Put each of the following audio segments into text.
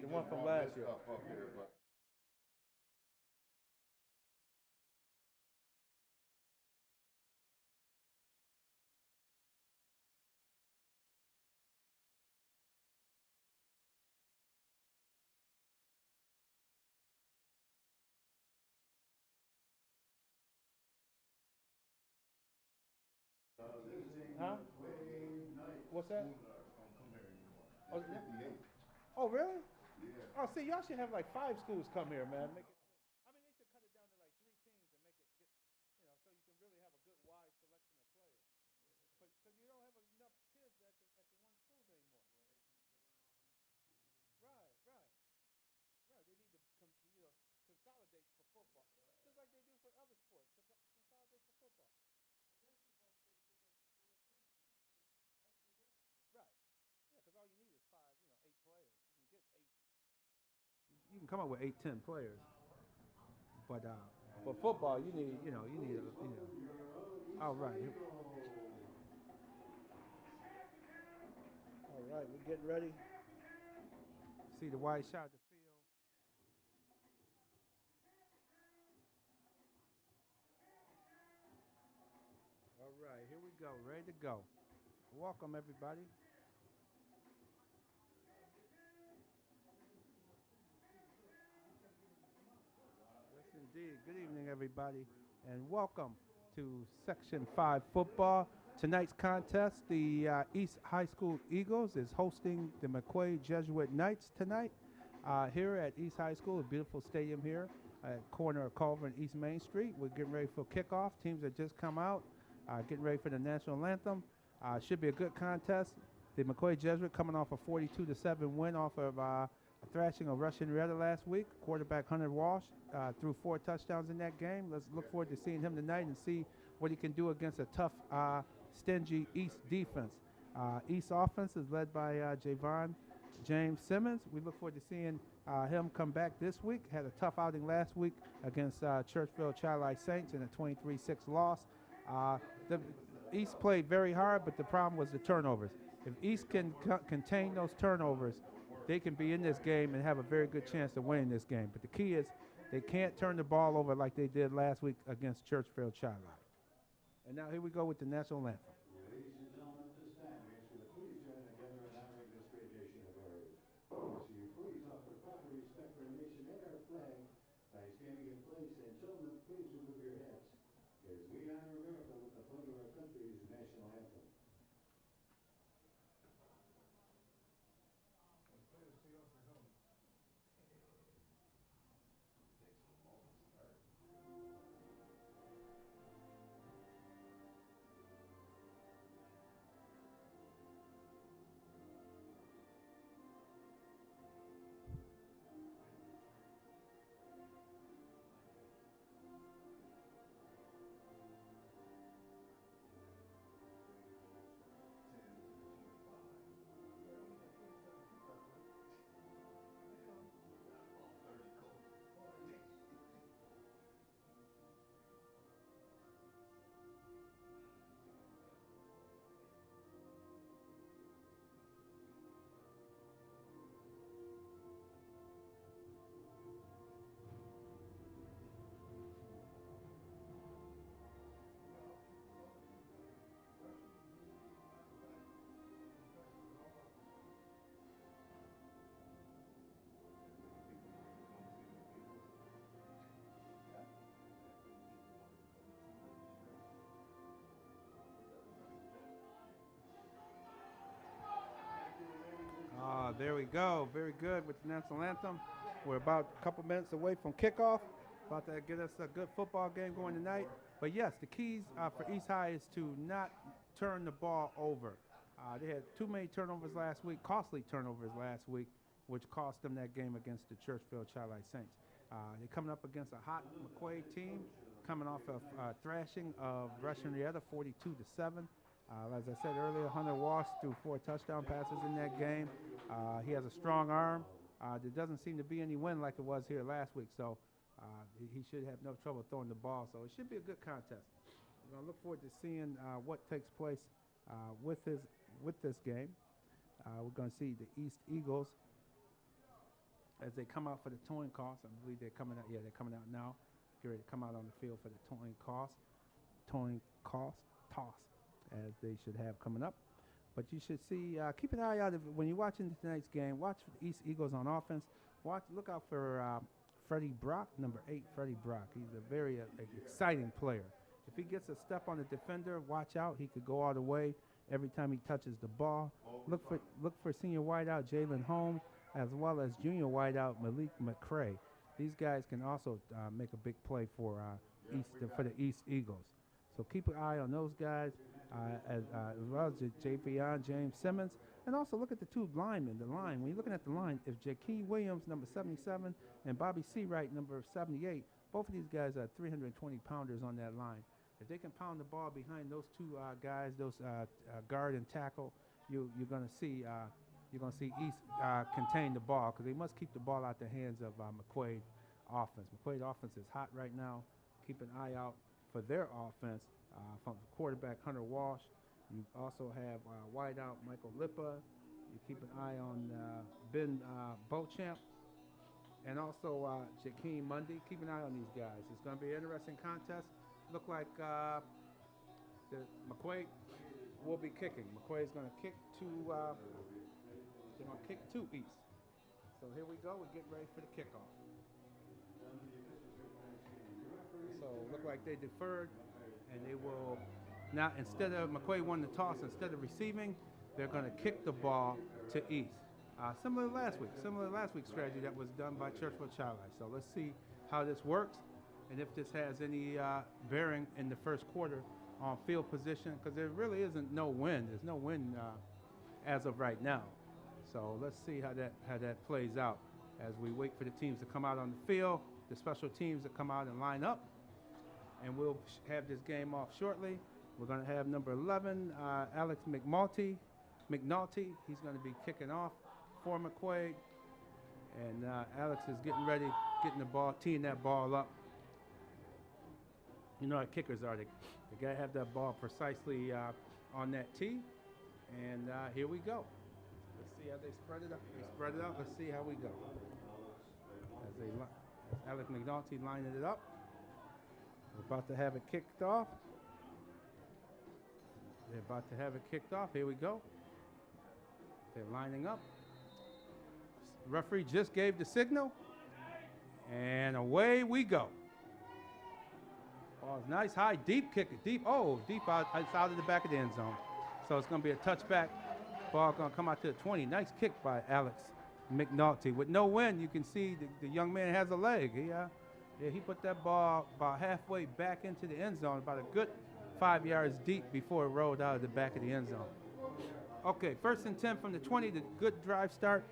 the one from last year. Huh? What's that? Oh, oh, really? Oh, see, y'all should have like 5 schools come here, man. Make it. I mean, they should cut it down to like 3 teams and make it get, so you can really have a good wide selection of players. Because you don't have enough kids at the one school anymore. Right, right, right. They need to consolidate for football, just like they do for other sports. Consolidate for football. Right. Yeah, because all you need is 8 players. You can get 8. You can come up with 8, 10 players. But football, All right. All right, we're getting ready. See the white shot of the field. All right, here we go. Ready to go. Welcome, everybody. Yes, indeed. Good evening, everybody, and welcome to Section 5 football. Tonight's contest, the East High School Eagles is hosting the McQuaid-Jesuit Knights tonight here at East High School, a beautiful stadium here at corner of Culver and East Main Street. We're getting ready for kickoff. Teams have just come out, getting ready for the national anthem. Should be a good contest. The McQuaid-Jesuit coming off a 42-7 win off of a thrashing of Russian Rieta last week. Quarterback Hunter Walsh threw 4 touchdowns in that game. Let's look forward to seeing him tonight and see what he can do against a tough, stingy East defense. East offense is led by Javon James Simmons. We look forward to seeing him come back this week. Had a tough outing last week against Churchville Childlight Saints in a 23-6 loss. The East played very hard, but the problem was the turnovers. If East can contain those turnovers, they can be in this game and have a very good chance of winning this game. But the key is they can't turn the ball over like they did last week against Churchville Childlight. And now here we go with the national anthem. Ladies and gentlemen, at this time, we ask you to please join together in honoring this great nation of ours. So you please offer proper respect for our nation and our flag by standing in place. And gentlemen, please remove your hats as we honor America with the flag of our country's national anthem. There we go. Very good with the national anthem. We're about a couple minutes away from kickoff. About to get us a good football game going tonight. But yes, the keys for East High is to not turn the ball over. They had too many turnovers last week, costly turnovers last week, which cost them that game against the Churchville Childlight Saints. They're coming up against a hot McQuaid team, coming off of thrashing of Russian Rieta 42-7. As I said earlier, Hunter Walsh threw 4 touchdown passes in that game. He has a strong arm. There doesn't seem to be any wind like it was here last week, so he should have no trouble throwing the ball. So it should be a good contest. We're going to look forward to seeing what takes place with this game. We're going to see the East Eagles as they come out for the towing toss. I believe they're coming out. Yeah, they're coming out now. Get ready to come out on the field for the towing toss, as they should have coming up. But you should see, keep an eye out when you're watching tonight's game. Watch the East Eagles on offense. Look out for Freddie Brock, number 8, Freddie Brock. He's a very exciting player. If he gets a step on the defender, watch out. He could go all the way every time he touches the ball. Look for senior wideout Jalen Holmes, as well as junior wideout Malik McCray. These guys can also make a big play for the East Eagles. So keep an eye on those guys, as well as Javion James Simmons. And also look at the two linemen, the line. When you're looking at the line, if Jakeem Williams, number 77, and Bobby Seawright, number 78, both of these guys are 320-pounders on that line. If they can pound the ball behind those two guys, those guard and tackle, you're going to see East contain the ball, because they must keep the ball out the hands of McQuaid offense. McQuaid offense is hot right now. Keep an eye out for their offense from quarterback Hunter Walsh. You also have wideout Michael Lippa. You keep an eye on Ben Beauchamp, and also Jakeem Mundy. Keep an eye on these guys. It's going to be an interesting contest. Look like McQuaid will be kicking. McQuaid's going to kick to. They're going to kick to East. So here we go. We're getting ready for the kickoff. So look like they deferred, and they will now, instead of McQuaid won the toss, instead of receiving, they're going to kick the ball to East. Similar to last week's strategy that was done by Churchville Childlight. So let's see how this works, and if this has any bearing in the first quarter on field position, because there really isn't no wind. There's no wind as of right now. So let's see how that plays out as we wait for the teams to come out on the field, the special teams to come out and line up, and we'll have this game off shortly. We're going to have number 11, Alex McNulty. He's going to be kicking off for McQuaid, and Alex is getting ready, getting the ball, teeing that ball up. You know how kickers are. They got to have that ball precisely on that tee, and here we go. Let's see how they spread it up. Let's see how we go. As Alex McNulty lining it up. We're about to have it kicked off. Here we go. They're lining up. Referee just gave the signal, and away we go. Oh, nice high, deep kick. Deep out. It's out of the back of the end zone. So it's going to be a touchback. Ball going to come out to the 20. Nice kick by Alex McNulty. With no wind, you can see the young man has a leg. He put that ball about halfway back into the end zone, about a good 5 yards deep before it rolled out of the back of the end zone. Okay, 1st and 10 from the 20. The good drive start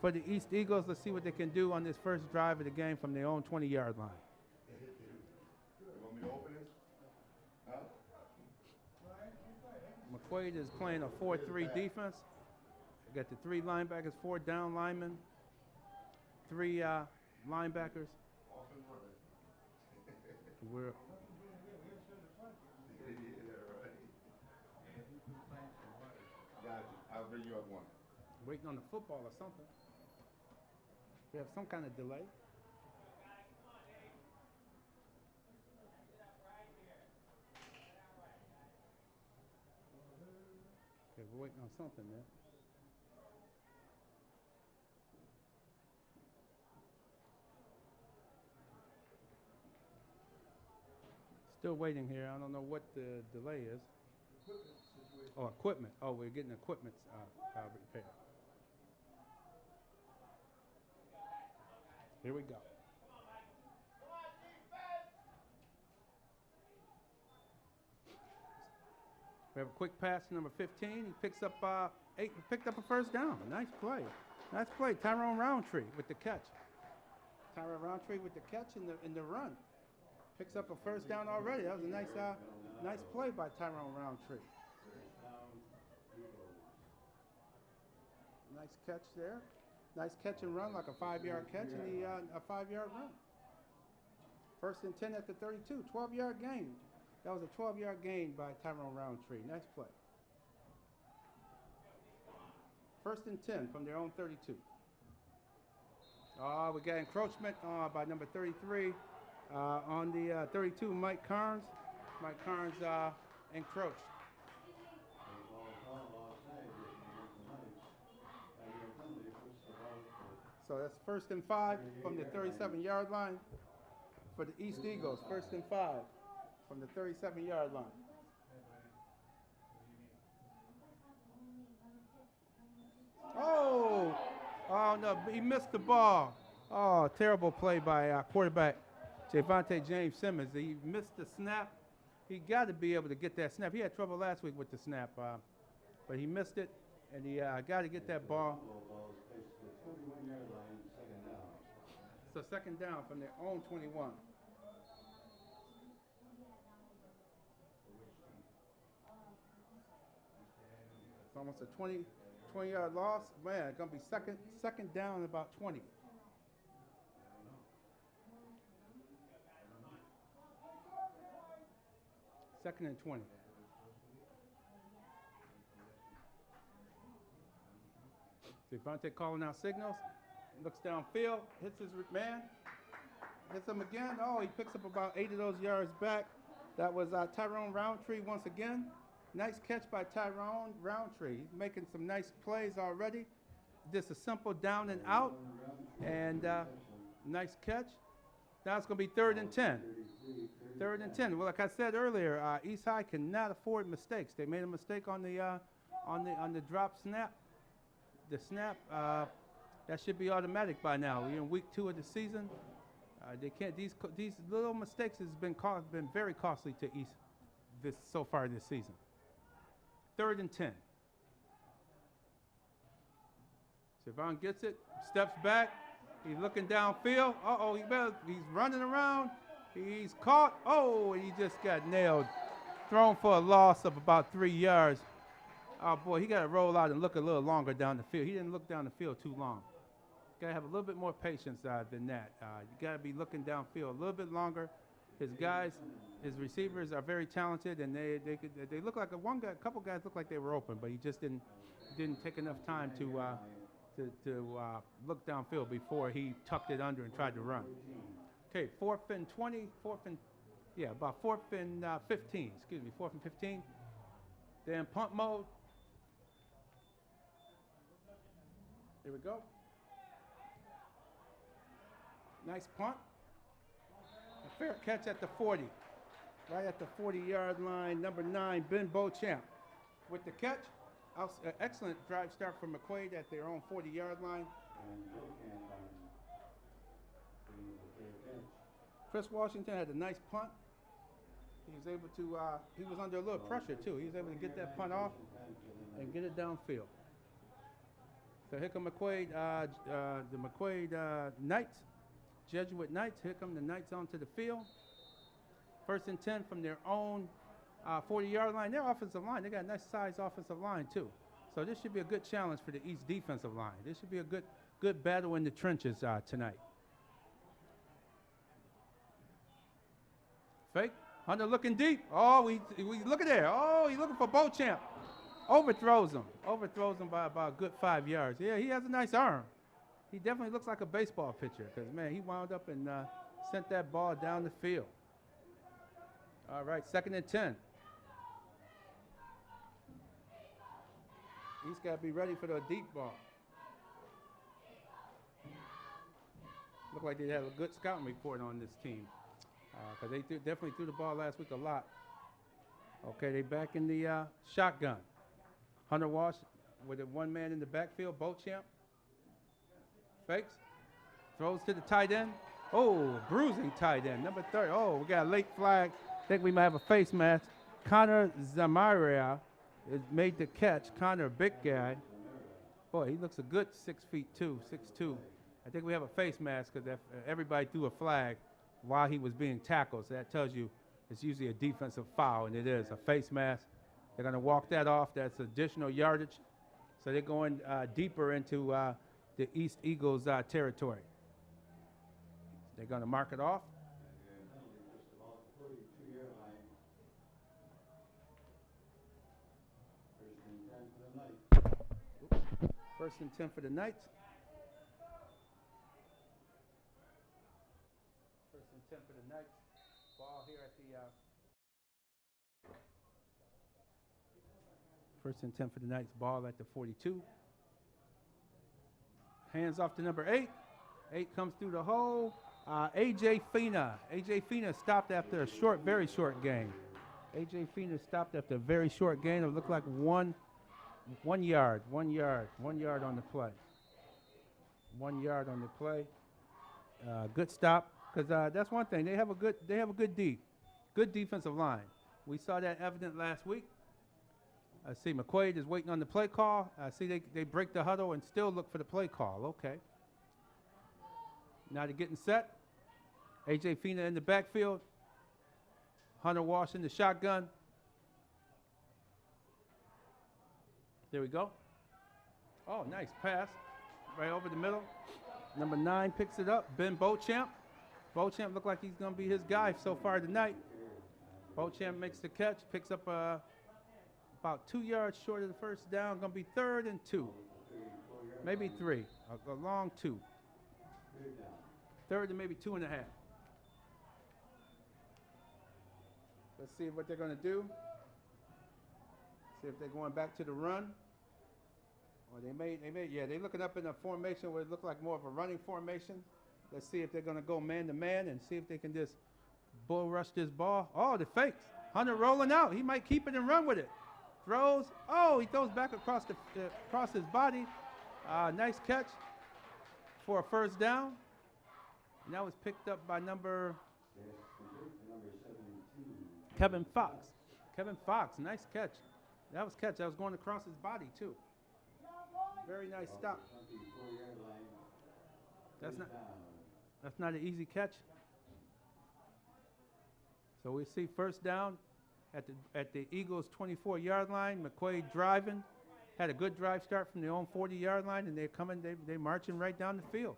for the East Eagles. Let's see what they can do on this first drive of the game from their own 20-yard line. You want me to open this? Huh? McQuaid is playing a 4-3 defense. You got the 3 linebackers, 4 down linemen, 3 linebackers. Off and running. We're Got you. I'll bring you up one. waiting on the football or something. We have some kind of delay. Okay, we're waiting on something there. Still waiting here. I don't know what the delay is. Oh, equipment. Oh, we're getting equipment repair. Here we go. We have a quick pass to number 15. He picks up picked up a first down. Nice play. Nice play. Tyrone Roundtree with the catch. Tyrone Roundtree with the catch in the run. Picks up a first down already. That was a nice play by Tyrone Roundtree. Nice catch there. Nice catch and run, like a 5-yard catch and a 5-yard run. 1st and 10 at the 32. 12-yard gain. That was a 12-yard gain by Tyrone Roundtree. Nice play. 1st and 10 from their own 32. We got encroachment by number 33 on the 32, Mike Carnes. Mike Carnes encroached. So that's 1st and 5 from the 37-yard line for the East Eagles. 1st and 5 from the 37-yard line. Oh no, he missed the ball. Oh, terrible play by quarterback Javonte James Simmons. He missed the snap. He got to be able to get that snap. He had trouble last week with the snap, but he missed it, and he got to get that ball. So 2nd down from their own 21. It's almost a 20-yard loss. Man, it's going to be second down about 20. Second and 20. Javonte calling out signals. Looks downfield, hits his man, hits him again. Oh, he picks up about 8 of those yards back. That was Tyrone Roundtree once again. Nice catch by Tyrone Roundtree. He's making some nice plays already. Just a simple down and out, and nice catch. Now it's going to be 3rd and 10. 3rd and 10. Well, like I said earlier, East High cannot afford mistakes. They made a mistake on the drop snap. The snap. That should be automatic by now. We're in week 2 of the season. They can't. These little mistakes has been very costly to East so far this season. 3rd and 10. Siobhan gets it, steps back. He's looking downfield. He's running around. He's caught. Oh, and he just got nailed. Thrown for a loss of about 3 yards. Oh boy, he got to roll out and look a little longer down the field. He didn't look down the field too long. Got to have a little bit more patience than that. You got to be looking downfield a little bit longer. His receivers are very talented, and they look like a couple guys look like they were open, but he just didn't take enough time to look downfield before he tucked it under and tried to run. Okay, 4th and 20, about 4th and 15. Excuse me, 4th and 15. They're in punt mode. Here we go. Nice punt. A fair catch at the 40. Right at the 40-yard line, number 9, Ben Beauchamp. With the catch, excellent drive start from McQuaid at their own 40-yard line. Chris Washington had a nice punt. He was able to, he was under a little pressure too. He was able to get that punt off and get it downfield. So here come McQuaid, the McQuaid Knights, Jesuit Knights. Here come the Knights onto the field. 1st and 10 from their own 40-yard line. Their offensive line, they got a nice size offensive line too. So this should be a good challenge for the East defensive line. This should be a good battle in the trenches tonight. Fake. Hunter looking deep. Oh, we look at there. Oh, he's looking for Beauchamp. Overthrows him by about a good 5 yards. Yeah, he has a nice arm. He definitely looks like a baseball pitcher because, man, he wound up and sent that ball down the field. All right, 2nd and 10. He's got to be ready for the deep ball. Look like they have a good scouting report on this team because they definitely threw the ball last week a lot. Okay, they back in the shotgun. Hunter Walsh with one man in the backfield, Beauchamp. Fakes, throws to the tight end. Oh, bruising tight end, number 30. Oh, we got a late flag. I think we might have a face mask. Connor Zamaria made the catch. Connor, big guy. Boy, he looks a good 6'2", 6'2". I think we have a face mask because everybody threw a flag while he was being tackled. So that tells you it's usually a defensive foul, and it is a face mask. They're going to walk that off. That's additional yardage. So they're going deeper into the East Eagles territory. They're going to mark it off. First and 10 for the Knights. 10 for the Knights. Ball here at the first and 10 for the Knights. Ball at the 42. Hands off to number 8. 8 comes through the hole. A.J. Fina. A.J. Fina stopped after a short, very short game. A.J. Fina stopped after a very short game. It looked like 1 yard on the play. 1 yard on the play. Good stop, because that's one thing. They have a good defensive line. We saw that evident last week. I see McQuaid is waiting on the play call. I see they break the huddle and still look for the play call. Okay. Now they're getting set. A.J. Fina in the backfield. Hunter Walsh in the shotgun. There we go. Oh, nice pass. Right over the middle. Number 9 picks it up. Ben Beauchamp. Beauchamp looked like he's going to be his guy so far tonight. Beauchamp makes the catch. Picks up about 2 yards short of the first down. Going to be 3rd and 2. Maybe 3. A long 2. 3rd and maybe 2.5. Let's see what they're going to do. See if they're going back to the run. Or they're looking up in a formation where it looked like more of a running formation. Let's see if they're going to go man-to-man and see if they can just bull rush this ball. Oh, the fakes. Hunter rolling out. He might keep it and run with it. Throws. Oh, he throws back across his body. Nice catch for a first down. And that was picked up by number 17. Kevin Fox. Kevin Fox, nice catch. That was catch. That was going across his body, too. Very nice stop. That's not an easy catch. So we see first down at the Eagles' 24-yard line. McQuaid driving. Had a good drive start from their own 40-yard line, and they're marching right down the field.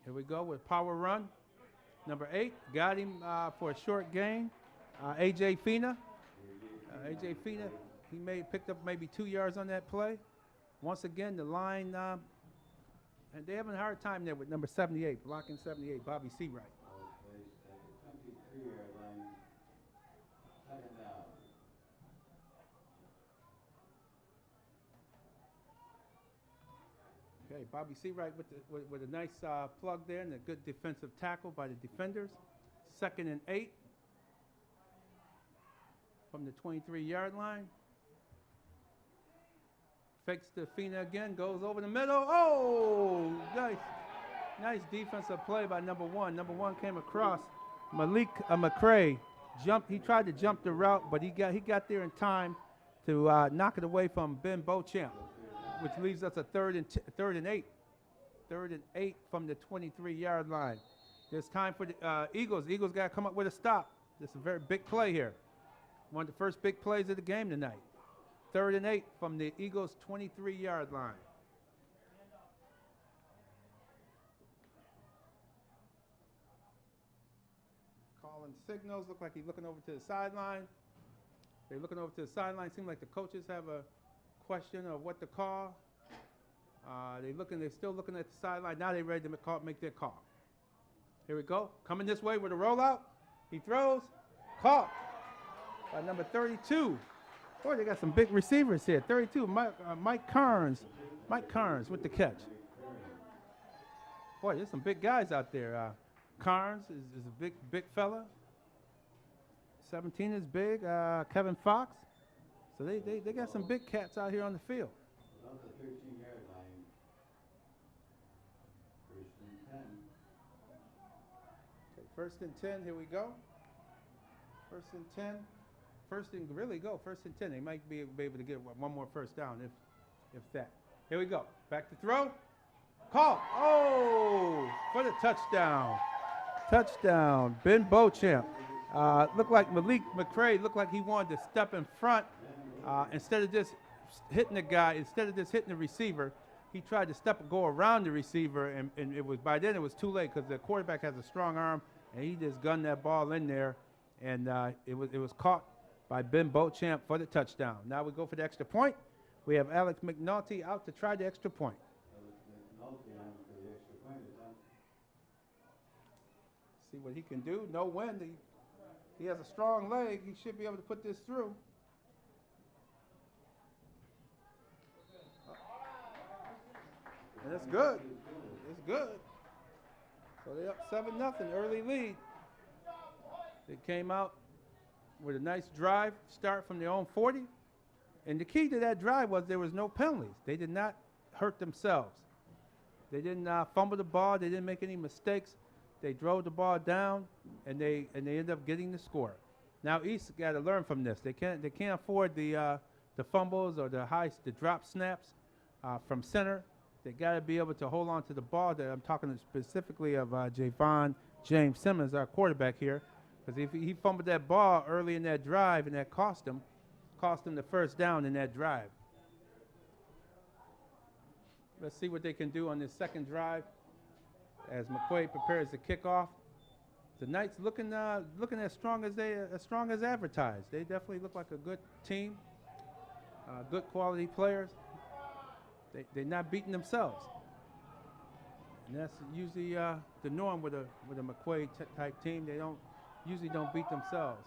Here we go with power run. Number 8 got him for a short gain. A.J. Fina. A.J. Fina, he picked up maybe 2 yards on that play. Once again, the line, and they having a hard time there with number 78, blocking 78, Bobby Seawright. Okay, Bobby Seawright with a nice plug there and a good defensive tackle by the defenders. 2nd and 8 from the 23-yard line. Fakes to Fina again, goes over the middle. Oh, nice defensive play by number 1. Number 1 came across. Malik McRae jumped. He tried to jump the route, but he got there in time to knock it away from Ben Beauchamp, which leaves us a 3rd and 8. 3rd and 8 from the 23-yard line. There's time for the Eagles. Eagles got to come up with a stop. This is a very big play here. One of the first big plays of the game tonight. 3rd and 8 from the Eagles' 23-yard line. Calling signals. Look like he's looking over to the sideline. They're looking over to the sideline. Seems like the coaches have a question of what to call. They're still looking at the sideline. Now they're ready to make their call. Here we go. Coming this way with a rollout. He throws. Caught by number 32. Boy, they got some big receivers here. 32, Mike Carnes. Mike Carnes with the catch. Boy, there's some big guys out there. Carnes is a big fella. 17 is big. Kevin Fox. So they got some big cats out here on the field. On the 13-yard line. 1st and 10. Okay, 1st and 10. Here we go. 1st and 10. 1st and really go. 1st and 10. They might be able to get one more first down if that. Here we go. Back to throw. Call. Oh, for the touchdown. Touchdown. Ben Beauchamp. Looked like Malik McRae looked like he wanted to step in front. Instead of just hitting the guy, instead of just hitting the receiver, he tried to go around the receiver, and by then it was too late because the quarterback has a strong arm, and he just gunned that ball in there, and it was caught by Ben Beauchamp for the touchdown. Now we go for the extra point. We have Alex McNulty out to try the extra point. Alex McNulty on for the extra point. See what he can do. No wind. He has a strong leg. He should be able to put this through. And it's good. It's good. So they're up 7-0, early lead. They came out with a nice drive, start from their own 40. And the key to that drive was there was no penalties. They did not hurt themselves. They didn't fumble the ball. They didn't make any mistakes. They drove the ball down, and they ended up getting the score. Now East got to learn from this. They can't afford the fumbles or the drop snaps from center. They got to be able to hold on to the ball. That I'm talking specifically of James Simmons, our quarterback here, because if he fumbled that ball early in that drive, and that cost him the first down in that drive. Let's see what they can do on this second drive as McQuaid prepares the kickoff. The Knights looking as strong as advertised. They definitely look like a good team, good quality players. They're not beating themselves, and that's usually the norm with a McQuaid type team. They usually don't beat themselves.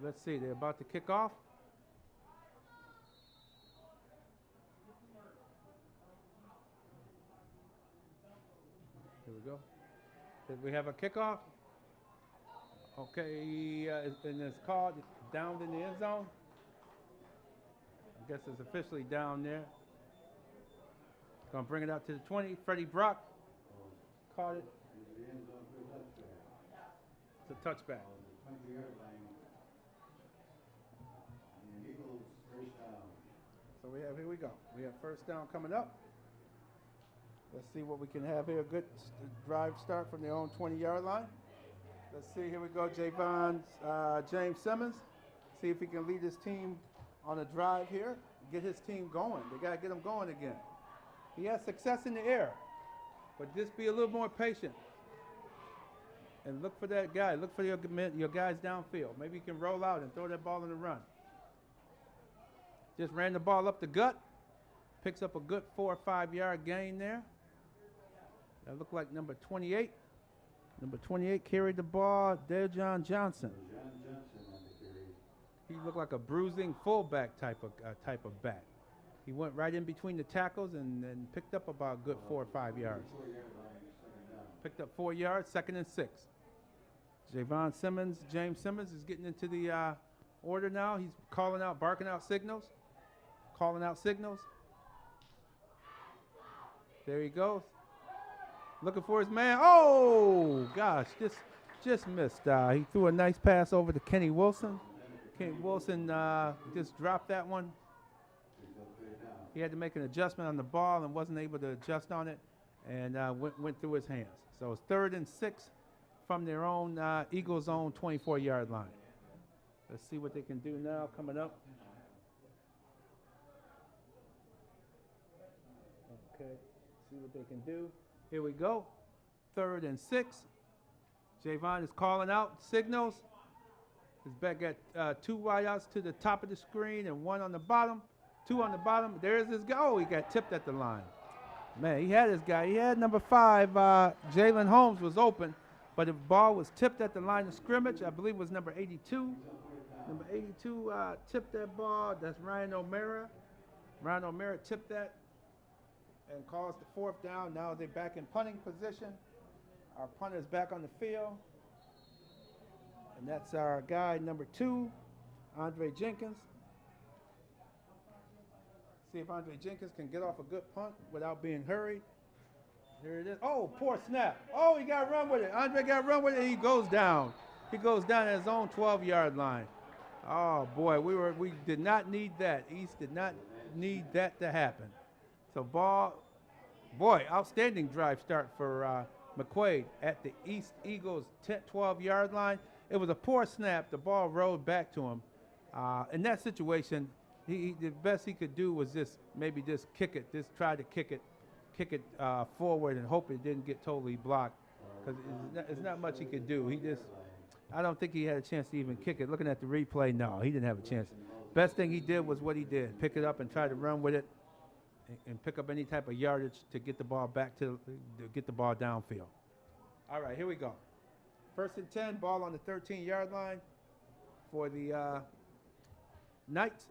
Let's see, they're about to kick off. Here we go. Did we have a kickoff? Okay, and it's called down in the end zone. I guess it's officially down there. Gonna bring it out to the 20. Freddie Brock caught it. It's a touchback. So here we go. We have first down coming up. Let's see what we can have here. Good drive start from their own 20-yard line. Let's see, here we go. James Simmons. See if he can lead his team on a drive here. Get his team going. They got to get him going again. He has success in the air, but just be a little more patient. And look for that guy. Look for your guys downfield. Maybe you can roll out and throw that ball in the run. Just ran the ball up the gut. Picks up a good 4 or 5 yard gain there. That looked like number 28. Number 28 carried the ball. Dejon Johnson. He looked like a bruising fullback type of back. He went right in between the tackles and picked up about a good 4 or 5 yards. Picked up 4 yards, 2nd and 6. James Simmons is getting into the order now. He's barking out signals. Calling out signals. There he goes. Looking for his man. Oh, gosh, just missed. He threw a nice pass over to Kenny Wilson. Kenny Wilson just dropped that one. He had to make an adjustment on the ball and wasn't able to adjust on it, and went through his hands. So it's 3rd and 6 from their own Eagles' own 24-yard line. Let's see what they can do now coming up. Okay, see what they can do. Here we go. 3rd and 6. Javon is calling out signals. His back got 2 wideouts to the top of the screen and 1 on the bottom. 2 on the bottom. There's his guy. Oh, he got tipped at the line. Man, he had his guy. He had number 5, Jalen Holmes was open, but the ball was tipped at the line of scrimmage. I believe it was number 82. Number 82 tipped that ball. That's Ryan O'Mara. Ryan O'Mara tipped that and caused the 4th down. Now they're back in punting position. Our punter's back on the field. And that's our guy, number 2, Andre Jenkins. See if Andre Jenkins can get off a good punt without being hurried. Here it is. Oh, poor snap. Oh, he got to run with it. Andre got to run with it. He goes down. He goes down at his own 12-yard line. Oh, boy, we did not need that. East did not need that to happen. So, outstanding drive start for McQuaid at the East Eagles 12-yard line. It was a poor snap. The ball rolled back to him. In that situation, the best he could do was just kick it. Just try to kick it forward and hope it didn't get totally blocked. Because it's not much he could do. I don't think he had a chance to even kick it. Looking at the replay, no, he didn't have a chance. Best thing he did was what he did: pick it up and try to run with it, and pick up any type of yardage to get the ball get the ball downfield. All right, here we go. First and 10, ball on the 13-yard line for the Knights.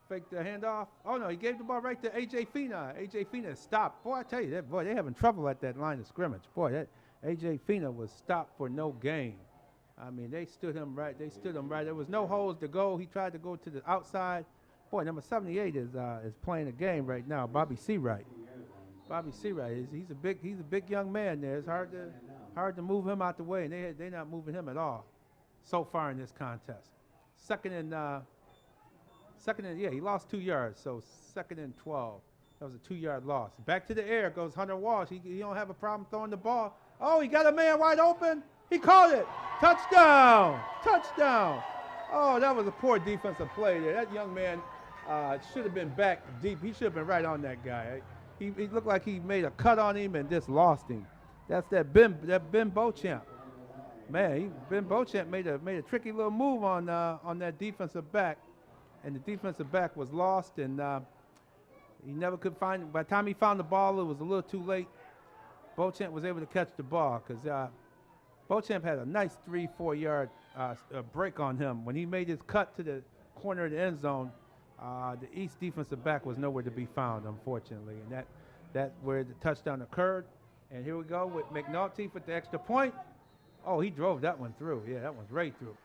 Fake the handoff. Oh, no, he gave the ball right to A.J. Fina. A.J. Fina stopped. Boy, I tell you, that boy, they're having trouble at that line of scrimmage. Boy, that A.J. Fina was stopped for no gain. I mean, they stood him right. There was no holes to go. He tried to go to the outside. Boy, number 78 is playing a game right now. Bobby Seawright. Bobby Seawright, he's a big young man there. It's hard to move him out the way, and they're not moving him at all so far in this contest. Second and he lost 2 yards, so 2nd and 12. That was a 2-yard loss. Back to the air goes Hunter Walsh. He don't have a problem throwing the ball. Oh, he got a man wide open. He caught it. Touchdown. Touchdown. Oh, that was a poor defensive play there. That young man should have been back deep. He should have been right on that guy. He looked like he made a cut on him and just lost him. That's that Ben Beauchamp. Man, Ben Beauchamp made a tricky little move on that defensive back. And the defensive back was lost, and he never could find it. By the time he found the ball, it was a little too late. Beauchamp was able to catch the ball because Beauchamp had a nice 3-4 yard break on him. When he made his cut to the corner of the end zone, the East defensive back was nowhere to be found, unfortunately. And that's where the touchdown occurred. And here we go with McNulty for the extra point. Oh, he drove that one through. Yeah, that one's right through.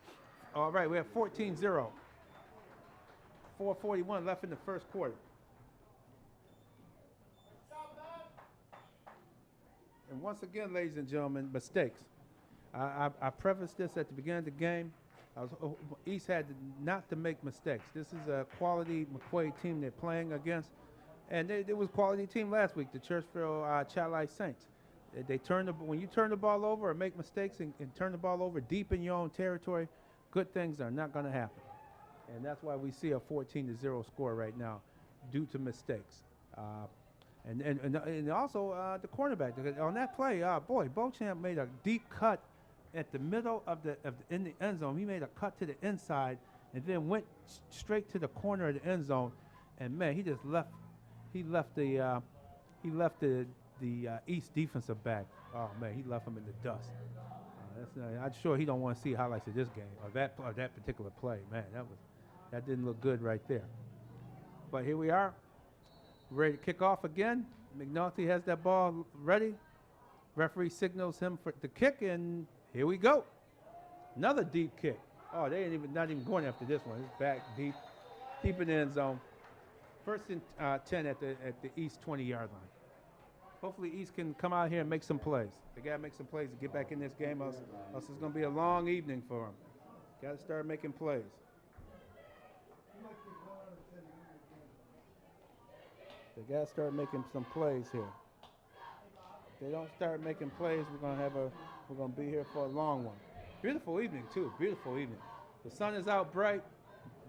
All right, we have 14-0. 4:41 left in the first quarter. And once again, ladies and gentlemen, mistakes. I prefaced this at the beginning of the game. East had not to make mistakes. This is a quality McQuaid team they're playing against. And it was a quality team last week, the Churchville Chatli Saints. When you turn the ball over or make mistakes and turn the ball over deep in your own territory, good things are not going to happen. And that's why we see a 14-0 score right now due to mistakes. And also the cornerback. On that play, boy, Beauchamp made a deep cut at the middle in the end zone. He made a cut to the inside and then went straight to the corner of the end zone. And, man, he left the East defensive back. Oh, man, he left him in the dust. I'm sure he don't want to see highlights of this game or that particular play. Man, that didn't look good right there. But here we are, ready to kick off again. McNulty has that ball ready. Referee signals him for the kick, and here we go. Another deep kick. Oh, they ain't not even going after this one. It's back deep in the end zone. First and 10 at the East 20-yard line. Hopefully East can come out here and make some plays. They got to make some plays to get back in this game, else it's going to be a long evening for them. Got to start making plays. They got to start making some plays here. If they don't start making plays, we're going to be here for a long one. Beautiful evening too. Beautiful evening. The sun is out bright.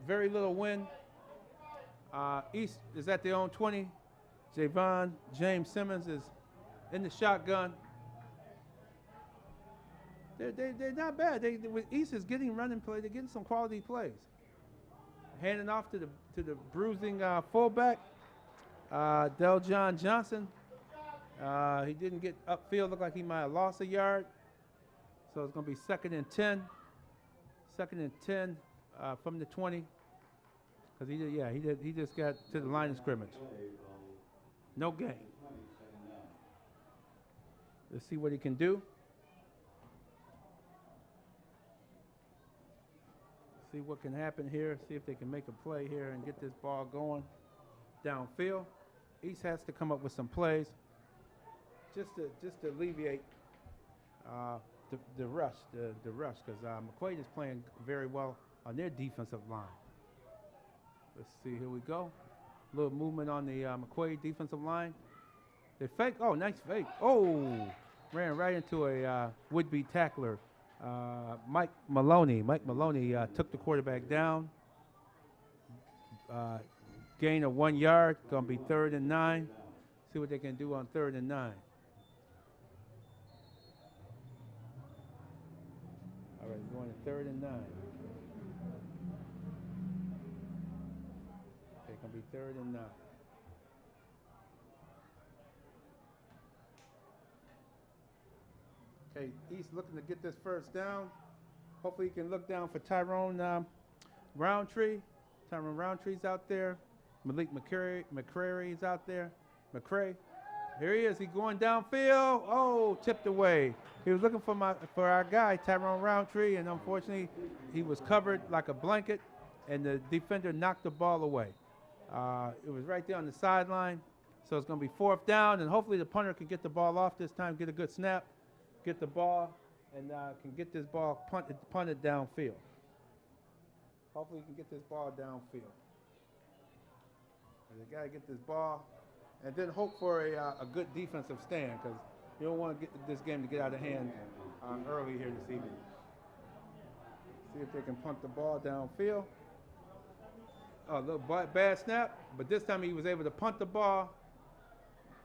Very little wind. East is at their own 20. James Simmons is in the shotgun. They're not bad. East is running play. They're getting some quality plays. Handing off to the bruising fullback, Deljon Johnson. He didn't get upfield. Looked like he might have lost a yard. So it's going to be 2nd and 10. 2nd and 10 from the 20. Because he just got to the line of scrimmage. No gain. Let's see what he can do. See what can happen here. See if they can make a play here and get this ball going downfield. East has to come up with some plays just to alleviate the rush, because McQuaid is playing very well on their defensive line. Let's see, here we go. A little movement on the McQuaid defensive line. They fake. Oh, nice fake. Oh, ran right into a would-be tackler, Mike Maloney. Mike Maloney took the quarterback down. Gain of 1 yard. Going to be 3rd and 9. See what they can do on 3rd and 9. All right, going to 3rd and 9. Okay, going to be 3rd and 9. Okay, East looking to get this first down. Hopefully he can look down for Tyrone Roundtree. Tyrone Roundtree's out there. Malik McCrary is out there. McCray. Here he is. He's going downfield. Oh, tipped away. He was looking for our guy, Tyrone Roundtree, and unfortunately he was covered like a blanket, and the defender knocked the ball away. It was right there on the sideline. So it's going to be 4th down, and hopefully the punter can get the ball off this time, get a good snap, get the ball, and can get this ball punted downfield. Hopefully he can get this ball downfield. They got to get this ball, and then hope for a good defensive stand, because you don't want to get this game to get out of hand early here this evening. See if they can punt the ball downfield. A little bad snap, but this time he was able to punt the ball.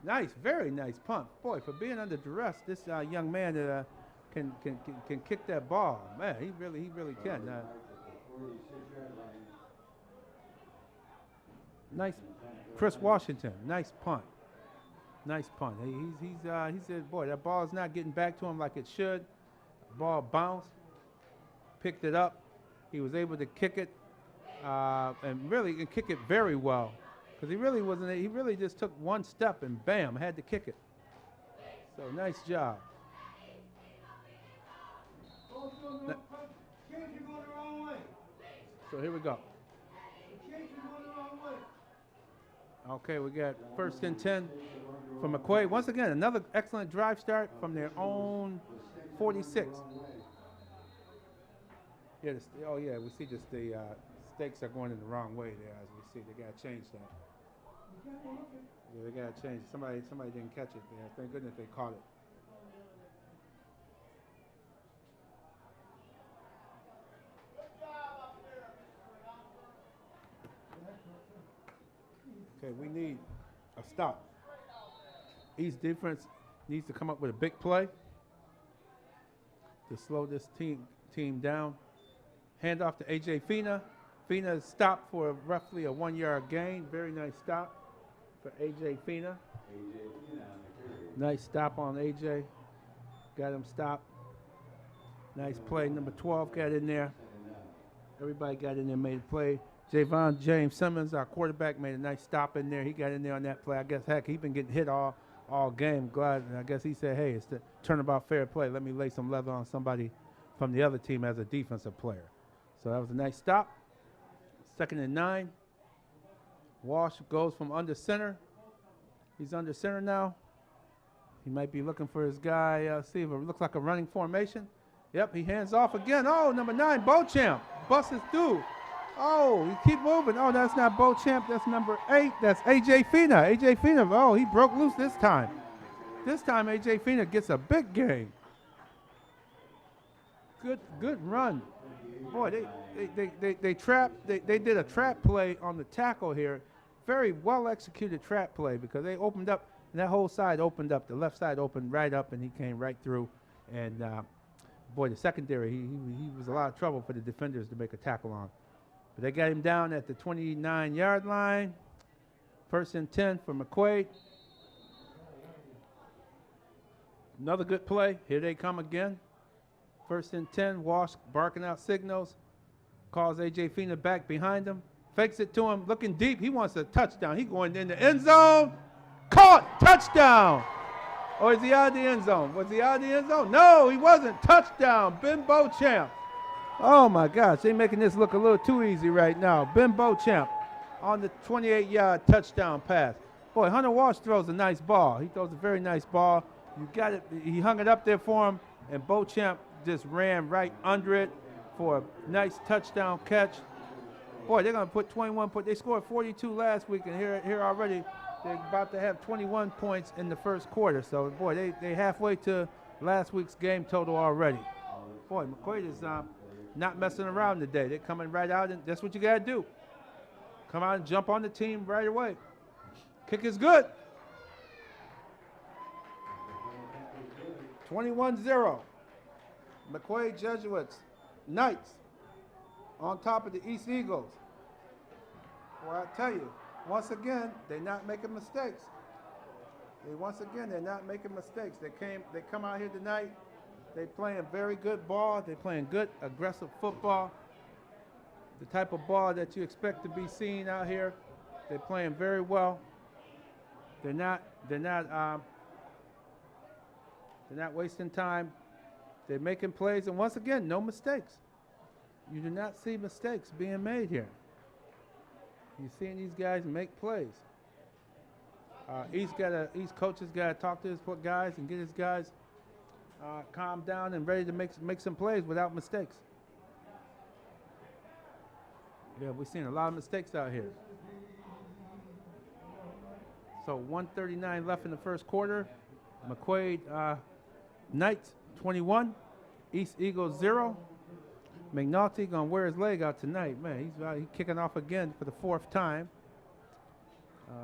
Nice, very nice punt. Boy, for being under duress, this young man can kick that ball. Man, he really can. Nice, Chris Washington. Nice punt. Nice punt. He said, boy, that ball is not getting back to him like it should. Ball bounced, picked it up. He was able to kick it, and really can kick it very well. Because he really just took one step and bam, had to kick it. So nice job. So here we go. Okay, we got 1st and 10 from McQuaid. Once again, another excellent drive start from their own 46. Yeah, we see just the stakes are going in the wrong way there, as we see. They got to change that. Yeah, they got to change it. Somebody didn't catch it there. Thank goodness they caught it. Okay, we need a stop. East defense needs to come up with a big play to slow this team down. Hand off to A.J. Fina. Fina stopped for roughly a 1-yard gain. Very nice stop for A.J. Fina. Nice stop on A.J. Got him stopped. Nice play. Number 12 got in there. Everybody got in there, made a play. Javon James Simmons, our quarterback, made a nice stop in there. He got in there on that play. I guess, heck, he's been getting hit all game. Glad. I guess he said, hey, it's the turnabout fair play. Let me lay some leather on somebody from the other team as a defensive player. So that was a nice stop. 2nd and 9. Walsh goes from under center. He's under center now. He might be looking for his guy. See if it looks like a running formation. Yep, he hands off again. Oh, number 9, Beauchamp. Busts his through. Oh, he keep moving. Oh, that's not Beauchamp. That's number 8. That's A.J. Fina. A.J. Fina, oh, he broke loose this time. This time, A.J. Fina gets a big gain. Good run. Boy, they did a trap play on the tackle here. Very well executed trap play, because they opened up, and that whole side opened up. The left side opened right up, and he came right through. And boy, the secondary, he was a lot of trouble for the defenders to make a tackle on. But they got him down at the 29-yard line. 1st and 10 for McQuaid. Another good play. Here they come again. 1st and 10. Walsh barking out signals. Calls A.J. Fina back behind him. Fakes it to him. Looking deep. He wants a touchdown. He going in the end zone. Caught. Touchdown. Or is he out of the end zone? Was he out of the end zone? No, he wasn't. Touchdown. Ben Beauchamp. Oh, my gosh. They're making this look a little too easy right now. Ben Beauchamp on the 28-yard touchdown pass. Boy, Hunter Walsh throws a nice ball. He throws a very nice ball. You got it. He hung it up there for him, and Beauchamp just ran right under it for a nice touchdown catch. Boy, they're going to put 21 points. They scored 42 last week, and here already they're about to have 21 points in the first quarter. So, boy, they halfway to last week's game total already. Boy, McQuaid is not messing around today. They're coming right out, and that's what you got to do. Come out and jump on the team right away. Kick is good. 21-0. McQuaid-Jesuits, Knights, on top of the East Eagles. Well, I tell you, once again, they're not making mistakes. They're not making mistakes. They come out here tonight They playing very good ball. They playing good, aggressive football. The type of ball that you expect to be seen out here. They're playing very well. They're not wasting time. They're making plays, and once again, no mistakes. You do not see mistakes being made here. You're seeing these guys make plays. East coaches got to talk to his guys and get his guys calmed down and ready to make some plays without mistakes. Yeah, we're seeing a lot of mistakes out here. So 1:39 left in the first quarter. McQuaid Knights 21, East Eagles 0. McNulty gonna wear his leg out tonight, man. He's kicking off again for the 4th time.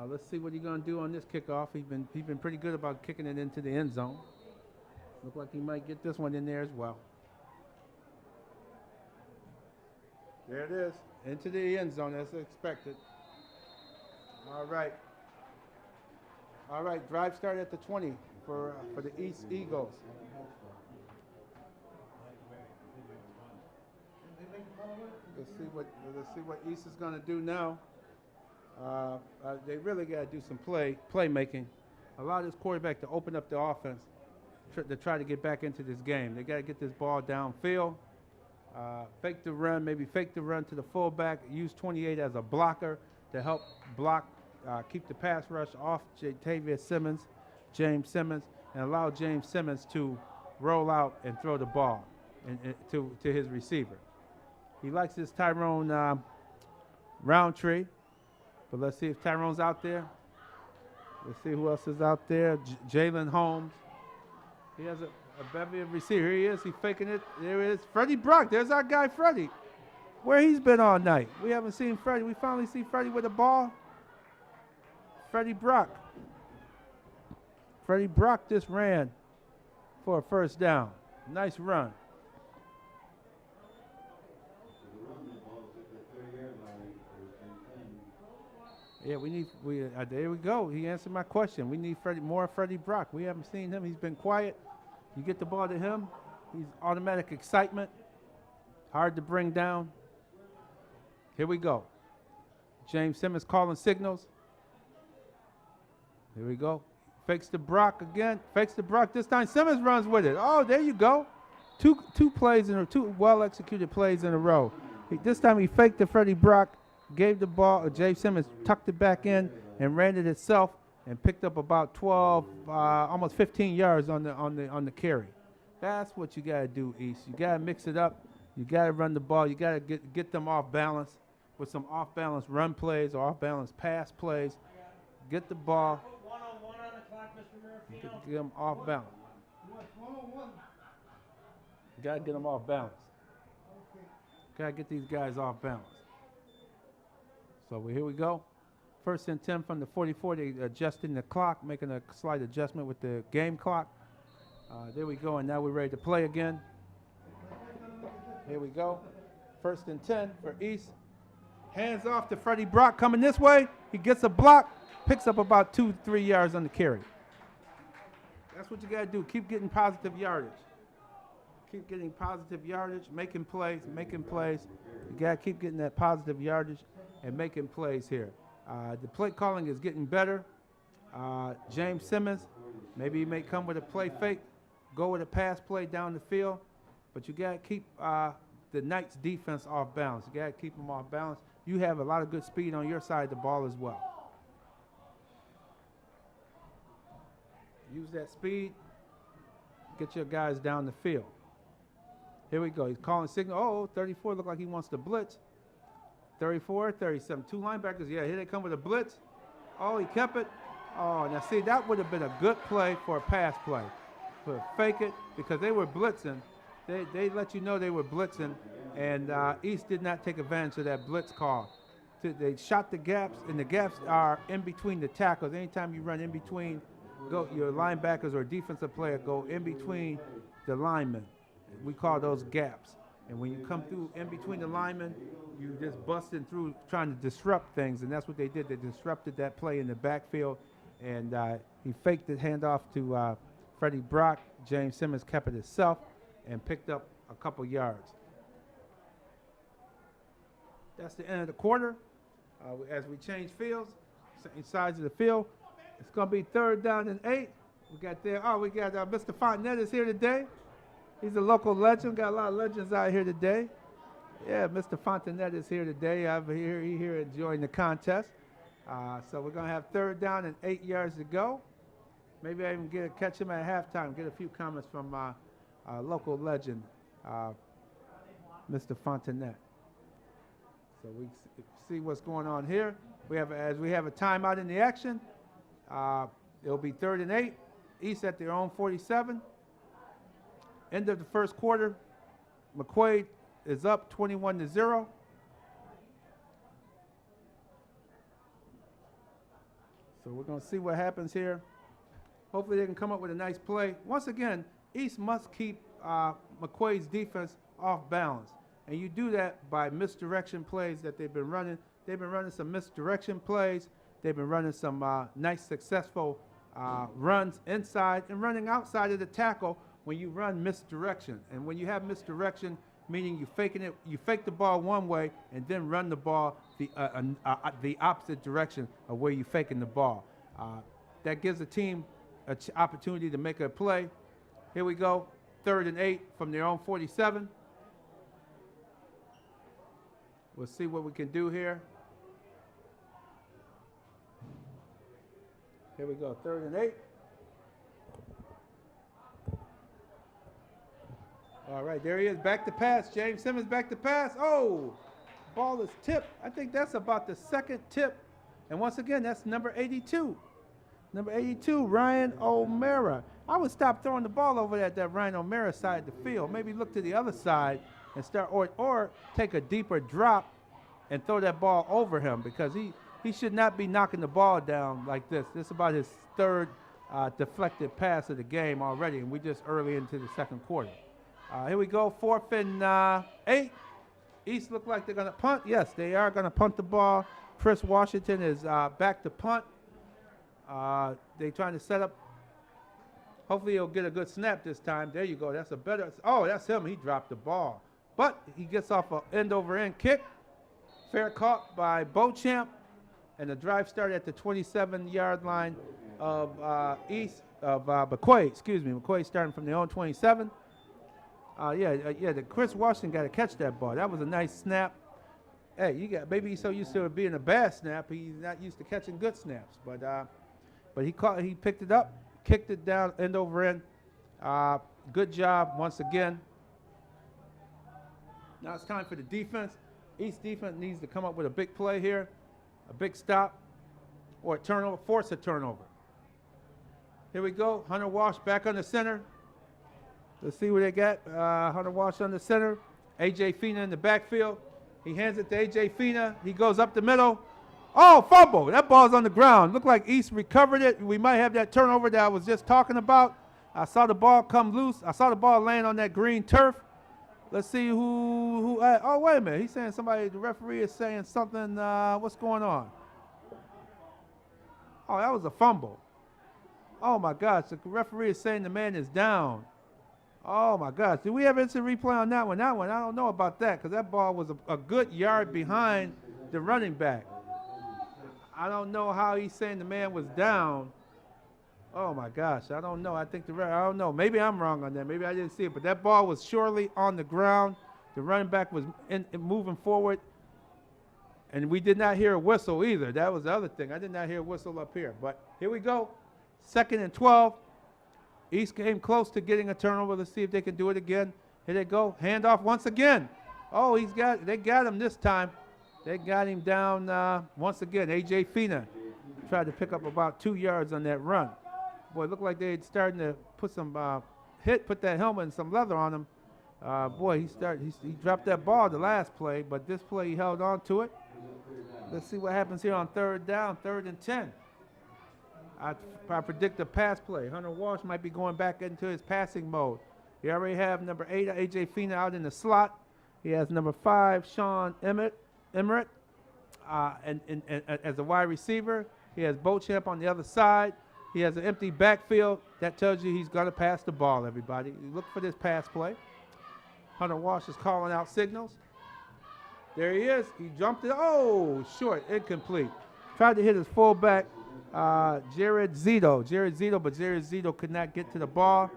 Let's see what he's gonna do on this kickoff. He's been pretty good about kicking it into the end zone. Look like he might get this one in there as well. There it is, into the end zone as expected. All right, drive start at the 20 for the East Eagles. Let's see what East is going to do now. They really got to do some playmaking. Allow this quarterback to open up the offense to try to get back into this game. They got to get this ball downfield. Fake the run, maybe fake the run to the fullback. Use 28 as a blocker to help block, keep the pass rush off Simmons, James Simmons, and allow James Simmons to roll out and throw the ball to his receiver. He likes this Tyrone Roundtree, but let's see if Tyrone's out there. Let's see who else is out there. Jalen Holmes. He has a bevy of receivers. Here he is. He's faking it. There it is. Freddie Brock. There's our guy, Freddie. Where he's been all night. We haven't seen Freddie. We finally see Freddie with the ball. Freddie Brock. Freddie Brock just ran for a first down. Nice run. Yeah, there we go. He answered my question. We need more Freddie Brock. We haven't seen him. He's been quiet. You get the ball to him, he's automatic excitement. Hard to bring down. Here we go. James Simmons calling signals. Here we go. Fakes to Brock again. Fakes to Brock. This time Simmons runs with it. Oh, there you go. Two well-executed plays in a row. This time he faked to Freddie Brock. Gave the ball, James Simmons tucked it back in and ran it itself and picked up about 12, almost 15 yards on the carry. That's what you got to do, East. You got to mix it up. You got to run the ball. You got to get them off balance with some off-balance run plays or off-balance pass plays. Get the ball. Get them off balance. You got to get them off balance. Got to get these guys off balance. So here we go. 1st and 10 from the 44. They adjusting the clock, making a slight adjustment with the game clock. There we go, and now we're ready to play again. Here we go. 1st and 10 for East. Hands off to Freddie Brock coming this way. He gets a block, picks up about 2-3 yards on the carry. That's what you got to do. Keep getting positive yardage. Keep getting positive yardage, making plays. You got to keep getting that positive yardage and making plays here. The play calling is getting better. James Simmons, maybe he may come with a play fake, go with a pass play down the field, but you got to keep the Knights defense off balance. You got to keep them off balance. You have a lot of good speed on your side of the ball as well. Use that speed, get your guys down the field. Here we go. He's calling signal. Oh, 34 look like he wants to blitz. 34, 37. 2 linebackers. Yeah, here they come with a blitz. Oh, he kept it. Oh, now see, that would have been a good play for a pass play. For fake it, because they were blitzing. They let you know they were blitzing, and East did not take advantage of that blitz call. They shot the gaps, and the gaps are in between the tackles. Anytime you run in between, your linebackers or defensive player go in between the linemen. We call those gaps. And when you come through in between the linemen, you just busting through trying to disrupt things, and that's what they did. They disrupted that play in the backfield, and he faked the handoff to Freddie Brock. James Simmons kept it himself. and picked up a couple yards. That's the end of the quarter. As we change fields, same sides of the field, it's going to be 3rd down and 8. We got Mr. Fontenette is here today. He's a local legend. Got a lot of legends out here today. Yeah, Mr. Fontenette is here today. He's here enjoying the contest. So we're going to have 3rd down and 8 yards to go. Maybe I even catch him at halftime, get a few comments from local legend, Mr. Fontenette. So we see what's going on here. As we have a timeout in the action, it'll be 3rd and 8. East at their own 47. End of the first quarter, McQuaid is up 21-0. So we're going to see what happens here. Hopefully they can come up with a nice play. Once again, East must keep McQuaid's defense off balance. And you do that by misdirection plays that they've been running. They've been running some misdirection plays. They've been running some nice, successful runs inside and running outside of the tackle when you run misdirection. And when you have misdirection, meaning you fake the ball one way and then run the ball the opposite direction of where you're faking the ball. That gives the team an opportunity to make a play. Here we go, 3rd and 8 from their own 47. We'll see what we can do here. Here we go, 3rd and 8. All right, there he is, back to pass. James Simmons back to pass. Oh, ball is tipped. I think that's about the 2nd tip. And once again, that's number 82. Number 82, Ryan O'Mara. I would stop throwing the ball over at that Ryan O'Mara side of the field. Maybe look to the other side and start, or take a deeper drop and throw that ball over him, because he should not be knocking the ball down like this. This is about his 3rd deflected pass of the game already, and we're just early into the 2nd quarter. Here we go, 4th and 8. East look like they're going to punt. Yes, they are going to punt the ball. Chris Washington is back to punt. They're trying to set up. Hopefully he'll get a good snap this time. There you go. That's a better. Oh, that's him. He dropped the ball. But he gets off an end-over-end kick. Fair caught by Beauchamp. And the drive started at the 27-yard line of McQuaid. McQuaid starting from their own 27. The Chris Washington got to catch that ball. That was a nice snap. Hey, maybe he's so used to it being a bad snap, he's not used to catching good snaps. But he picked it up, kicked it down end over end. Good job once again. Now it's time for the defense. East defense needs to come up with a big play here, a big stop, or a turnover, force a turnover. Here we go. Hunter Walsh back on the center. Let's see what they got. Hunter Walsh on the center. A.J. Fina in the backfield. He hands it to A.J. Fina. He goes up the middle. Oh, fumble. That ball's on the ground. Looked like East recovered it. We might have that turnover that I was just talking about. I saw the ball come loose. I saw the ball land on that green turf. Let's see who oh, wait a minute. He's saying the referee is saying something. What's going on? Oh, that was a fumble. Oh, my gosh. The referee is saying the man is down. Oh, my gosh. Do we have instant replay on that one? That one, I don't know about that, because that ball was a good yard behind the running back. I don't know how he's saying the man was down. Oh, my gosh. I don't know. I don't know. Maybe I'm wrong on that. Maybe I didn't see it. But that ball was surely on the ground. The running back was moving forward. And we did not hear a whistle either. That was the other thing. I did not hear a whistle up here. But here we go. 2nd and 12. East came close to getting a turnover. Let's see if they can do it again. Here they go. Handoff once again. Oh, they got him this time. They got him down once again. A.J. Fina tried to pick up about 2 yards on that run. Boy, it looked like they had starting to put some put that helmet and some leather on him. He dropped that ball the last play, but this play he held on to it. Let's see what happens here on 3rd down, 3rd and 10. I predict a pass play. Hunter Walsh might be going back into his passing mode. He already have number 8, A.J. Fina, out in the slot. He has number 5, Sean Emmett, and as a wide receiver. He has Beauchamp on the other side. He has an empty backfield. That tells you he's going to pass the ball, everybody. Look for this pass play. Hunter Walsh is calling out signals. There he is. He jumped it. Oh, short, incomplete. Tried to hit his fullback, Jared Zito, but Jared Zito could not get to the ball.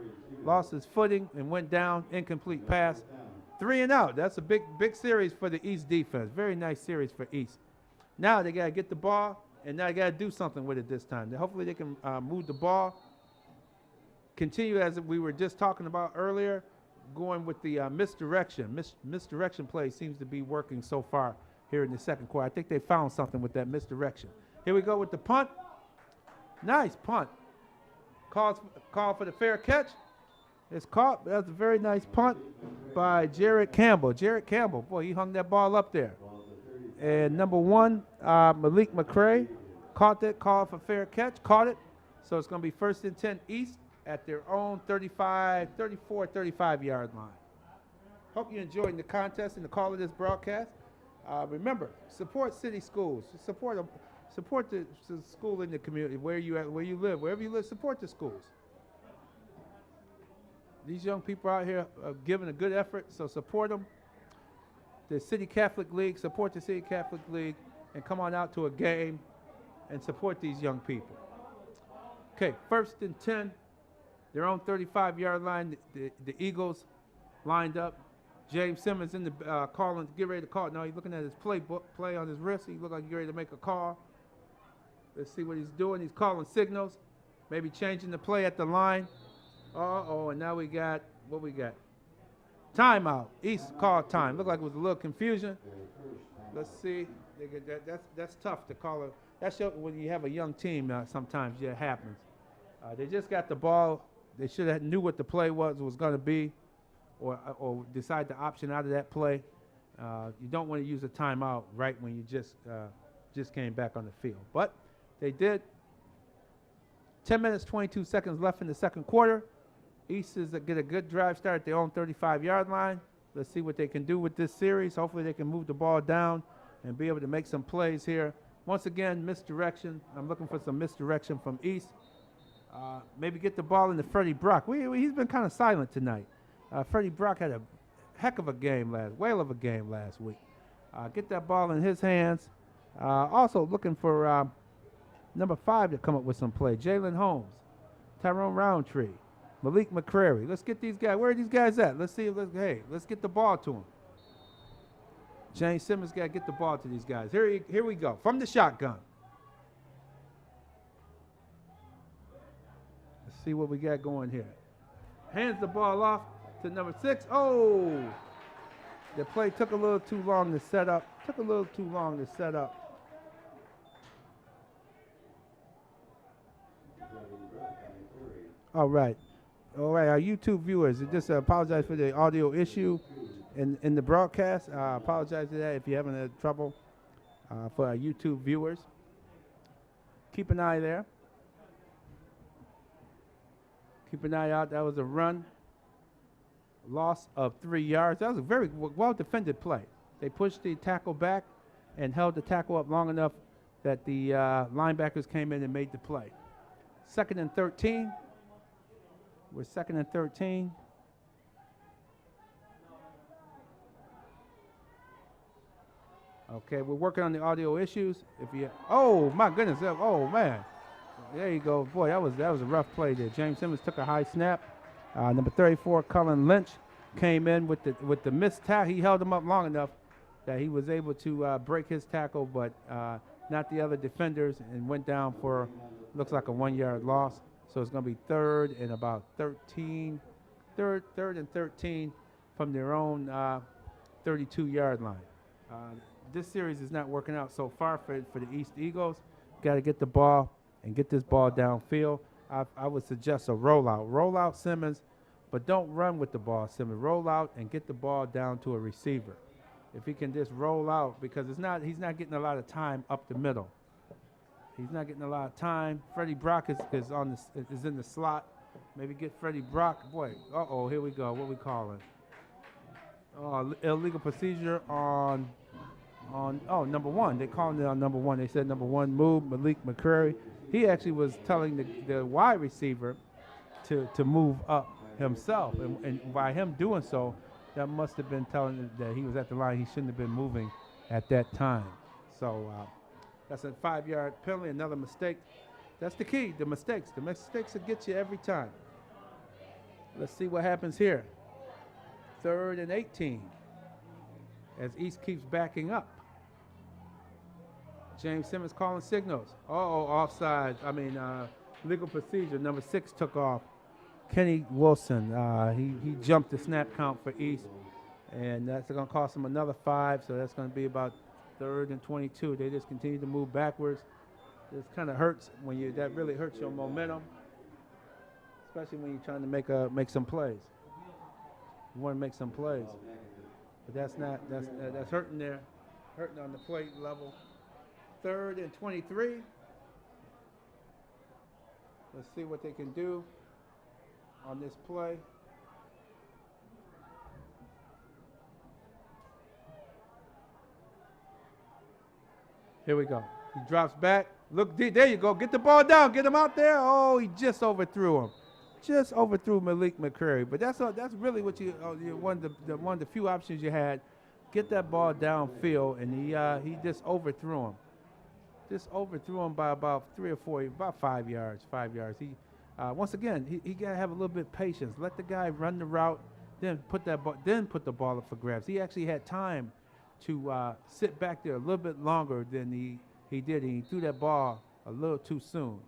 Lost his footing and went down. Incomplete pass. 3 and out. That's a big series for the East defense. Very nice series for East. Now they got to get the ball, and now they got to do something with it this time. Hopefully they can move the ball. Continue as we were just talking about earlier, going with the misdirection. Misdirection play seems to be working so far here in the second quarter. I think they found something with that misdirection. Here we go with the punt. Nice punt. Call for the fair catch. It's caught. That's a very nice punt by Jared Campbell. Jared Campbell, boy, he hung that ball up there. And number 1, Malik McCray, caught that, called for fair catch, caught it. So it's going to be 1st and 10 East at their own 35-yard line. Hope you're enjoying the contest and the call of this broadcast. Remember, support city schools. Support the school in the community where you live. Wherever you live, support the schools. These young people out here are giving a good effort, so support them. The City Catholic League, support the City Catholic League, and come on out to a game and support these young people. Okay, 1st and 10, their own 35-yard line. The Eagles lined up. James Simmons in the calling, get ready to call. Now he's looking at his playbook, play on his wrist. He look like he's ready to make a call. Let's see what he's doing. He's calling signals, maybe changing the play at the line. And now we got, what we got? Timeout. East called time. Looked like it was a little confusion. Let's see. That's tough to call it. That's when you have a young team, sometimes it happens. They just got the ball. They should have knew what the play was going to be, or decide to option out of that play. You don't want to use a timeout right when you just came back on the field. But they did. 10 minutes, 22 seconds left in the second quarter. East is get a good drive start at their own 35-yard line. Let's see what they can do with this series. Hopefully they can move the ball down and be able to make some plays here. Once again, misdirection. I'm looking for some misdirection from East. Maybe get the ball into Freddie Brock. He's been kind of silent tonight. Freddie Brock had a heck of a game whale of a game last week. Get that ball in his hands. Also looking for number 5 to come up with some play. Jalen Holmes, Tyrone Roundtree, Malik McCrary. Let's get these guys. Where are these guys at? Let's see. Let's get the ball to them. James Simmons got to get the ball to these guys. Here we go. From the shotgun. Let's see what we got going here. Hands the ball off to number 6. Oh! The play took a little too long to set up. All right, our YouTube viewers, just apologize for the audio issue in the broadcast. Apologize for that if you're having trouble for our YouTube viewers. Keep an eye there. Keep an eye out. That was a run. Loss of 3 yards. That was a very well-defended play. They pushed the tackle back and held the tackle up long enough that the linebackers came in and made the play. 2nd and 13. We're 2nd and 13. Okay, we're working on the audio issues. Oh my goodness! Oh man, there you go, boy. That was a rough play there. James Simmons took a high snap. Number 34, Cullen Lynch, came in with the missed tackle. He held him up long enough that he was able to break his tackle, but not the other defenders, and went down for looks like a 1-yard loss. So it's going to be 3rd and about 13, 3rd and 13 from their own 32-yard line. This series is not working out so far for the East Eagles. Got to get the ball and get this ball downfield. I would suggest a rollout. Roll out Simmons, but don't run with the ball, Simmons. Roll out and get the ball down to a receiver. If he can just roll out, because he's not getting a lot of time up the middle. He's not getting a lot of time. Freddie Brock is in the slot. Maybe get Freddie Brock. Boy, here we go. What we calling? Illegal procedure on number 1. They calling it on number 1. They said number 1 move, Malik McCrary. He actually was telling the wide receiver to move up himself, and by him doing so, that must have been telling him that he was at the line. He shouldn't have been moving at that time. So that's a 5-yard penalty, another mistake. That's the key, the mistakes. The mistakes will get you every time. Let's see what happens here. 3rd and 18 as East keeps backing up. James Simmons calling signals. Offside. Legal procedure. Number 6 took off. Kenny Wilson. He jumped the snap count for East, and that's going to cost him another 5. So that's going to be about 3rd and 22. They just continue to move backwards. This kind of hurts when that really hurts your momentum, especially when you're trying to make some plays. You want to make some plays, but that's hurting there, hurting on the plate level. 3rd and 23. Let's see what they can do on this play. Here we go. He drops back. Look, there you go. Get the ball down. Get him out there. Oh, he just overthrew him. Just overthrew Malik McCurry. But that's really what one of the few options you had. Get that ball downfield, and he just overthrew him. Just overthrew him by about 3 or 4, about 5 yards. 5 yards. He once again he got to have a little bit of patience. Let the guy run the route, then put the ball up for grabs. He actually had time to sit back there a little bit longer than he did. And he threw that ball a little too soon.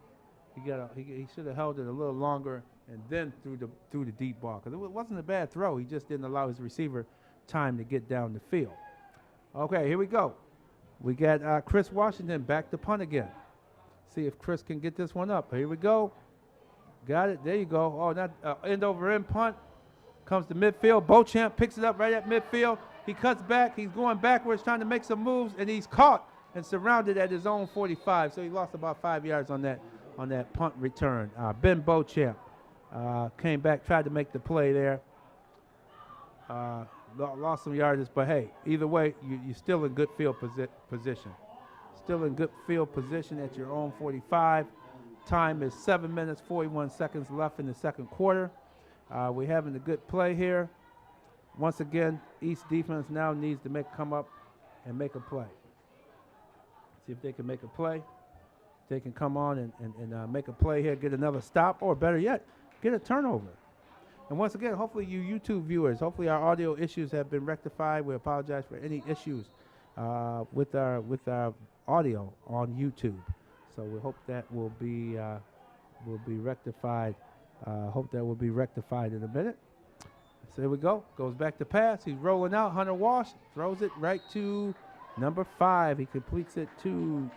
He should have held it a little longer and then threw the deep ball, because it wasn't a bad throw. He just didn't allow his receiver time to get down the field. Okay, here we go. We got Chris Washington back to punt again. See if Chris can get this one up. Here we go. Got it. There you go. Oh, not end over end punt. Comes to midfield. Beauchamp picks it up right at midfield. He cuts back. He's going backwards, trying to make some moves, and he's caught and surrounded at his own 45. So he lost about 5 yards on that punt return. Ben Beauchamp came back, tried to make the play there. Lost some yardage, but hey, either way, you're still in good field position. Still in good field position at your own 45. Time is 7 minutes, 41 seconds left in the second quarter. We're having a good play here. Once again, East defense now needs to come up and make a play. See if they can make a play. They can come on and make a play here, get another stop, or better yet, get a turnover. And once again, hopefully you YouTube viewers, hopefully our audio issues have been rectified. We apologize for any issues with our audio on YouTube. So we hope that will be rectified. Hope that will be rectified in a minute. So here we go. Goes back to pass. He's rolling out. Hunter Walsh throws it right to number 5. He completes it to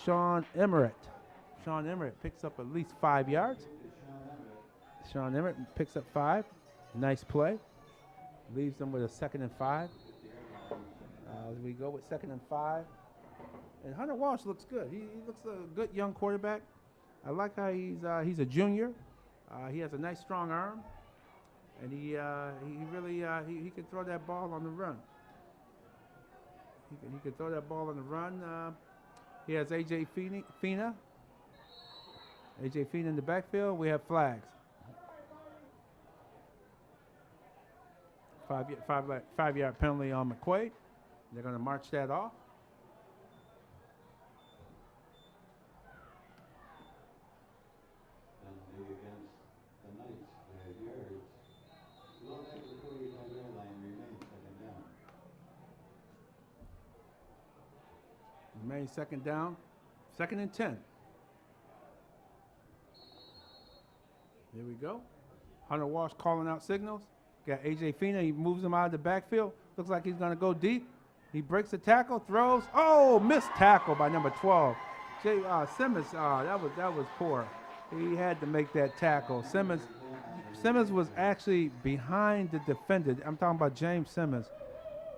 Sean Emmert. Sean Emmert picks up at least 5 yards. Sean Emmert picks up 5. Nice play. Leaves them with a 2nd and 5. As we go with 2nd and 5. And Hunter Walsh looks good. He looks a good young quarterback. I like how he's a junior. He has a nice strong arm, and he really can throw that ball on the run. He can throw that ball on the run. He has A.J. Fina. A.J. Fina in the backfield. We have flags. 5-yard penalty on McQuaid. They're going to march that off. Penalty against the Knights, 5 yards. Ball back to the 45-yard line, remains 2nd down. Remains 2nd down. 2nd and 10. Here we go. Hunter Walsh calling out signals. Got A.J. Fina. He moves him out of the backfield. Looks like he's going to go deep. He breaks the tackle, throws. Oh, missed tackle by number 12. Simmons, that was poor. He had to make that tackle. Simmons was actually behind the defender. I'm talking about James Simmons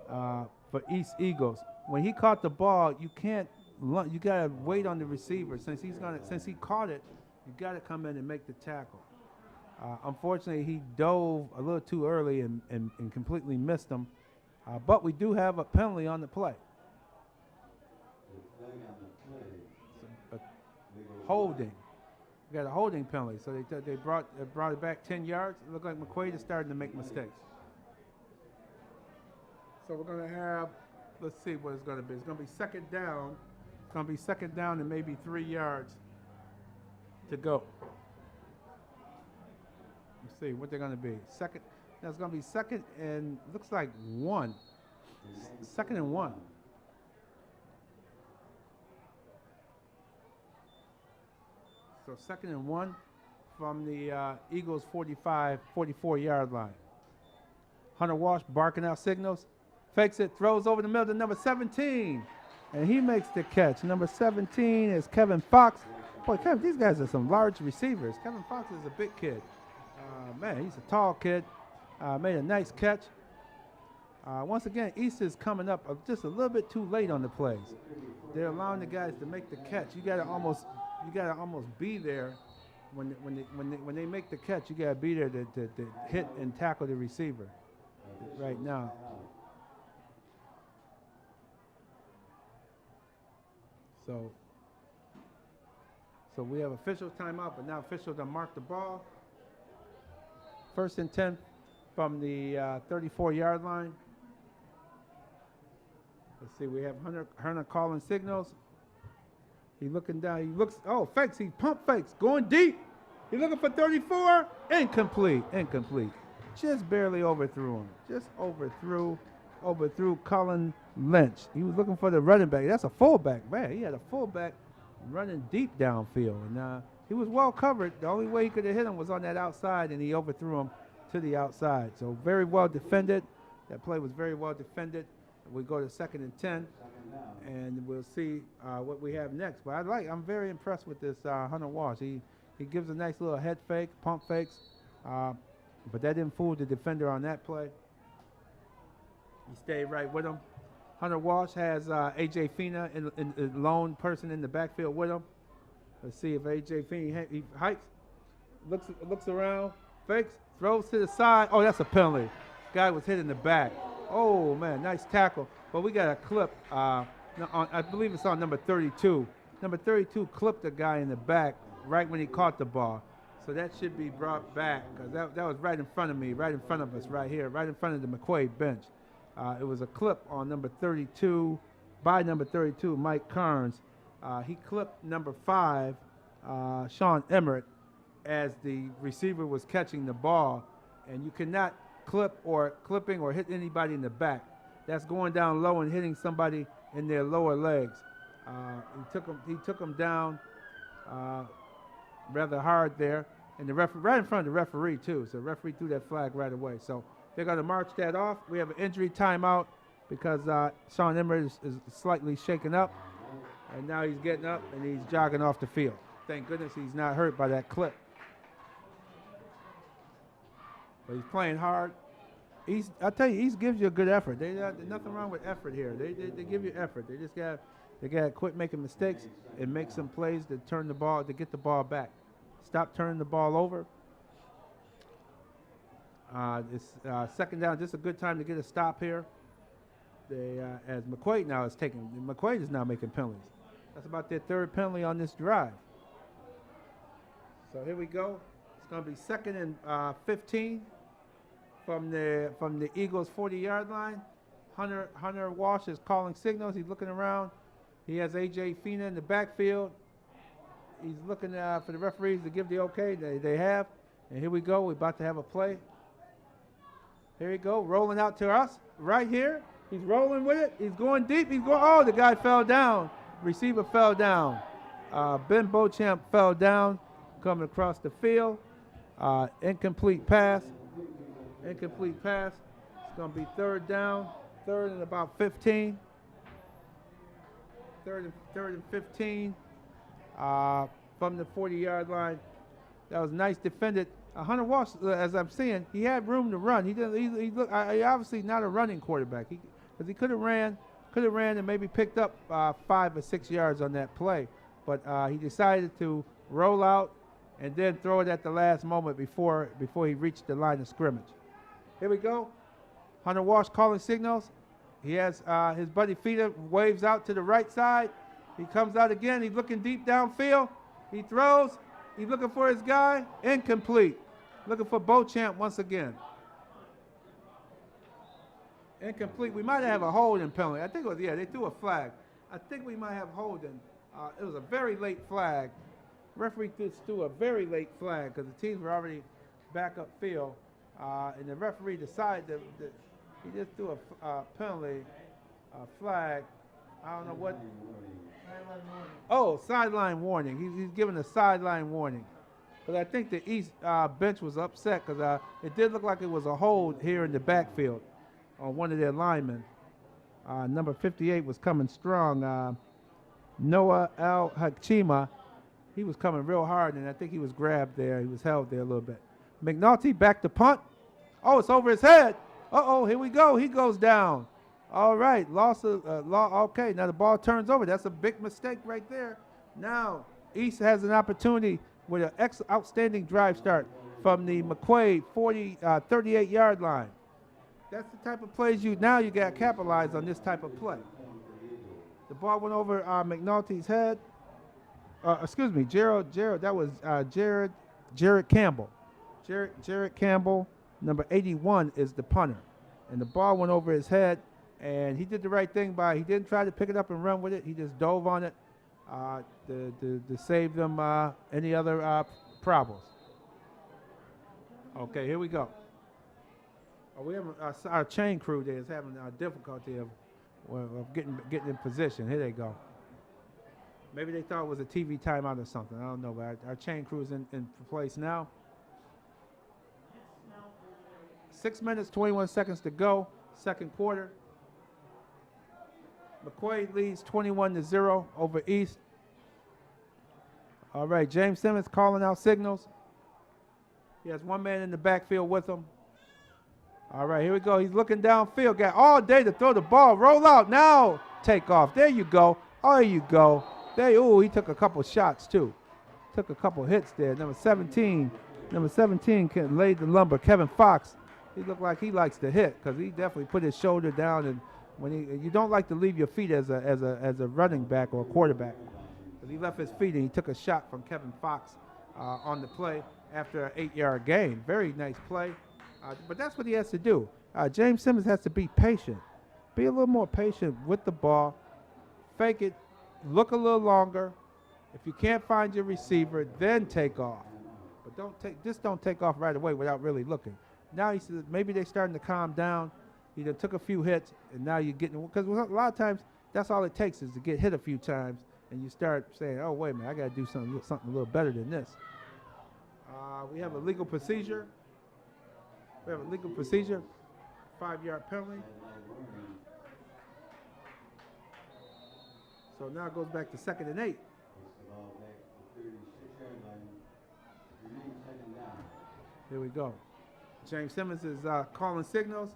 for East Eagles. When he caught the ball, you got to wait on the receiver. Since he caught it, you got to come in and make the tackle. Unfortunately, he dove a little too early and completely missed him. But we do have a penalty on the play. Holding. We got a holding penalty. So they brought it back 10 yards. It looked like McQuaid is starting to make mistakes. So we're going to have, let's see what it's going to be. It's going to be second down. It's going to be second down and maybe 3 yards to go. Let's see what they're going to be. Second. That's going to be second and looks like 1. Second and 1. So second and 1 from the Eagles 44-yard line. Hunter Walsh barking out signals. Fakes it, throws over the middle to number 17. And he makes the catch. Number 17 is Kevin Fox. Boy, Kevin, these guys are some large receivers. Kevin Fox is a big kid. Man, he's a tall kid. Made a nice catch. Once again, East is coming up just a little bit too late on the plays. They're allowing the guys to make the catch. You gotta almost be there when they make the catch. You gotta be there to hit and tackle the receiver. Right now. So we have official timeout, but now officials to mark the ball. First and 10 from the 34-yard line. Let's see, we have Hunter calling signals. He's looking down. He looks, fakes. He pump fakes, going deep. He's looking for 34. Incomplete. Just barely overthrew him. Just overthrew Cullen Lynch. He was looking for the running back. That's a fullback. Man, he had a fullback running deep downfield. And he was well covered. The only way he could have hit him was on that outside, and he overthrew him to the outside. So very well defended. That play was very well defended. We go to second and 10, and we'll see what we have next. But I'm very impressed with this Hunter Walsh. He gives a nice little head fake, pump fakes, but that didn't fool the defender on that play. He stayed right with him. Hunter Walsh has A.J. Fina in lone person in the backfield with him. Let's see if A.J. Fina he hikes, looks around, fakes, throws to the side. Oh, that's a penalty. Guy was hit in the back. Oh, man, nice tackle. But we got a clip. I believe it's on number 32. Number 32 clipped the guy in the back right when he caught the ball. So that should be brought back because that was right in front of me, right in front of us, right here, right in front of the McQuaid bench. It was a clip on number 32, by number 32, Mike Kearns. He clipped number 5, Sean Emmert, as the receiver was catching the ball. And you cannot clipping or hit anybody in the back. That's going down low and hitting somebody in their lower legs. He took him down rather hard there, and the right in front of the referee too. So the referee threw that flag right away. So they're going to march that off. We have an injury timeout because Sean Emmert is slightly shaken up, and now he's getting up and he's jogging off the field. Thank goodness he's not hurt by that clip. But he's playing hard. I tell you, East gives you a good effort. There's nothing wrong with effort here. They give you effort. They got to quit making mistakes and make some plays to turn the ball, to get the ball back. Stop turning the ball over. It's second down. Just a good time to get a stop here. As McQuaid now is McQuaid is now making penalties. That's about their third penalty on this drive. So here we go. It's going to be second and 15 from the Eagles 40-yard line. Hunter Walsh is calling signals. He's looking around. He has A.J. Fina in the backfield. He's looking for the referees to give the okay. They have. And here we go. We're about to have a play. Here we go. Rolling out to us right here. He's rolling with it. He's going deep. Oh, the guy fell down. Receiver fell down. Ben Beauchamp fell down coming across the field. Incomplete pass. It's going to be third down. Third and about 15. Third and 15 from the 40-yard line. That was nice defended. Hunter Walsh, as I'm seeing, he had room to run. He looked obviously not a running quarterback. Because he could have ran and maybe picked up 5 or 6 yards on that play. But he decided to roll out and then throw it at the last moment before he reached the line of scrimmage. Here we go. Hunter Walsh calling signals. He has his buddy Fina waves out to the right side. He comes out again. He's looking deep downfield. He throws. He's looking for his guy. Incomplete. Looking for Beauchamp once again. Incomplete. We might have a holding penalty. I think it was, yeah, they threw a flag. I think we might have holding. It was a very late flag. Referee just threw a very late flag because the teams were already back up field. And the referee decided that he just threw a penalty, a flag. I don't know what. Oh, sideline warning. He's giving a sideline warning. Because I think the East bench was upset because it did look like it was a hold here in the backfield on one of their linemen. Number 58 was coming strong. Noah Al-Hakchima, he was coming real hard, and I think he was grabbed there. He was held there a little bit. McNulty back to punt. Oh, it's over his head. Uh-oh, here we go. He goes down. All right, okay, now the ball turns over. That's a big mistake right there. Now, East has an opportunity with an outstanding drive start from the McQuaid 38-yard line. That's the type of plays you got to capitalize on this type of play. The ball went over McNulty's head. Excuse me, that was Jared Campbell. Jared Campbell, number 81, is the punter. And the ball went over his head, and he did the right thing he didn't try to pick it up and run with it. He just dove on it to save them any other problems. Okay, here we go. We have our chain crew there is having difficulty of getting in position. Here they go. Maybe they thought it was a TV timeout or something. I don't know, but our chain crew is in place now. 6 minutes, 21 seconds to go, second quarter. McQuaid leads 21-0 over East. All right, James Simmons calling out signals. He has one man in the backfield with him. All right, here we go. He's looking downfield. Got all day to throw the ball. Roll out now. Take off. There you go. Oh, there you go. He took a couple shots too. Took a couple hits there. Number 17 laid the lumber. Kevin Fox. He looked like he likes to hit because he definitely put his shoulder down. And when you don't like to leave your feet as a running back or a quarterback. But he left his feet and he took a shot from Kevin Fox on the play after an 8-yard gain. Very nice play. But that's what he has to do. James Simmons has to be patient. Be a little more patient with the ball. Fake it. Look a little longer. If you can't find your receiver, then take off. But don't take off right away without really looking. Now he says maybe they're starting to calm down. He done took a few hits, and now you're getting, because a lot of times that's all it takes is to get hit a few times, and you start saying, oh, wait a minute, I got to do something a little better than this. We have a legal procedure. 5-yard penalty. So now it goes back to 2nd and 8. Here we go. James Simmons is calling signals.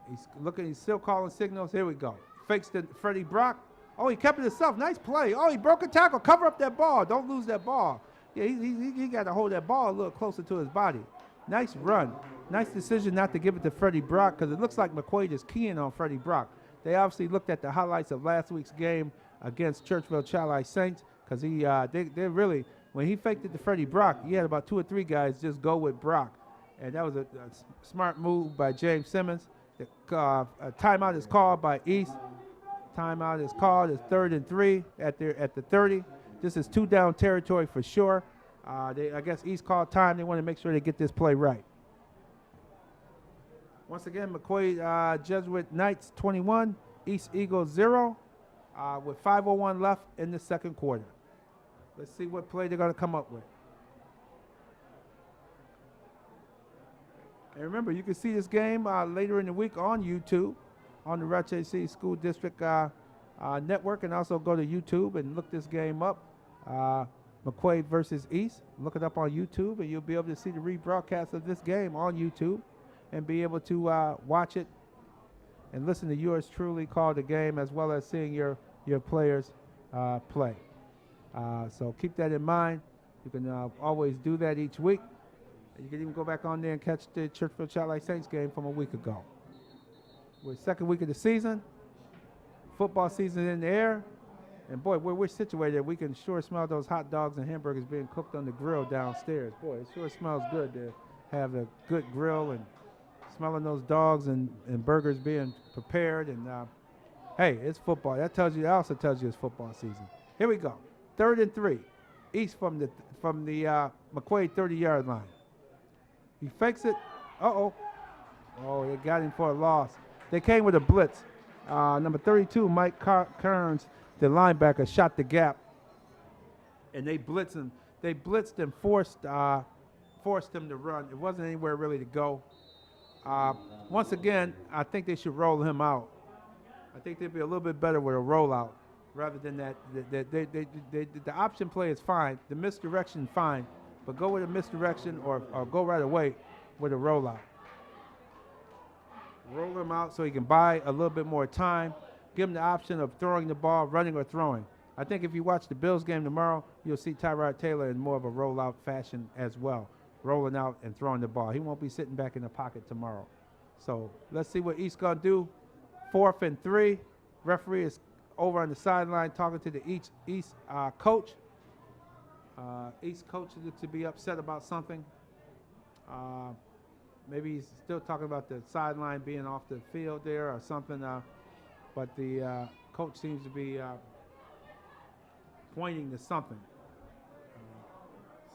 He's still calling signals. Here we go. Fakes to Freddie Brock. Oh, he kept it himself. Nice play. Oh, he broke a tackle. Cover up that ball. Don't lose that ball. Yeah, he got to hold that ball a little closer to his body. Nice run. Nice decision not to give it to Freddie Brock because it looks like McQuaid is keying on Freddie Brock. They obviously looked at the highlights of last week's game against Churchville Chili Saints because they really, when he faked it to Freddie Brock, he had about 2 or 3 guys just go with Brock. And that was a smart move by James Simmons. A timeout is called by East. Timeout is called. It's 3rd and 3 at the 30. This is 2-down territory for sure. I guess East called time. They want to make sure they get this play right. Once again, McQuaid-Jesuit Knights 21, East Eagles 0, with 5:01 left in the second quarter. Let's see what play they're going to come up with. And remember, you can see this game later in the week on YouTube, on the Rochester School District network, and also go to YouTube and look this game up. McQuaid versus East. Look it up on YouTube, and you'll be able to see the rebroadcast of this game on YouTube and be able to watch it and listen to yours truly call the game, as well as seeing your players play. So keep that in mind. You can always do that each week. You can even go back on there and catch the Churchville Chili Saints game from a week ago. We're second week of the season. Football season in the air. And boy, where we're situated, we can sure smell those hot dogs and hamburgers being cooked on the grill downstairs. Boy, it sure smells good to have a good grill and smelling those dogs and burgers being prepared. And hey, it's football. That also tells you it's football season. Here we go. 3rd and 3. East from the McQuaid 30-yard line. He fakes it. Uh-oh. Oh, they got him for a loss. They came with a blitz. Number 32, Mike Kearns, the linebacker, shot the gap. And they blitzed him. They blitzed and forced him to run. It wasn't anywhere really to go. Once again, I think they should roll him out. I think they'd be a little bit better with a rollout rather than that. The option play is fine. The misdirection, fine. But go with a misdirection or go right away with a rollout. Roll him out so he can buy a little bit more time. Give him the option of throwing the ball, running or throwing. I think if you watch the Bills game tomorrow, you'll see Tyrod Taylor in more of a rollout fashion as well, rolling out and throwing the ball. He won't be sitting back in the pocket tomorrow. So let's see what East going to do. 4th and 3. Referee is over on the sideline talking to the East coach. East coach looks to be upset about something. Maybe he's still talking about the sideline being off the field there or something. But the coach seems to be pointing to something.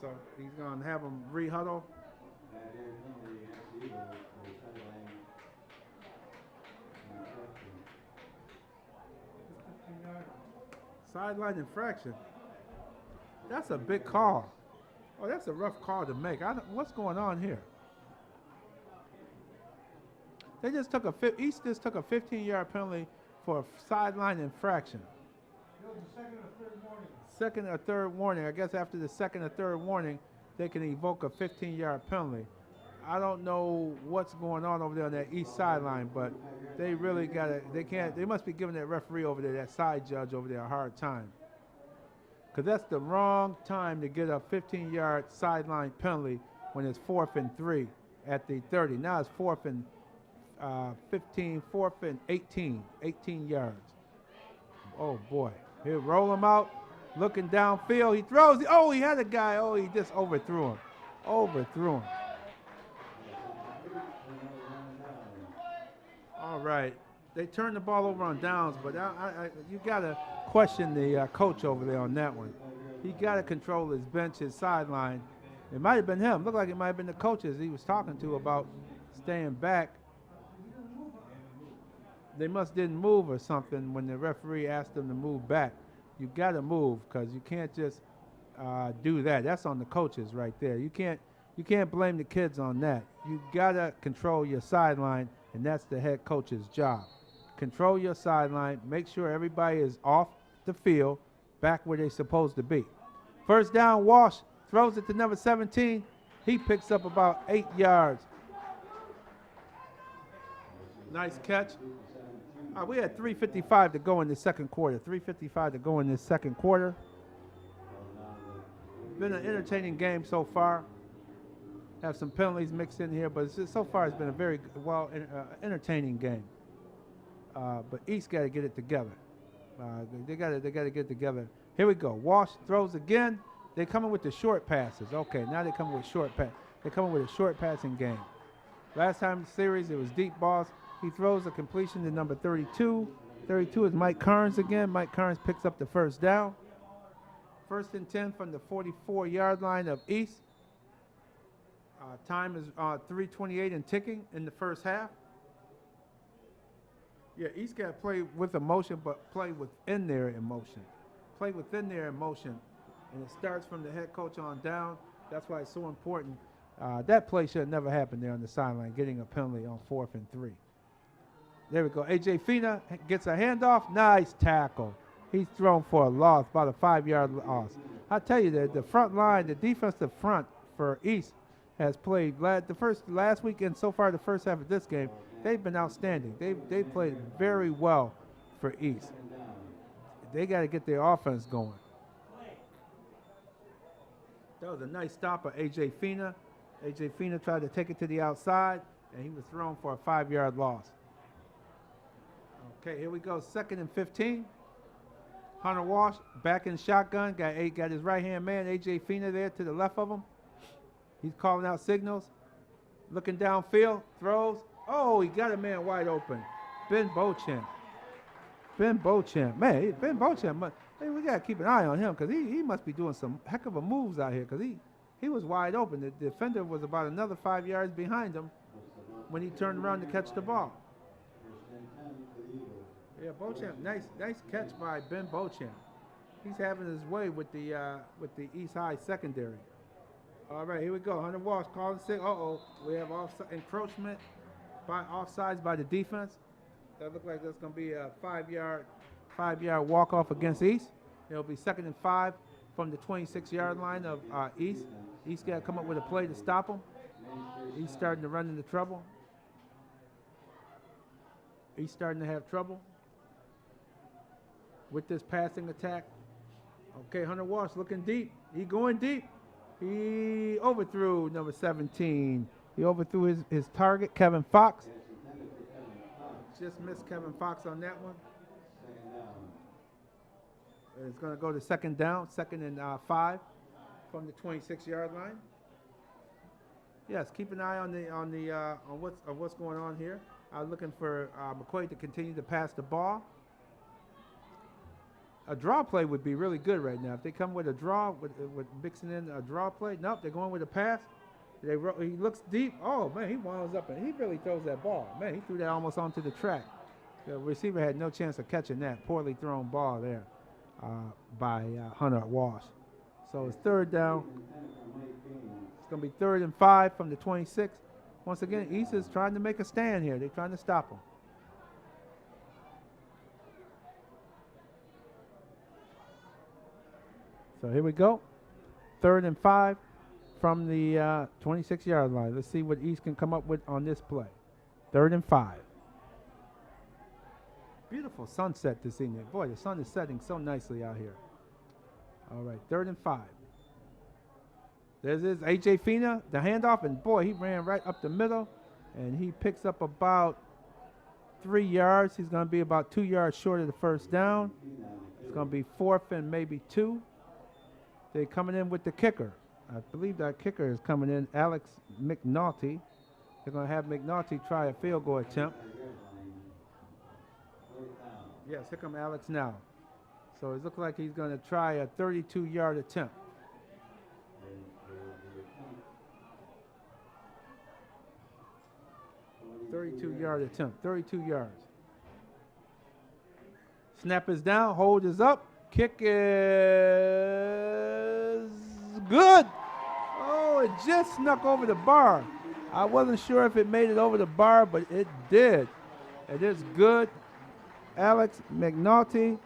So he's going to have them re-huddle. Sideline infraction. That's a big call. Oh, that's a rough call to make. What's going on here? They just took East just took a 15-yard penalty for a sideline infraction. It was the second or third warning. Second or third warning. I guess after the second or third warning, they can evoke a 15-yard penalty. I don't know what's going on over there on that east sideline, but they really got to. They must be giving that referee over there, that side judge over there, a hard time. Because that's the wrong time to get a 15-yard sideline penalty when it's 4th and 3 at the 30. Now it's 4th and 15, 4th and 18 yards. Oh boy. He'll roll him out, looking downfield. He throws. He had a guy. Oh, he just overthrew him. All right. They turned the ball over on downs, but you got to question the coach over there on that one. He got to control his bench, his sideline. It might have been him. Looked like it might have been the coaches he was talking to about staying back. They didn't move or something when the referee asked them to move back. You got to move because you can't just do that. That's on the coaches right there. You can't blame the kids on that. You got to control your sideline, and that's the head coach's job. Control your sideline. Make sure everybody is off the field, back where they're supposed to be. First down, Walsh throws it to number 17. He picks up about 8 yards. Nice catch. We had 3:55 to go in the second quarter. 3:55 to go in this second quarter. Been an entertaining game so far. Have some penalties mixed in here, but so far it's been a very entertaining game. But East got to get it together. They got to get it together. Here we go. Walsh throws again. They're coming with the short passes. Okay, now they're coming with short pass. They're coming with a short passing game. Last time in the series it was deep balls. He throws a completion to number 32. 32 is Mike Kearns again. Mike Kearns picks up the first down. 1st and 10 from the 44-yard line of East. Time is 3:28 and ticking in the first half. Yeah, East got to play with emotion, but play within their emotion. Play within their emotion. And it starts from the head coach on down. That's why it's so important. That play should have never happened there on the sideline, getting a penalty on 4th and 3. There we go. A.J. Fina gets a handoff. Nice tackle. He's thrown for a loss, about a 5-yard loss. I tell you that the front line, the defensive front for East has played last week and so far the first half of this game. They've been outstanding. They played very well for East. They got to get their offense going. That was a nice stop by A.J. Fina. A.J. Fina tried to take it to the outside, and he was thrown for a 5-yard loss. Okay, here we go. 2nd and 15. Hunter Walsh back in shotgun. Got his right-hand man, A.J. Fina, there to the left of him. He's calling out signals. Looking downfield. Throws. Oh, he got a man wide open. Ben Beauchamp. Ben Beauchamp. Man, Ben Beauchamp, hey, we got to keep an eye on him because he must be doing some heck of a moves out here because he was wide open. The defender was about another 5 yards behind him when he turned around to catch the ball. Yeah, Beauchamp, nice catch by Ben Beauchamp. He's having his way with the East High secondary. All right, here we go. Hunter Walsh calling sick. We have encroachment by offsides by the defense. That look like that's going to be a 5-yard walk-off against East. It'll be 2nd and 5 from the 26-yard line of East. East got to come up with a play to stop him. He's starting to run into trouble. He's starting to have trouble with this passing attack. Okay, Hunter Walsh looking deep. He going deep. He overthrew number 17. He overthrew his target, Kevin Fox. Just missed Kevin Fox on that one. It's going to go to 2nd down, 2nd and 5 from the 26-yard line. Yes, keep an eye on what's going on here. I'm looking for McQuaid to continue to pass the ball. A draw play would be really good right now. If they come with a draw, with mixing in a draw play. Nope, they're going with a pass. He looks deep. Oh, man, he winds up, and he really throws that ball. Man, he threw that almost onto the track. The receiver had no chance of catching that poorly thrown ball there by Hunter Walsh. So it's 3rd down. It's going to be 3rd and 5 from the 26. Once again, East is trying to make a stand here. They're trying to stop him. So here we go. 3rd and 5 from the 26-yard line. Let's see what East can come up with on this play. 3rd and 5. Beautiful sunset this evening. Boy, the sun is setting so nicely out here. All right, 3rd and 5. There's A.J. Fina, the handoff, and boy, he ran right up the middle, and he picks up about 3 yards. He's going to be about 2 yards short of the 1st down. It's going to be 4th and maybe 2. They're coming in with the kicker. I believe that kicker is coming in, Alex McNulty. They're going to have McNulty try a field goal attempt. Yes, here comes Alex now. So it looks like he's going to try a 32-yard attempt. Attempt, 32 yards. Snap is down, hold is up, kick is good. Oh, it just snuck over the bar. I wasn't sure if it made it over the bar, but it did. It is good. Alex McNulty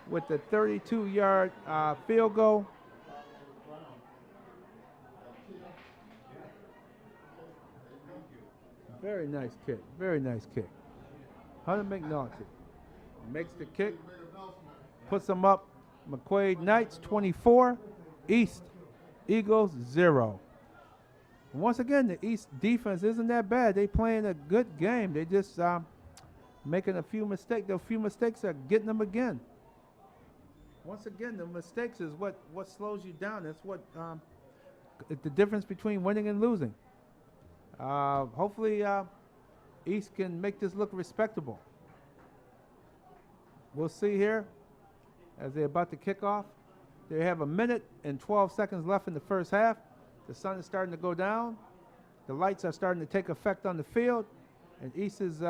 with the 32-yard field goal. Very nice kick. Very nice kick. Hunter McNulty makes the kick, puts them up. McQuaid Knights 24, East Eagles 0. Once again, the East defense isn't that bad. They playing a good game. They just making a few mistakes. The few mistakes are getting them again. Once again, the mistakes is what slows you down. That's what the difference between winning and losing. Hopefully, East can make this look respectable. We'll see here as they're about to kick off. They have 1 minute and 12 seconds left in the 1st half. The sun is starting to go down. The lights are starting to take effect on the field. And East is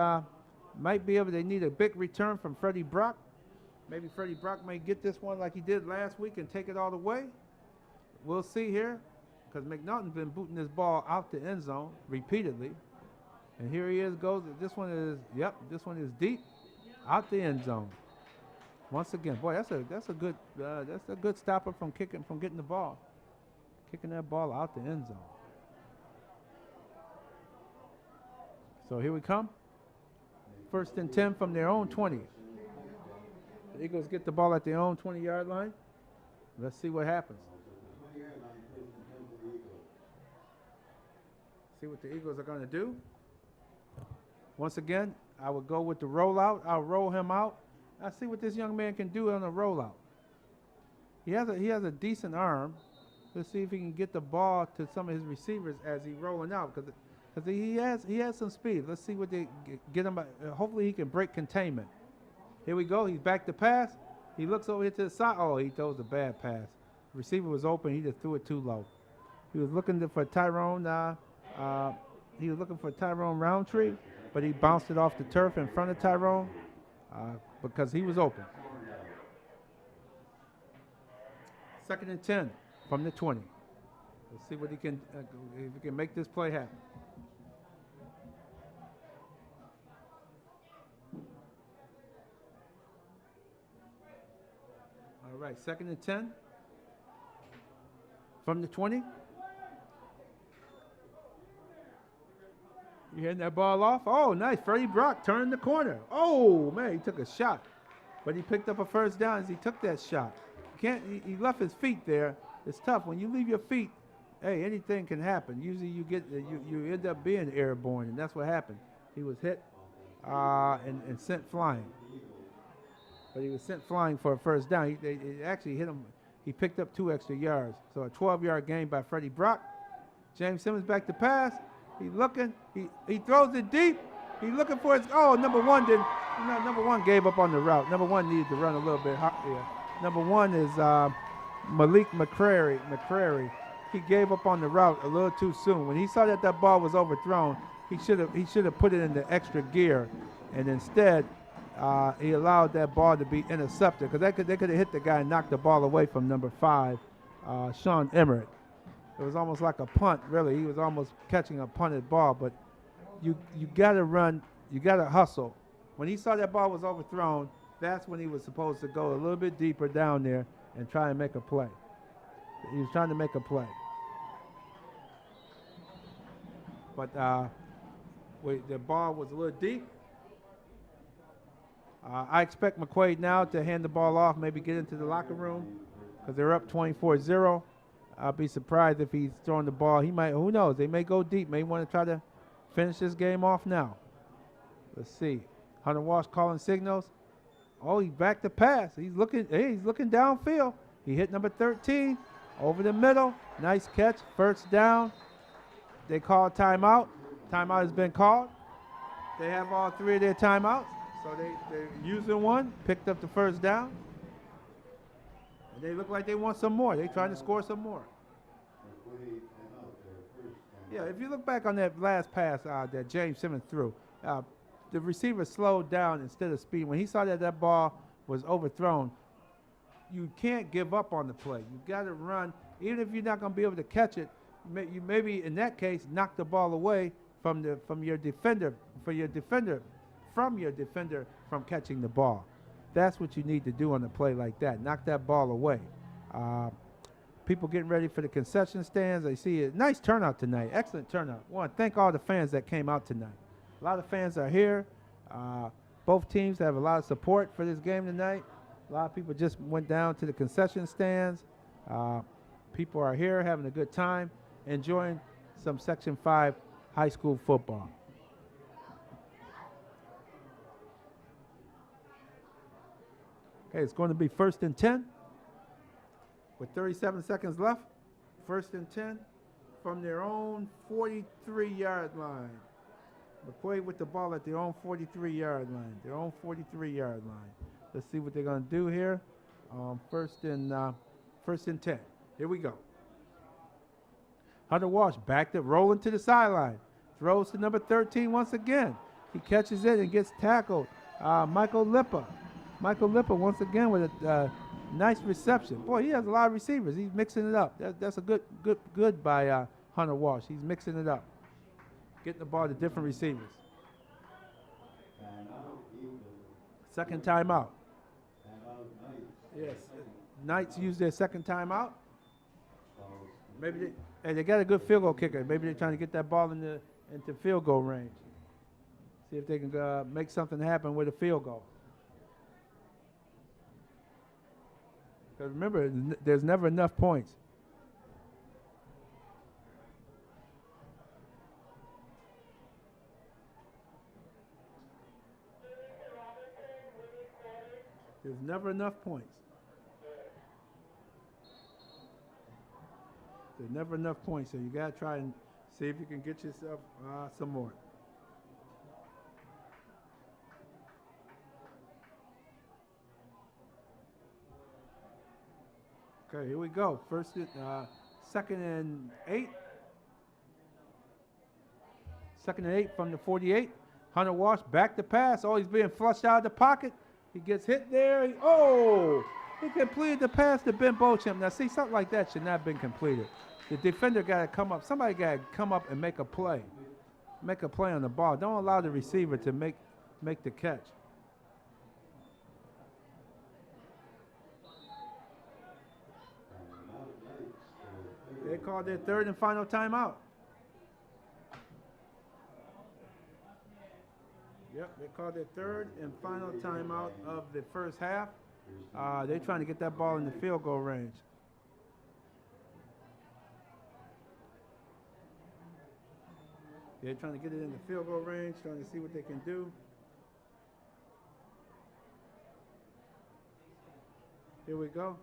might be able, they need a big return from Freddie Brock. Maybe Freddie Brock may get this one like he did last week and take it all the way. We'll see here, because McNaughton's been booting this ball out the end zone repeatedly. And here he is, goes. This one is deep, out the end zone. Once again, boy, that's a good stopper from getting the ball, kicking that ball out the end zone. So here we come. 1st and 10 from their own 20. The Eagles get the ball at their own 20-yard line. Let's see what happens. See what the Eagles are going to do. Once again, I would go with the rollout. I'll roll him out. I'll see what this young man can do on a rollout. He has a decent arm. Let's see if he can get the ball to some of his receivers as he's rolling out, because because he has some speed. Let's see what they get him. Hopefully he can break containment. Here we go. He's back to pass. He looks over here to the side. Oh, he throws a bad pass. The receiver was open. He just threw it too low. He was looking for Tyrone. He was looking for Tyrone Roundtree, but he bounced it off the turf in front of Tyrone because he was open. 2nd and 10 from the 20. Let's see what he can if he can make this play happen. All right, 2nd and 10 from the 20. You hitting that ball off? Oh, nice. Freddie Brock turning the corner. Oh, man, he took a shot. But he picked up a first down as he took that shot. He left his feet there. It's tough. When you leave your feet, hey, anything can happen. Usually you end up being airborne, and that's what happened. He was hit and sent flying. But he was sent flying for a first down. They actually hit him. He picked up 2 extra yards. So a 12-yard gain by Freddie Brock. James Simmons back to pass. He's looking. He throws it deep. He's looking for his. Oh, number 1 didn't. Number 1 gave up on the route. Number 1 needed to run a little bit hard. Yeah. Number 1 is Malik McCrary. He gave up on the route a little too soon. When he saw that ball was overthrown, he should have put it in the extra gear, and instead he allowed that ball to be intercepted because they could have hit the guy and knocked the ball away from number 5, Sean Emmerich. It was almost like a punt, really. He was almost catching a punted ball, but you got to run, you got to hustle. When he saw that ball was overthrown, that's when he was supposed to go a little bit deeper down there and try and make a play. He was trying to make a play. But the ball was a little deep. I expect McQuaid now to hand the ball off, maybe get into the locker room because they're up 24-0. I'll be surprised if he's throwing the ball. He might, who knows? They may go deep. May want to try to finish this game off now. Let's see. Hunter Walsh calling signals. Oh, he's back to pass. He's looking downfield. He hit number 13 over the middle. Nice catch. First down. They call timeout. Timeout has been called. They have all 3 of their timeouts. So they're using one. Picked up the first down. And they look like they want some more. They're trying to score some more. Yeah, if you look back on that last pass that James Simmons threw, the receiver slowed down instead of speed. When he saw that ball was overthrown, you can't give up on the play. You got to run. Even if you're not going to be able to catch it, you maybe in that case knock the ball away from your defender from catching the ball. That's what you need to do on a play like that. Knock that ball away. People getting ready for the concession stands. I see a nice turnout tonight. Excellent turnout. I want to thank all the fans that came out tonight. A lot of fans are here. Both teams have a lot of support for this game tonight. A lot of people just went down to the concession stands. People are here having a good time, enjoying some Section 5 high school football. Okay, it's going to be 1st and 10 with 37 seconds left. 1st and 10 from their own 43-yard line. McQuaid with the ball at their own 43-yard line. Their own 43-yard line. Let's see what they're going to do here. First and 10. Here we go. Hunter Walsh backed it, rolling to the sideline. Throws to number 13 once again. He catches it and gets tackled. Michael Lippa. Michael Lippa once again with a nice reception. Boy, he has a lot of receivers. He's mixing it up. That's a good by Hunter Walsh. He's mixing it up. Getting the ball to different receivers. Second timeout. Yes, Knights use their second timeout. Maybe they got a good field goal kicker. Maybe they're trying to get that ball into field goal range. See if they can make something happen with a field goal. Because remember, there's never enough points. There's never enough points. There's never enough points, so you got to try and See if you can get yourself some more. Okay, here we go. Second and 8. Second and 8 from the 48. Hunter Walsh back to pass. Oh, he's being flushed out of the pocket. He gets hit there. He completed the pass to Ben Beauchamp. Now, see, something like that should not have been completed. The defender got to come up. Somebody got to come up and make a play. Make a play on the ball. Don't allow the receiver to make the catch. They called their third and final timeout. Yep, they called their third and final timeout of the first half. They're trying to get that ball in the field goal range. They're trying to get it in the field goal range, trying to see what they can do. Here we go.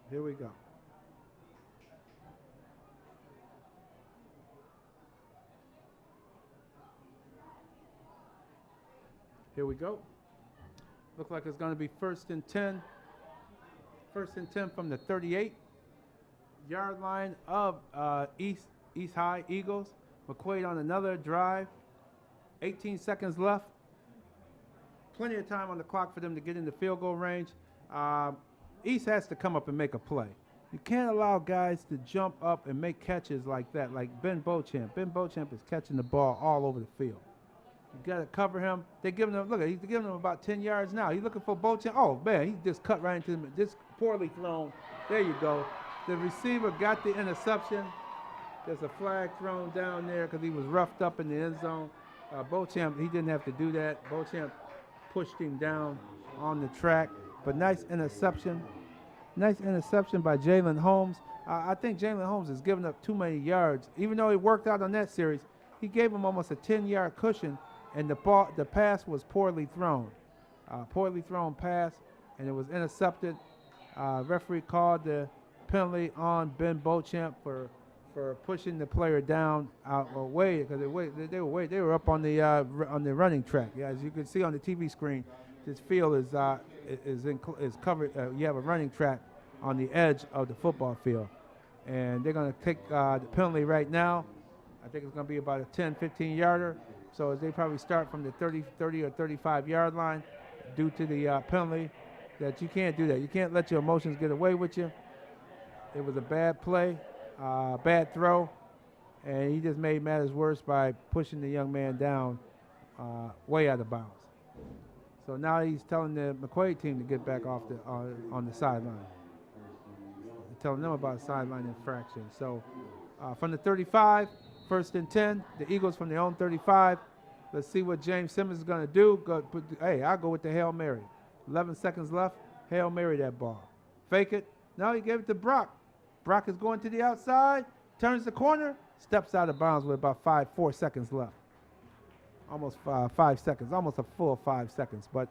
Here we go. Here we go. Looks like it's going to be first and 10. First and 10 from the 38-yard line of East High Eagles. McQuaid on another drive. 18 seconds left. Plenty of time on the clock for them to get in the field goal range. East has to come up and make a play. You can't allow guys to jump up and make catches like that, like Ben Beauchamp. Ben Beauchamp is catching the ball all over the field. You got to cover him. They're giving him, look, he's giving him about 10 yards now. He's looking for Beauchamp. Oh, man, he just cut right into him. This poorly thrown. There you go. The receiver got the interception. There's a flag thrown down there because he was roughed up in the end zone. Beauchamp, he didn't have to do that. Beauchamp pushed him down on the track. But nice interception. Nice interception by Jalen Holmes. I think Jalen Holmes has given up too many yards. Even though he worked out on that series, he gave him almost a 10-yard cushion, and the pass was poorly thrown. Poorly thrown pass, and it was intercepted. Referee called the penalty on Ben Beauchamp for pushing the player down away because they were up on the running track. Yeah, as you can see on the TV screen, this field is covered. You have a running track on the edge of the football field, and they're going to take the penalty right now. I think it's going to be about a 10, 15-yarder. So as they probably start from the 30 or 35-yard line due to the penalty, that you can't do that. You can't let your emotions get away with you. It was a bad play, bad throw, and he just made matters worse by pushing the young man down way out of bounds. So now he's telling the McQuaid team to get back off on the sideline. Telling them about sideline infraction. So from the 35, first and 10, the Eagles from their own 35. Let's see what James Simmons is going to do. I'll go with the Hail Mary. 11 seconds left. Hail Mary that ball. Fake it. No, he gave it to Brock. Brock is going to the outside, turns the corner, steps out of bounds with about 4 seconds left. Almost 5 seconds, almost a full 5 seconds. But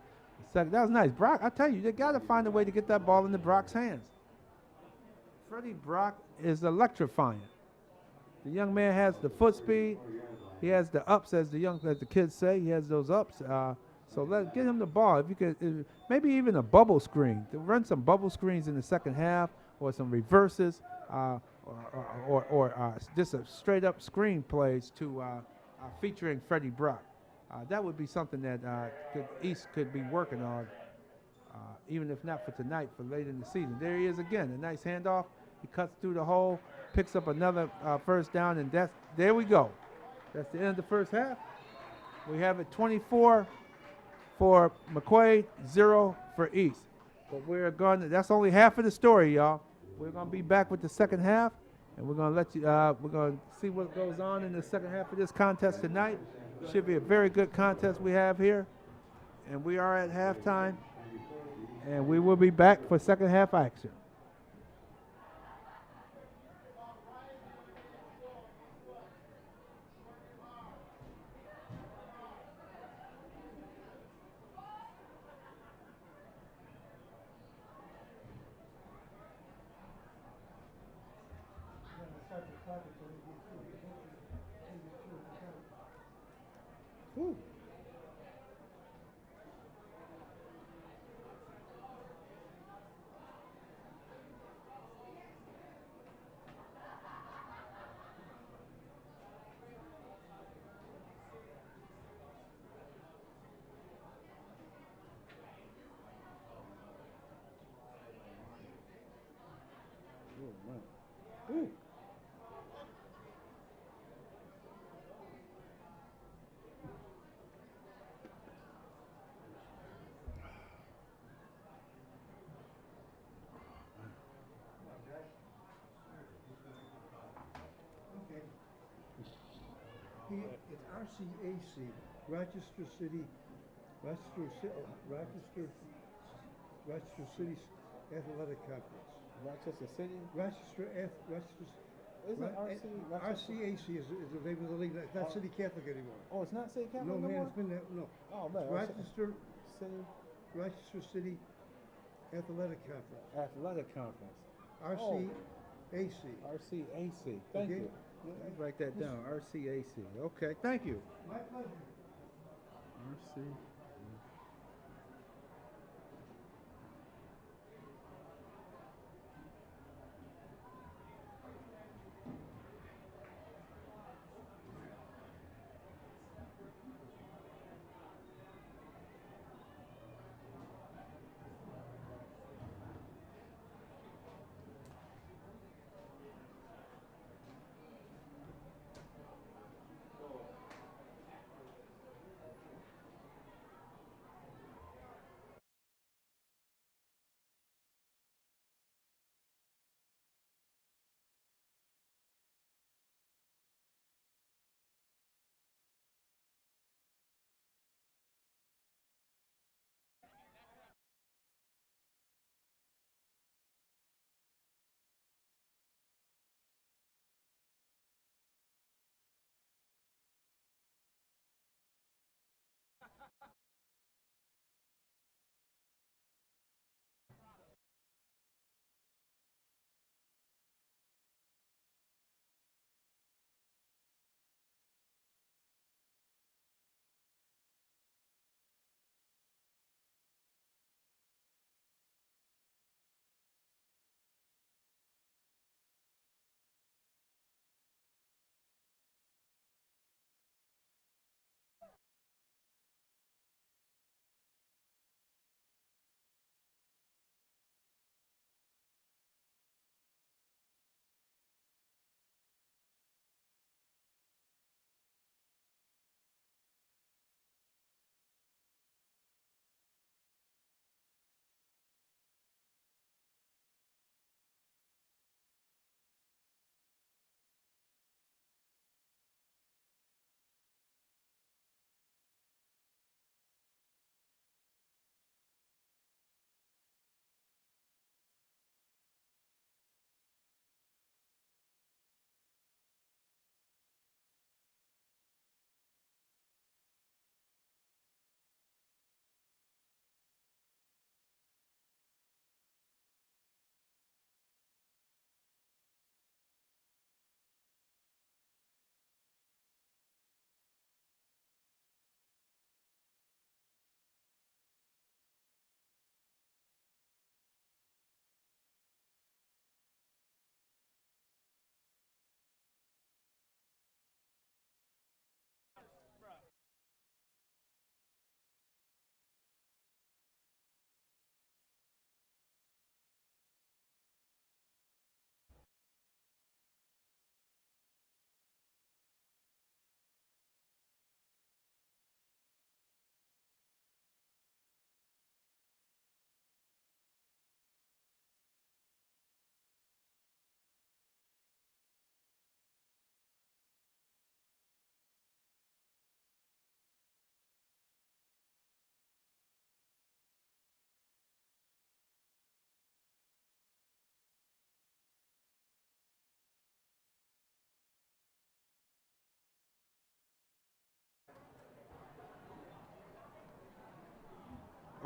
that was nice. Brock, I tell you, they got to find a way to get that ball into Brock's hands. Freddie Brock is electrifying. The young man has the foot speed. He has the ups, as the kids say. He has those ups. So get him the ball. If you could, maybe even a bubble screen. To run some bubble screens in the second half, or some reverses, or just a straight up screen plays to featuring Freddie Brock. That would be something that East could be working on, even if not for tonight, for late in the season. There he is again. A nice handoff. He cuts through the hole, picks up another first down, and there we go. That's the end of the first half. We have it 24 for McQuaid, 0 for East. But that's only half of the story, y'all. We're going to be back with the second half, and we're going to see what goes on in the second half of this contest tonight. Should be a very good contest we have here. And we are at halftime, and we will be back for second half action. stop it till they get through. They get through the count. Whew. Oh, man. Ooh. Okay. It's RCAC, Rochester City, Rochester City Athletic Conference. Rochester City? Rochester. Isn't RCAC is the name of the league. It's not City Catholic anymore. Oh, it's not City Catholic No, no man, more? it's been that. No. Oh, man. Rochester City Athletic Conference. Athletic Conference. RCAC. RCAC. Thank Okay. you. Let me write that down. RCAC. Okay. Thank you. My pleasure. RC.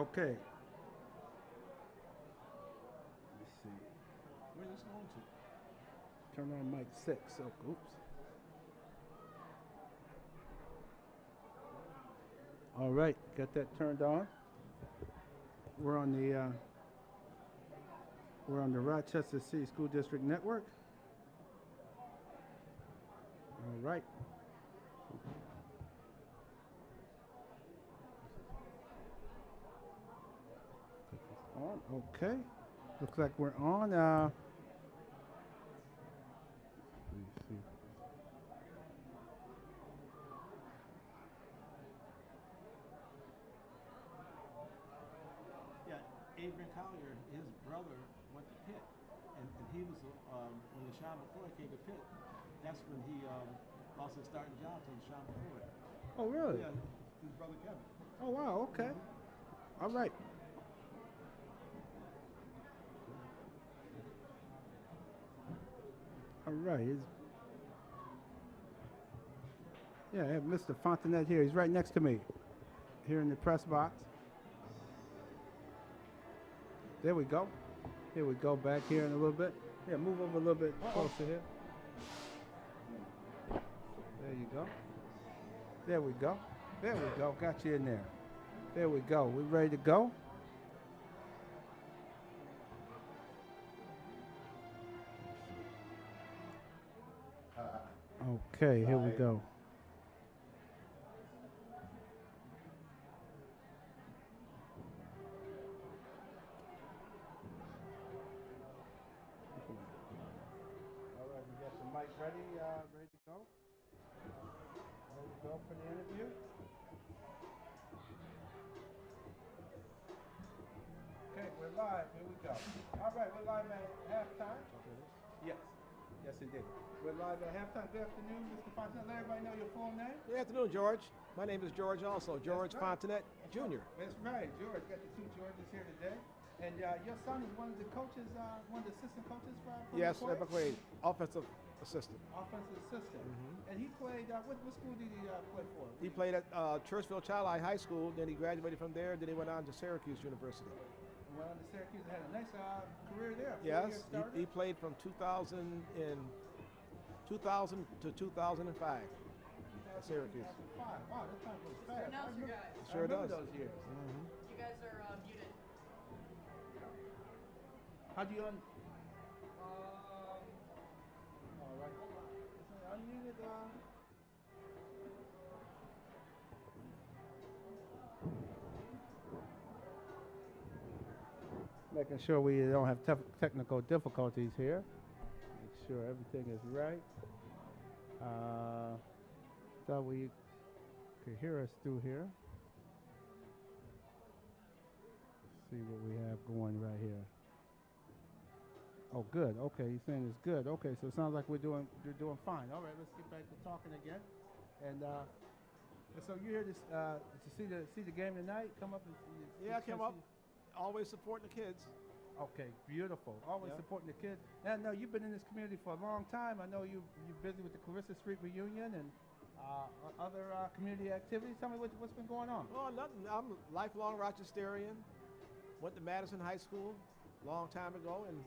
Okay. Let's see. Where's this going to? turn on mic 6. So, oops. All right, got that turned on. We're on the Rochester City School District Network. All right. On. Okay. Looks like we're on. Let me see. Yeah, Adrian Collier, his brother went to Pitt, and he was when LaShawn McCoy came to Pitt. That's when he lost his starting job to LaShawn McCoy. Oh, really? Yeah, his brother Kevin. Oh, wow. Okay. All right. All right. Yeah, I have Mr. Fontenette here. He's right next to me here in the press box. There we go. Here we go back here in a little bit. Yeah, move over a little bit closer here. There you go. There we go. There we go. Got you in there. There we go. We ready to go? Okay, here we go. All right, we got the mic ready, ready to go. Ready to go for the interview. Okay, we're live. Here we go. All right, we're live at halftime. Yes. Yes, indeed. We're live at halftime. Good afternoon, Mr. Fontenette. Let everybody know your full name. Good afternoon, George. My name is George also, George right. Fontenette Jr. That's right, George. Got the two Georges here today. And your son is one of the coaches, one of the assistant coaches for Yes, McQuaid? McQuaid, offensive assistant. Offensive assistant. And he played, what school did he play for? He played at Churchville Child High School, then he graduated from there, then he went on to Syracuse University. Went on to Syracuse and had a nice career there. Yes, he played from 2000 to 2005 at Syracuse. Wow, that time goes fast. Pronounce your guys. I Sure remember does. those years. You guys are muted. How do you all right. Unmuted, Making sure we don't have technical difficulties here. Make sure everything is right. Thought we could hear us through here. See what we have going right here. Oh, good. Okay, he's saying it's good. Okay, so it sounds like you're doing fine. All right, let's get back to talking again. And so you're here to see the game tonight? Come up and see. Yeah, I came up. Always supporting the kids. Okay, beautiful. Always supporting the kids. And I know you've been in this community for a long time. I know you're busy with the Clarissa Street reunion and other community activities. Tell me what's been going on. Oh, nothing. I'm a lifelong Rochesterian. Went to Madison High School a long time ago, and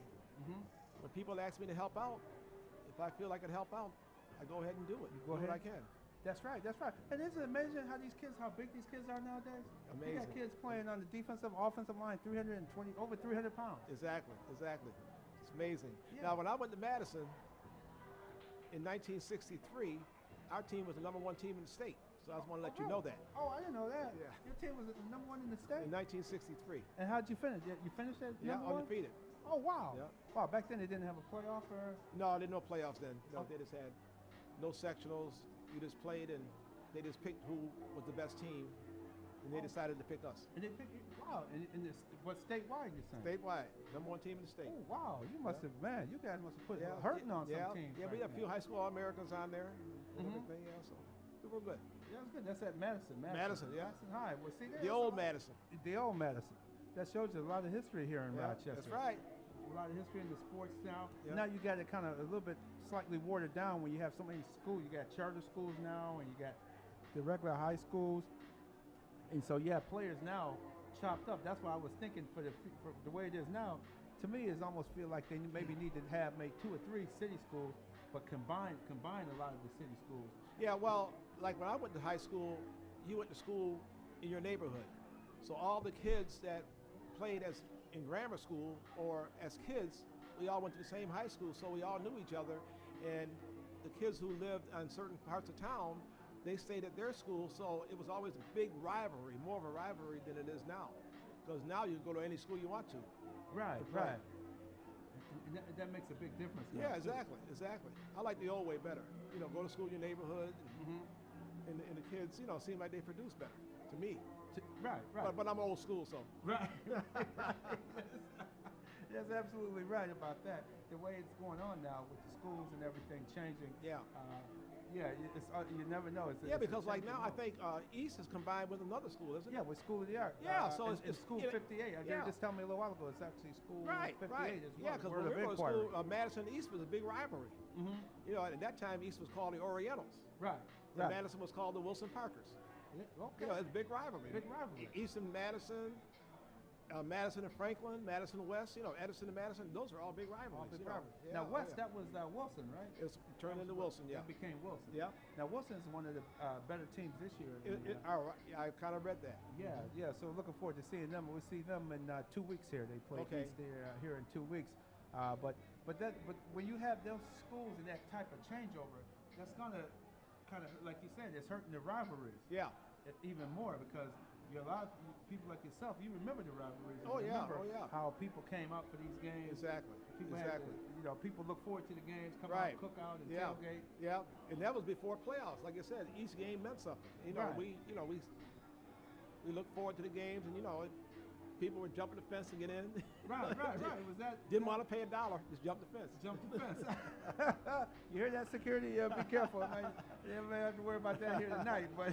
when people ask me to help out, if I feel I can help out, I go ahead and do it. Go ahead. What I can. That's right. And isn't it amazing how big these kids are nowadays? Amazing. You got kids playing on the defensive, offensive line, over 300 pounds. Exactly. It's amazing. Yeah. Now, when I went to Madison in 1963, our team was the #1 team in the state. So I just want to let you know that. Oh, I didn't know that. Yeah. Your team was the #1 in the state? In 1963. And how'd you finish? You finished at Yeah, #1? undefeated. Oh, wow. Yeah. Wow, back then they didn't have a playoff or? No, there didn't no playoffs then. No, Oh. they just had no sectionals. You just played, and they just picked who was the best team, and they decided to pick us. And they picked you? Wow. And this, what statewide you saying? Statewide, #1 team in the state. Oh, wow. You must have, man, you guys must have put Yeah, hurting on yeah, some teams. Yeah, we right had a few now. high school All-Americans on there and Mhm. everything, yeah, so we were good. Yeah, that's good. That's at Madison. Madison, yeah. Madison High. Well, see, The old Madison. The old Madison. That shows you a lot of history here in Yeah, Rochester. that's right. A lot of history in the sports now. Yeah. Now you got it kind of a little bit slightly watered down when you have so many schools. You got charter schools now, and you got the regular high schools, and so you have players now chopped up. That's why I was thinking for the way it is now, to me, it's almost feel like they maybe need to have maybe 2 or 3 city schools, but combine a lot of the city schools. Yeah, well, like when I went to high school, you went to school in your neighborhood. So all the kids that played as in grammar school or as kids, we all went to the same high school, so we all knew each other. And the kids who lived in certain parts of town, they stayed at their school, so it was always a big rivalry, more of a rivalry than it is now. Because now you can go to any school you want to. Right, to play. right. And that makes a big difference. Now, Yeah, too. exactly. I like the old way better. You know, go to school in your neighborhood, and the kids, you know, seem like they produce better to me. Right. But I'm old school, so. Right. That's absolutely right about that. The way it's going on now with the schools and everything changing. Yeah. It's you never know. Because like now I think East is combined with another school, isn't it? Yeah, with School of the Art. Yeah, so it's it's School you know, 58. They yeah. just tell me a little while ago it's actually School 58 Right. as well. Yeah, because when we were going to school, Madison East was a big rivalry. You know, at that time East was called the Orientals. Right. And Madison was called the Wilson Parkers. Yeah, okay. You know, it's a big rivalry. Big rivalry. East and Madison, Madison and Franklin, Madison and West, you know, Edison and Madison, those are all big rivalries. All big you know. rivalries. Yeah, Now West, yeah. that was Wilson, right? It's turned into Wilson, yeah. That became Wilson. Yeah. Now Wilson's one of the better teams this year. I kind of read that. Yeah. So looking forward to seeing them. We'll see them in 2 weeks here. They play Okay. East here in 2 weeks. But when you have those schools and that type of changeover, that's gonna kind of, like you said, it's hurting the rivalries. Yeah. Even more because a lot of people like yourself, you remember the rivalries. And Oh, yeah. remember Oh, yeah. how people came out for these games. Exactly. People had to, people look forward to the games, come Right. out, cook out, and Yeah. tailgate. Yeah, and that was before playoffs. Like I said, each game meant something. You know, Right. we look forward to the games, and people were jumping the fence to get in. Right. Was that Didn't want to pay $1, just jump the fence. jump the fence? You hear that, security? Be careful. You may have to worry about that here tonight. But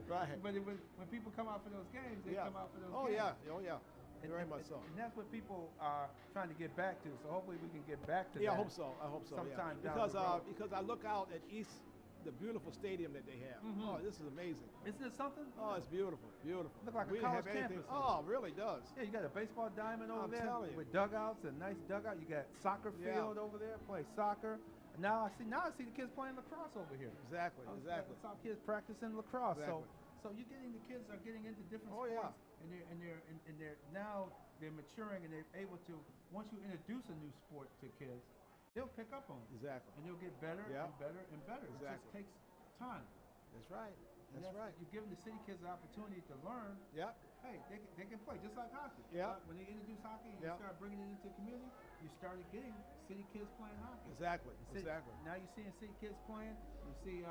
Right. when people come out for those games, they come out for those Oh games. yeah, very much so. And that's what people are trying to get back to. So hopefully we can get back to that. Yeah, I hope so. Sometime yeah. down the road. Because I look out at East, the beautiful stadium that they have. Oh, this is amazing. Isn't it something? Oh, it's beautiful. Look like a we didn't college have anything. campus. Oh, it really does. Yeah, you got a baseball diamond over I'm there telling you. with dugouts, a nice dugout. You got soccer Yeah. field over there, play soccer. Now I see the kids playing lacrosse over here. Exactly. I saw kids practicing lacrosse. Exactly. So you're getting the kids are getting into different Oh, yeah. sports, and they're now they're maturing and they're able to, once you introduce a new sport to kids, they'll pick up on it. Exactly. And they'll get better Yeah. and better and better. It just Exactly. takes time. That's right. And That's right. You're giving the city kids the opportunity to learn. Yeah. Hey, they can play just like hockey. Yeah. When they introduce hockey and Yeah. you start bringing it into the community, you started getting city kids playing hockey. Exactly. City- Exactly. Now you're seeing city kids playing. You see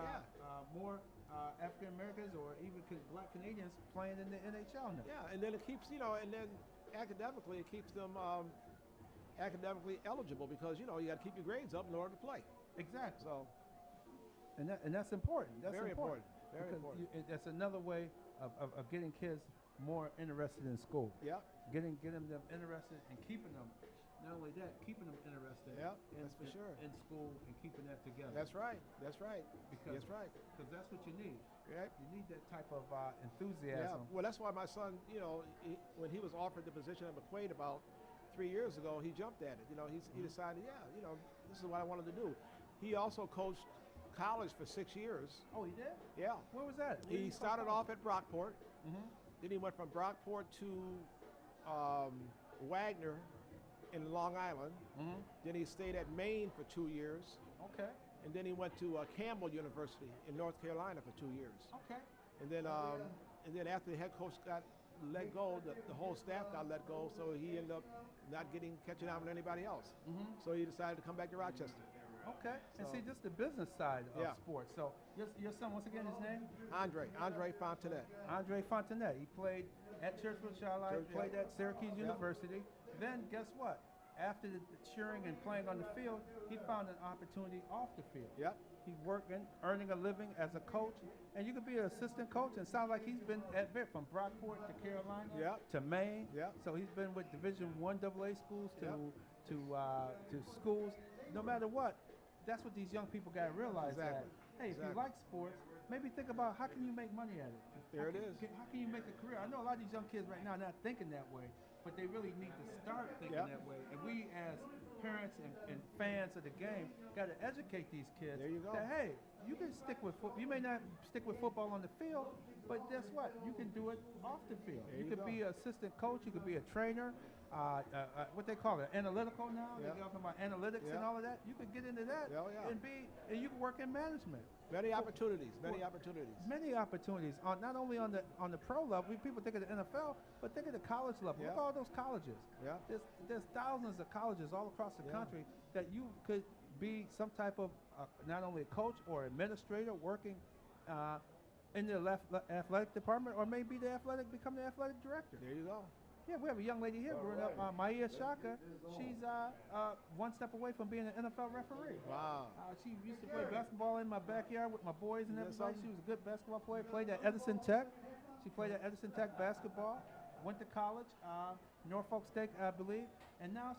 more African Americans or even Black Canadians playing in the NHL now. Yeah, and then it keeps, and then academically it keeps them academically eligible because, you got to keep your grades up in order to play. Exactly. So, And that's important. That's very important. Very because important. that's another way of getting kids more interested in school. Yeah. Getting them interested and keeping them. Not only that, keeping them interested. Yeah, in, that's for sure. In school and keeping that together. That's right. That's right. Because That's right. Because that's what you need. Right. You need that type of Yeah. enthusiasm. Well, that's why my son, when he was offered the position at McQuaid about 3 years ago, he jumped at it. He decided, this is what I wanted to do. He also coached college for 6 years. Oh, he did? Yeah. Where was that? Where did He coach started college? off at Brockport. Then he went from Brockport to Wagner in Long Island. Then he stayed at Maine for 2 years. Okay. And then he went to Campbell University in North Carolina for 2 years. Okay. And then after the head coach got let go, the whole staff got let go, so he ended up not catching out with anybody else. So he decided to come back to Rochester. Okay. And So- see, this is the business side of Yeah. sports. So your son, once again, his name? Andre Fontanet. Andre Fontanet. He played at Churchville Charlotte, played at Syracuse University. Then guess what? After the cheering and playing on the field, he found an opportunity off the field. Yep. He working, earning a living as a coach, and you could be an assistant coach. And it sounds like he's been at from Brockport to Carolina Yep. to Maine. Yep. So he's been with Division I AA schools to schools. No matter what, that's what these young people got to realize. Exactly. That, hey, if you Exactly. like sports, maybe think about how can you make money at it. There it is. How can you make a career? I know a lot of these young kids right now are not thinking that way, but they really need to start thinking Yep. that way. And we as parents and fans of the game got to educate these kids There you go. that, hey, you can stick with football. You may not stick with football on the field, but guess what? You can do it off the field. There You you could go. be an assistant coach. You could be a trainer. What they call it, analytical now. Yep. They're talking about analytics Yep. and all of that. You could get into that Yeah, yeah. and you can work in management. Many opportunities. Many for- opportunities. Many opportunities on not only on the pro level. People think of the NFL, but think of the college level. Yeah. Look at all those colleges. Yeah. There's thousands of colleges all across the Yeah. country that you could be some type of not only a coach or administrator working in the athletic department, or maybe become the athletic director. There you go. Yeah, we have a young lady here growing up, Maya Shaka. She's one step away from being an NFL referee. Wow. She used to play basketball in my backyard with my boys and Isn't that everybody. something? She was a good basketball player. Played at Edison Tech. She played at Edison Tech basketball. Went to college, Norfolk State, I believe. And now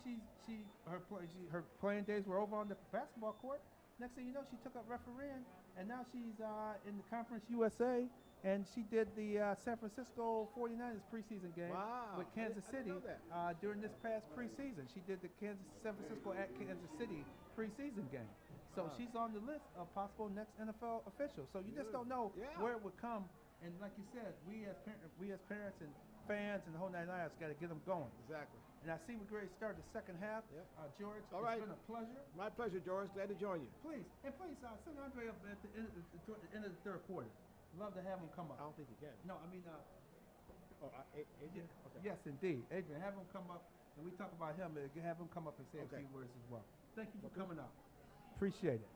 her playing days were over on the basketball court. Next thing you know, she took up refereeing, and now she's in the Conference USA, and she did the San Francisco 49ers preseason game Wow. with Kansas I didn't City know that. during this past preseason. She did the San Francisco at Kansas City preseason game. So Wow. she's on the list of possible next NFL officials. So you just don't know Yeah. where it would come. And like you said, we as parents and fans and the whole nine yards got to get them going. Exactly. And I see we're ready to start the second half. Yep. George, All it's right. been a pleasure. My pleasure, George. Glad to join you. Please send Andre up at the end of the third quarter. Love to have him come I up. don't think you can. No, I mean, Adrian? Okay. yes, indeed. Adrian, have him come up, and we talk about him, and have him come up and say Okay. a few words as well. Thank you for Okay. coming up. Appreciate it.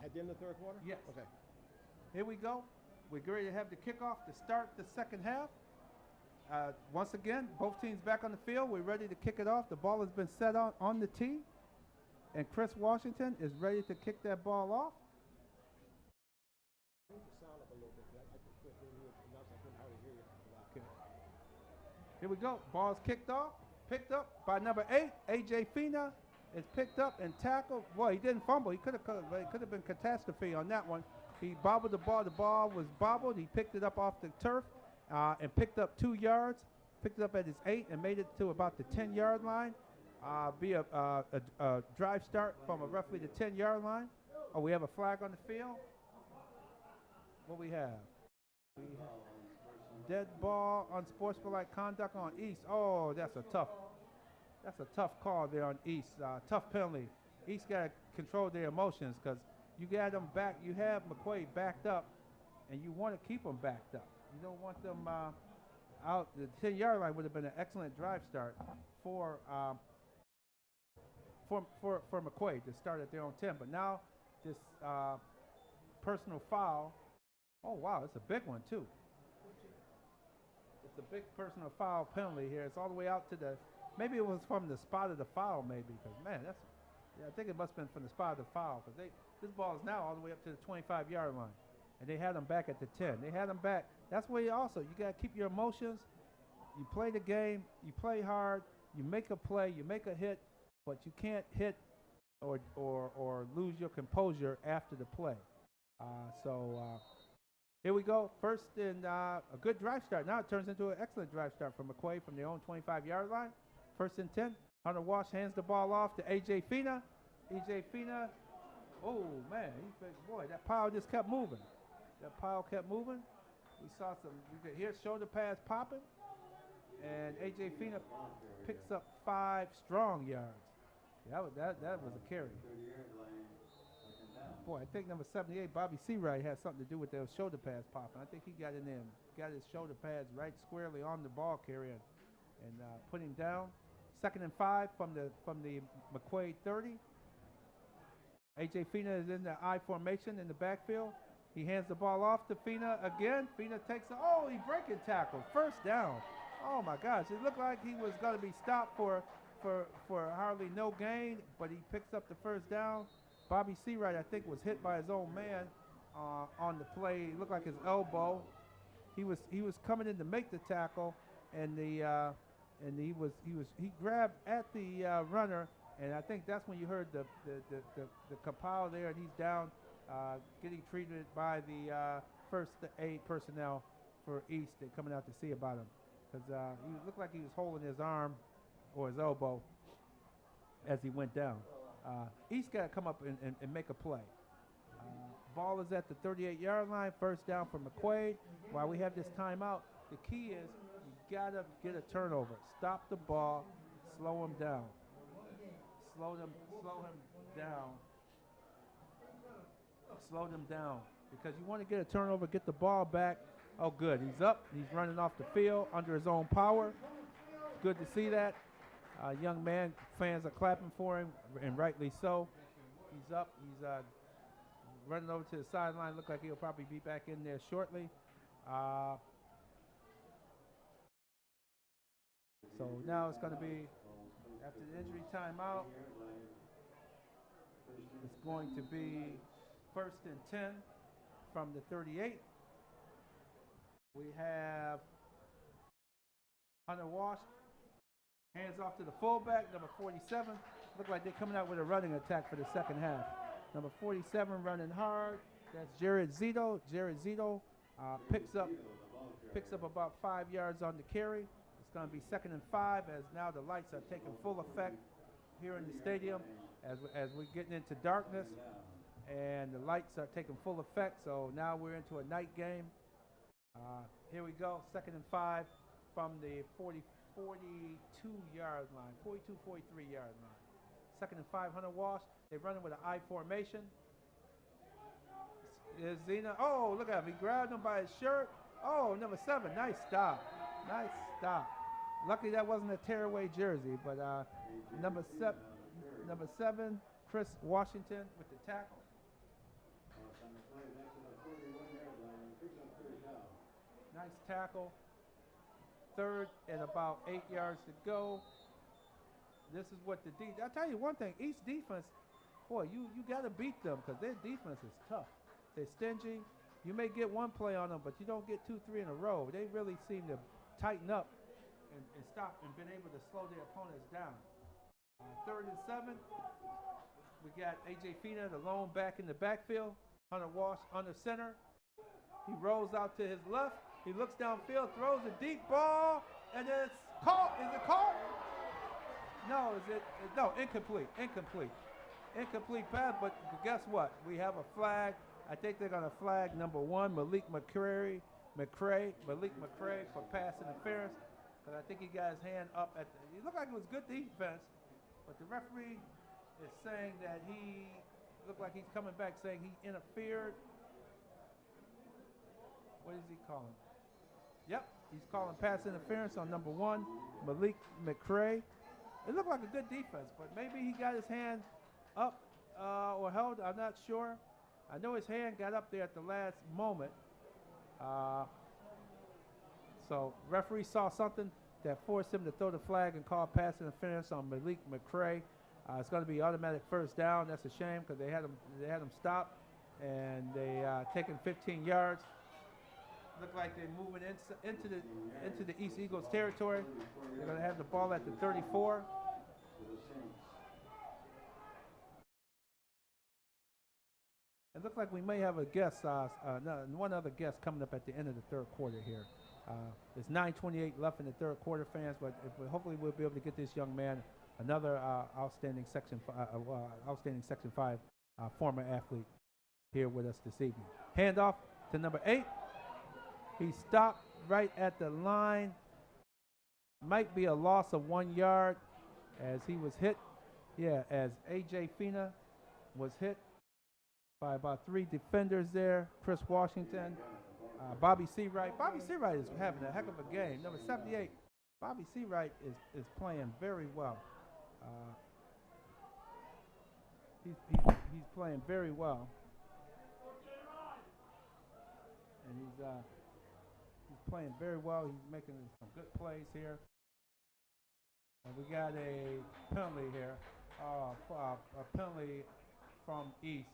At the end of the third quarter? Yes. Okay. Here we go. We're ready to have the kickoff to start the second half. Once again, both teams back on the field. We're ready to kick it off. The ball has been set on the tee, and Chris Washington is ready to kick that ball off. Okay. Here we go. Ball's kicked off. Picked up by number 8, A.J. Fina. Is picked up and tackled. Boy, he didn't fumble. It could have been catastrophe on that one. He bobbled the ball. The ball was bobbled. He picked it up off the turf and picked up 2 yards. Picked it up at his 8 and made it to about the 10-yard line. Be a drive start from roughly the 10-yard line. Oh, we have a flag on the field. What we have? Dead ball, unsportsmanlike conduct on East. Oh, that's a tough call there on East. Tough penalty. East got to control their emotions because you got them back. You have McQuaid backed up, and you want to keep them backed up. You don't want them out. The 10-yard line would have been an excellent drive start for McQuaid to start at their own 10. But now this personal foul. Oh wow, it's a big one too. It's a big personal foul penalty here. It's all the way out to the. Maybe it was from the spot of the foul, maybe, because man, I think it must have been from the spot of the foul, because this ball is now all the way up to the 25-yard line, and they had them back at the 10. They had them back. That's where you got to keep your emotions. You play the game, you play hard, you make a play, you make a hit, but you can't hit or lose your composure after the play. Here we go. First and a good drive start. Now it turns into an excellent drive start from McQuaid from their own 25-yard line. First and 10. Hunter Wash hands the ball off to A.J. Fina. A.J. Fina. Oh, man. Boy, that pile just kept moving. We saw you could hear shoulder pads popping. And A.J. Fina picks up 5 strong yards. That was a carry. Boy, I think number 78, Bobby Seawright, had something to do with those shoulder pads popping. I think he got in there and got his shoulder pads right squarely on the ball carrier and put him down. 2nd and 5 from the McQuaid 30. A.J. Fina is in the I formation in the backfield. He hands the ball off to Fina again. Fina takes he breaking tackle. First down. Oh my gosh, it looked like he was going to be stopped for hardly no gain, but he picks up the first down. Bobby Seawright, I think, was hit by his own man on the play. It looked like his elbow. He was coming in to make the tackle, and he grabbed at the runner, and I think that's when you heard the kapow there, and he's down, getting treated by the first aid personnel for East. They're coming out to see about him because he looked like he was holding his arm or his elbow as he went down. East got to come up and make a play. Ball is at the 38-yard line, first down for McQuaid. While we have this timeout, the key is you got to get a turnover. Stop the ball, slow him down. Slow him down. Slow them down because you want to get a turnover, get the ball back. Oh, good. He's up. He's running off the field under his own power. Good to see that. Young man, fans are clapping for him, and rightly so. He's up. He's running over to the sideline. Look like he'll probably be back in there shortly. So now it's going to be, after the injury timeout, it's going to be 1st and 10 from the 38. We have Hunter Walsh. Hands off to the fullback, number 47. Look like they're coming out with a running attack for the second half. Number 47 running hard. That's Jared Zito. Jared Zito picks up about 5 yards on the carry. It's going to be 2nd and 5 as now the lights are taking full effect here in the stadium as we're getting into darkness. And the lights are taking full effect, so now we're into a night game. Here we go, 2nd and 5 from the 42-yard line, 43-yard line. 2nd and 5, Hunter Walsh. They're running with an I formation. Is Zena? Oh, look at him. He grabbed him by his shirt. Oh, number 7. Nice stop. Nice stop. Luckily that wasn't a tearaway jersey, but number 7, Chris Washington with the tackle. Nice tackle. 3rd and about 8 yards to go. This is what I'll tell you one thing, East defense, boy, you got to beat them because their defense is tough. They're stingy. You may get one play on them, but you don't get 2, 3 in a row. They really seem to tighten up and stop and been able to slow their opponents down. 3rd and 7. We got A.J. Fina, the lone back in the backfield. Hunter Walsh under center. He rolls out to his left. He looks downfield, throws a deep ball, and it's caught. Is it caught? No, no, incomplete. Incomplete pass, but guess what? We have a flag. I think they're going to flag number 1, Malik McCray for pass interference. Because I think he got his hand up at it looked like it was good defense, but the referee is saying that he looked like he's coming back saying he interfered. What is he calling? Yep, he's calling pass interference on number 1, Malik McCray. It looked like a good defense, but maybe he got his hand up or held. I'm not sure. I know his hand got up there at the last moment. So referee saw something that forced him to throw the flag and call pass interference on Malik McCray. It's going to be automatic first down. That's a shame because they had him stop, and they taking 15 yards. Look like they're moving into the East Eagles territory. They're going to have the ball at the 34. It looks like we may have a guest, one other guest coming up at the end of the 3rd quarter here. There's 9:28 left in the 3rd quarter, fans, but hopefully we'll be able to get this young man another outstanding Section 5 former athlete here with us this evening. Handoff to number 8. He stopped right at the line. Might be a loss of 1 yard as he was hit. Yeah, as A.J. Fina was hit by about 3 defenders there. Chris Washington, Bobby Seawright. Bobby Seawright is having a heck of a game. Number 78, Bobby Seawright is playing very well. He's playing very well. And he's playing very well. He's making some good plays here. And we got a penalty here, a penalty from East.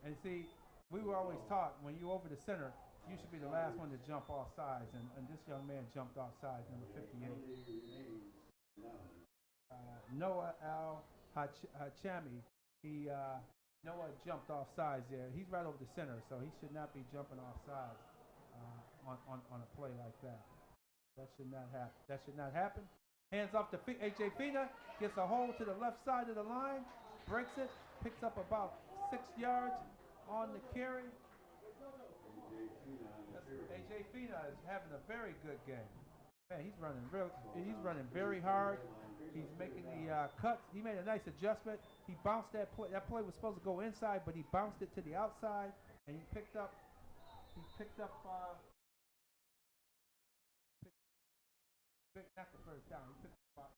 And see, we were always taught when you're over the center, you should be the last one to jump off sides. And this young man jumped off sides, number 58. Noah Al-Hachami, Noah jumped off sides there. He's right over the center, so he should not be jumping off sides on a play like that. That should not happen. Hands off to A.J. Fina. Gets a hold to the left side of the line. Breaks it. Picks up about 6 yards on the carry. A.J. Fina is having a very good game. Man, he's running very hard. He's making the cuts. He made a nice adjustment. He bounced that play. That play was supposed to go inside, but he bounced it to the outside, and he picked up not the first down. He picked up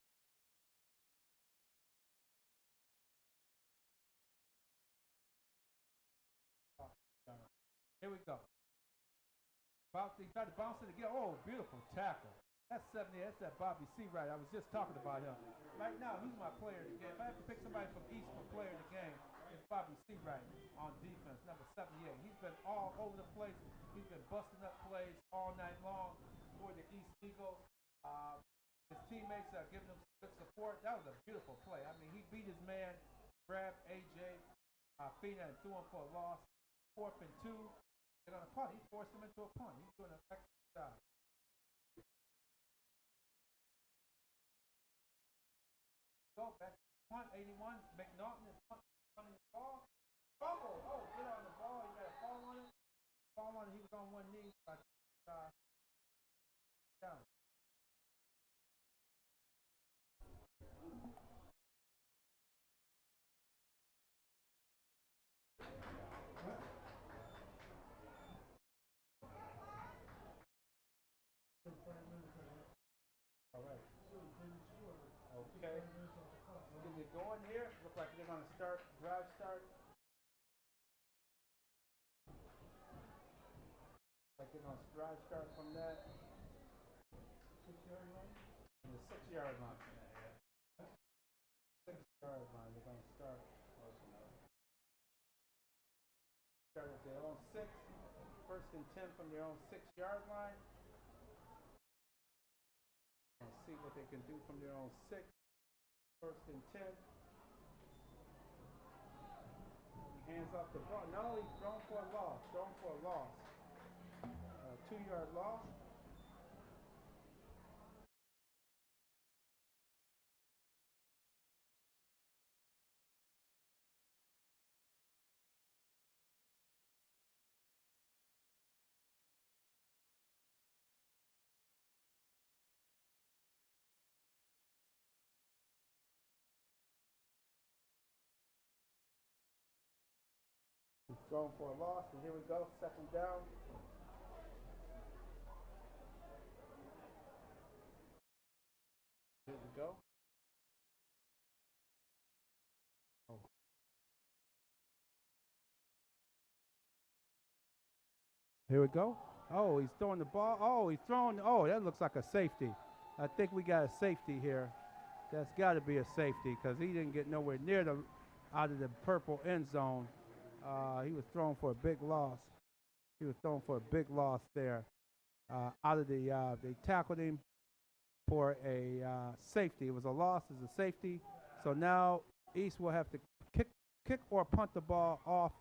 here we go. He tried to bounce it again. Oh, beautiful tackle. That's 70. That's that Bobby Seawright. I was just talking about him. Right now, he's my player of the game. If I have to pick somebody from East for player of the game, it's Bobby Seawright on defense, number 78. He's been all over the place. He's been busting up plays all night long for the East Eagles. His teammates are giving him good support. That was a beautiful play. I mean, he beat his man, grabbed A.J. Fina and threw him for a loss. 4th and 2. They're going to punt. He forced him into a punt. He's doing an excellent job. Go back to punt, 81. McNaughton is punting the ball. Fumble. Oh, get on the ball. He got a fall on it. Fall on it. He was on one knee. Down. All right. Okay. Getting it going here. Look like they're going to drive start. Like they're going to drive start from that 6-yard line? And the 6-yard line. 6-yard line. They're going to start. Start at their own 6. 1st and 10 from their own 6-yard line. And see what they can do from their own 6. 1st and 10. He hands off the ball. Not only thrown for a loss. 2-yard loss. Thrown for a loss, and here we go, 2nd down. Here we go. Oh. Here we go. Oh, he's throwing the ball. Oh, he's throwing. Oh, that looks like a safety. I think we got a safety here. That's got to be a safety because he didn't get nowhere near out of the purple end zone. He was thrown for a big loss. There. They tackled him for a safety. It was a loss as a safety. So now East will have to kick or punt the ball off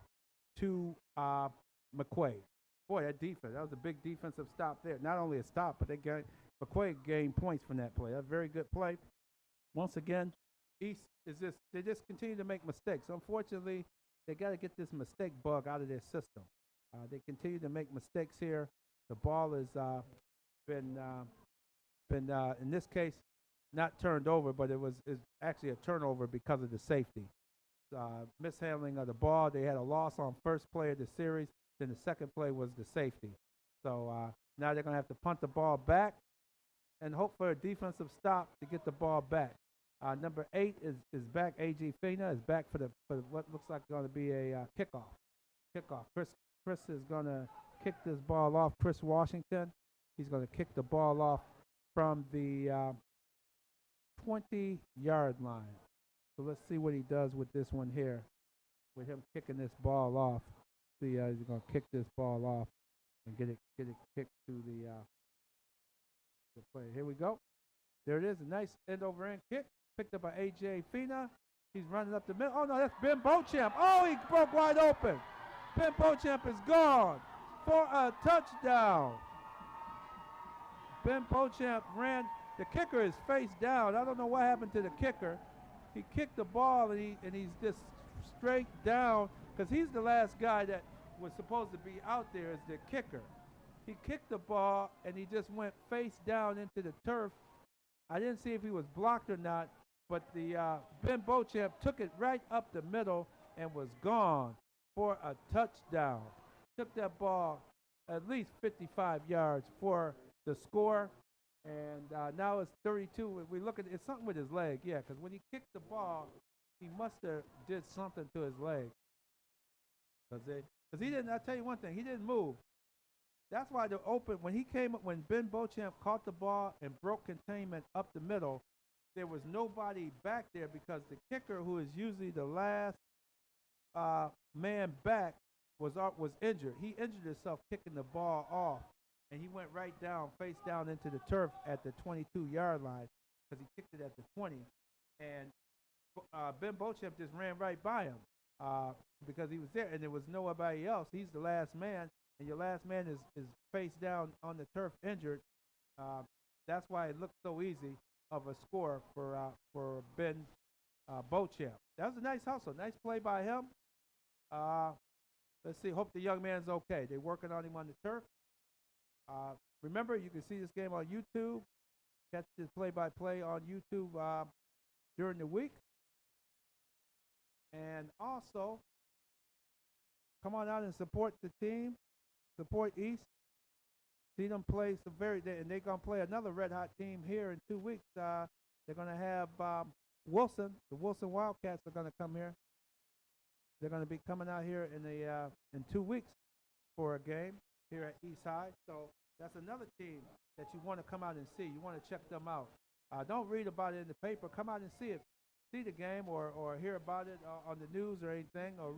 to McQuaid. Boy, that defense. That was a big defensive stop there. Not only a stop, but McQuaid gained points from that play. A very good play. Once again, East they just continue to make mistakes. Unfortunately, they got to get this mistake bug out of their system. They continue to make mistakes here. The ball has been in this case not turned over, but it's actually a turnover because of the safety. Mishandling of the ball. They had a loss on first play of the series. Then the second play was the safety. So now they're going to have to punt the ball back and hope for a defensive stop to get the ball back. Number 8 is back. A.J. Fina is back for what looks like going to be a kickoff. Chris is going to kick this ball off. Chris Washington. He's going to kick the ball off from the 20-yard line. So let's see what he does with this one here. With him kicking this ball off. See, he's going to kick this ball off and get it kicked to the play. Here we go. There it is. A nice end-over-end kick. Picked up by A.J. Fina. He's running up the middle. Oh, no, that's Ben Beauchamp. Oh, he broke wide open. Ben Beauchamp is gone for a touchdown. Ben Beauchamp ran The kicker is face down. I don't know what happened to the kicker. He kicked the ball and he's just straight down because he's the last guy that was supposed to be out there as the kicker. He kicked the ball and he just went face down into the turf. I didn't see if he was blocked or not, but the Ben Beauchamp took it right up the middle and was gone for a touchdown. Took that ball at least 55 yards for the score. And now it's 32. If we look at it, it's something with his leg, yeah, because when he kicked the ball, he must have did something to his leg. Because he didn't, I'll tell you one thing, he didn't move. That's why when Ben Beauchamp caught the ball and broke containment up the middle, there was nobody back there because the kicker, who is usually the last man back, was injured. He injured himself kicking the ball off, and he went right down, face down into the turf at the 22-yard line because he kicked it at the 20. And Ben Beauchamp just ran right by him because he was there, and there was nobody else. He's the last man, and your last man is face down on the turf injured. That's why it looked so easy of a score for Ben Beauchamp. That was a nice hustle, nice play by him. Let's see, hope the young man's okay. They're working on him on the turf. Remember, you can see this game on YouTube. Catch this play-by-play on YouTube during the week. And also, come on out and support the team. Support East. See them play some and they're going to play another red-hot team here in 2 weeks. They're going to have Wilson. The Wilson Wildcats are going to come here. They're going to be coming out here in 2 weeks for a game here at East High. So that's another team that you want to come out and see. You want to check them out. Don't read about it in the paper. Come out and see it. See the game or hear about it on the news or anything, or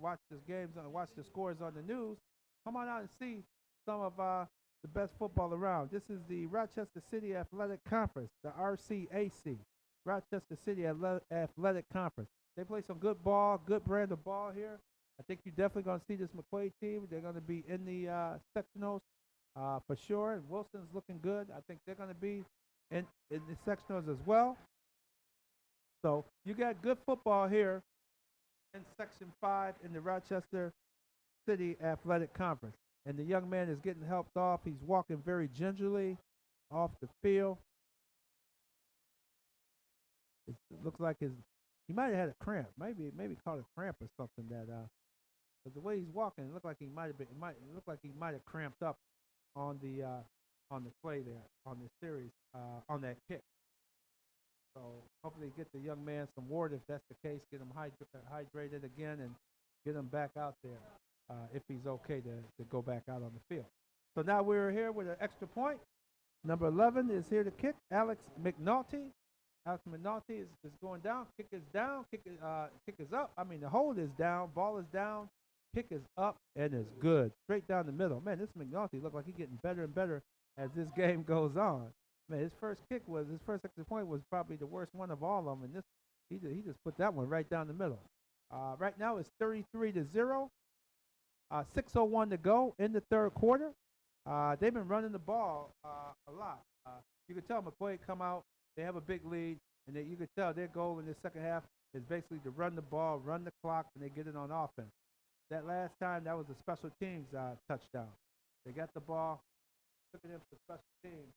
watch the games, watch the scores on the news. Come on out and see some of the best football around. This is the Rochester City Athletic Conference, the RCAC, Rochester City Athletic Conference. They play some good ball, good brand of ball here. I think you're definitely going to see this McQuaid team. They're going to be in the sectionals for sure. And Wilson's looking good. I think they're going to be in the sectionals as well. So you got good football here in Section 5 in the Rochester City Athletic Conference. And the young man is getting helped off. He's walking very gingerly off the field. It looks like he might have had a cramp. Maybe caught a cramp or something but the way he's walking, it looked like he might have cramped up on the play there, on the series, on that kick. So hopefully get the young man some water if that's the case, get him hydrated again and get him back out there if he's okay to go back out on the field. So now we're here with an extra point. Number 11 is here to kick, Alex McNulty. Alex McNulty is going down. Kick is down. Kick is up. I mean, the hold is down. Ball is down. Kick is up and is good. Straight down the middle. Man, this McNulty looked like he's getting better and better as this game goes on. Man, his first extra point was probably the worst one of all of them, and he just put that one right down the middle. Right now it's 33-0. 6:01 to go in the third quarter. They've been running the ball a lot. You can tell McQuaid come out. They have a big lead, and you can tell their goal in the second half is basically to run the ball, run the clock, and they get it on offense. That last time, that was a special teams touchdown. They got the ball, took it in for special teams.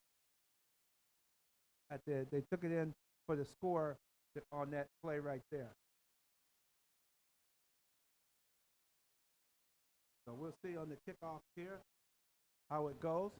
They took it in for the score on that play right there. So we'll see on the kickoff here how it goes.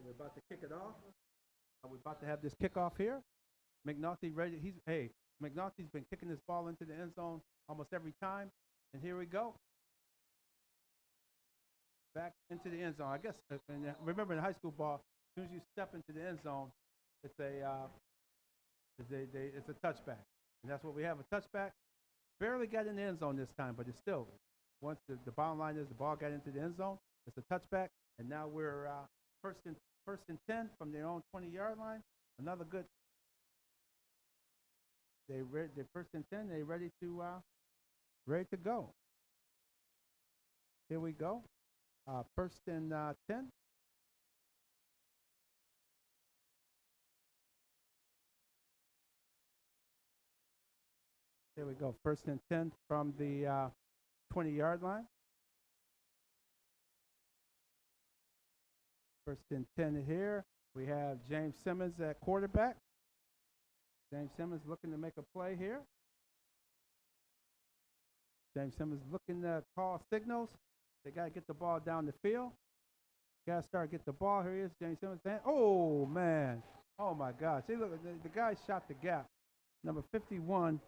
We're about to kick it off. We're about to have this kickoff here. McNulty ready. McNulty's been kicking this ball into the end zone almost every time. And here we go. Back into the end zone. I guess, and remember in high school ball, as soon as you step into the end zone, it's a touchback. And that's what we have, a touchback. Barely got in the end zone this time, but it's still, once the bottom line is the ball got into the end zone, it's a touchback. And now we're first first and 10 from their own 20-yard line. Another good. They're first and 10. They ready to go. Here we go. First and 10. Here we go. First and 10 from the 20-yard line. First and 10 here. We have James Simmons at quarterback. James Simmons looking to make a play here. James Simmons looking to call signals. They got to get the ball down the field. Got to start get the ball. Here he is, James Simmons. Oh, man. Oh, my God. See, look, the guy shot the gap. Number 51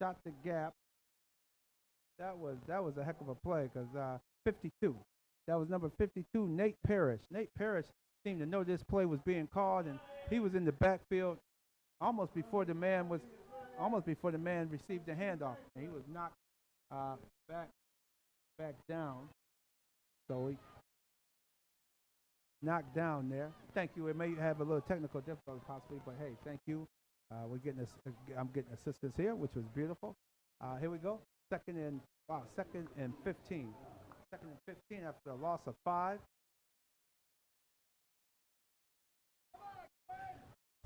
shot the gap. That was a heck of a play because 52. That was number 52, Nate Parrish. Nate Parrish seemed to know this play was being called, and he was in the backfield almost before the man received the handoff, and he was knocked back down. So he knocked down there. Thank you. It may have a little technical difficulty possibly, but hey, thank you. I'm getting assistance here, which was beautiful. Here we go. Second and 15. Second and 15 after a loss of 5.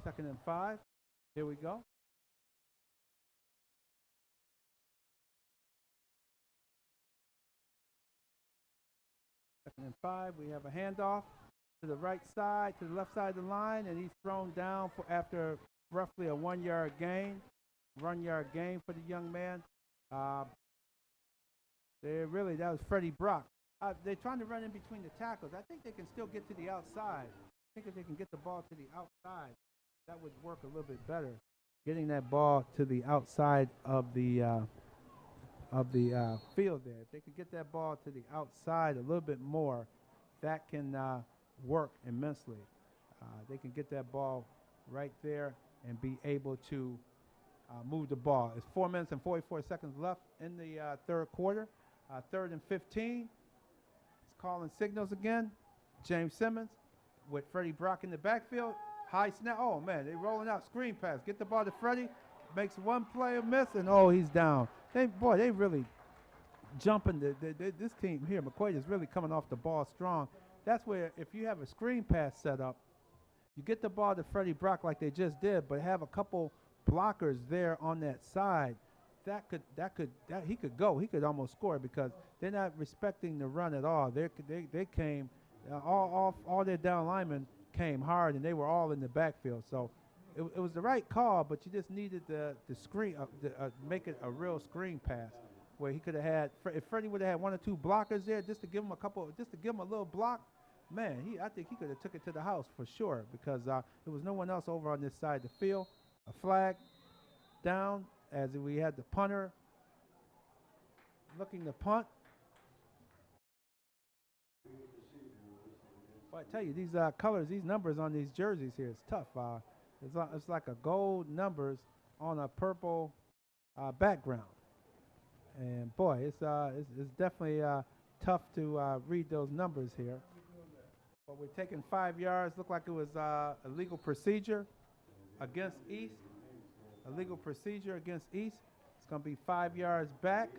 Second and 5. Here we go. Second and 5. We have a handoff to the right side, to the left side of the line, and he's thrown down after roughly a 1-yard gain. 1-yard gain for the young man. That was Freddie Brock. They're trying to run in between the tackles. I think they can still get to the outside. I think if they can get the ball to the outside, that would work a little bit better. Getting that ball to the outside of the field there. If they could get that ball to the outside a little bit more, that can work immensely. They can get that ball right there and be able to move the ball. It's 4 minutes and 44 seconds left in the third quarter. Third and 15. It's calling signals again. James Simmons with Freddie Brock in the backfield. High snap. Oh, man, they're rolling out screen pass. Get the ball to Freddie. Makes one play a miss, and he's down. They really jumping. This team here, McQuaid, is really coming off the ball strong. That's where if you have a screen pass set up, you get the ball to Freddie Brock like they just did, but have a couple blockers there on that side. He could go. He could almost score because they're not respecting the run at all. They came all their down linemen came hard, and they were all in the backfield. So it was the right call, but you just needed the screen make it a real screen pass where he could have had. If Freddie would have had 1 or 2 blockers there, just to give him a little block, man, I think he could have took it to the house for sure because there was no one else over on this side of the field. A flag down as we had the punter looking to punt. Well, I tell you, these colors, these numbers on these jerseys here, it's tough. It's like a gold numbers on a purple background. And boy, it's definitely tough to read those numbers here. But we're taking 5 yards. Looked like it was a legal procedure against East. A legal procedure against East. It's going to be 5 yards back.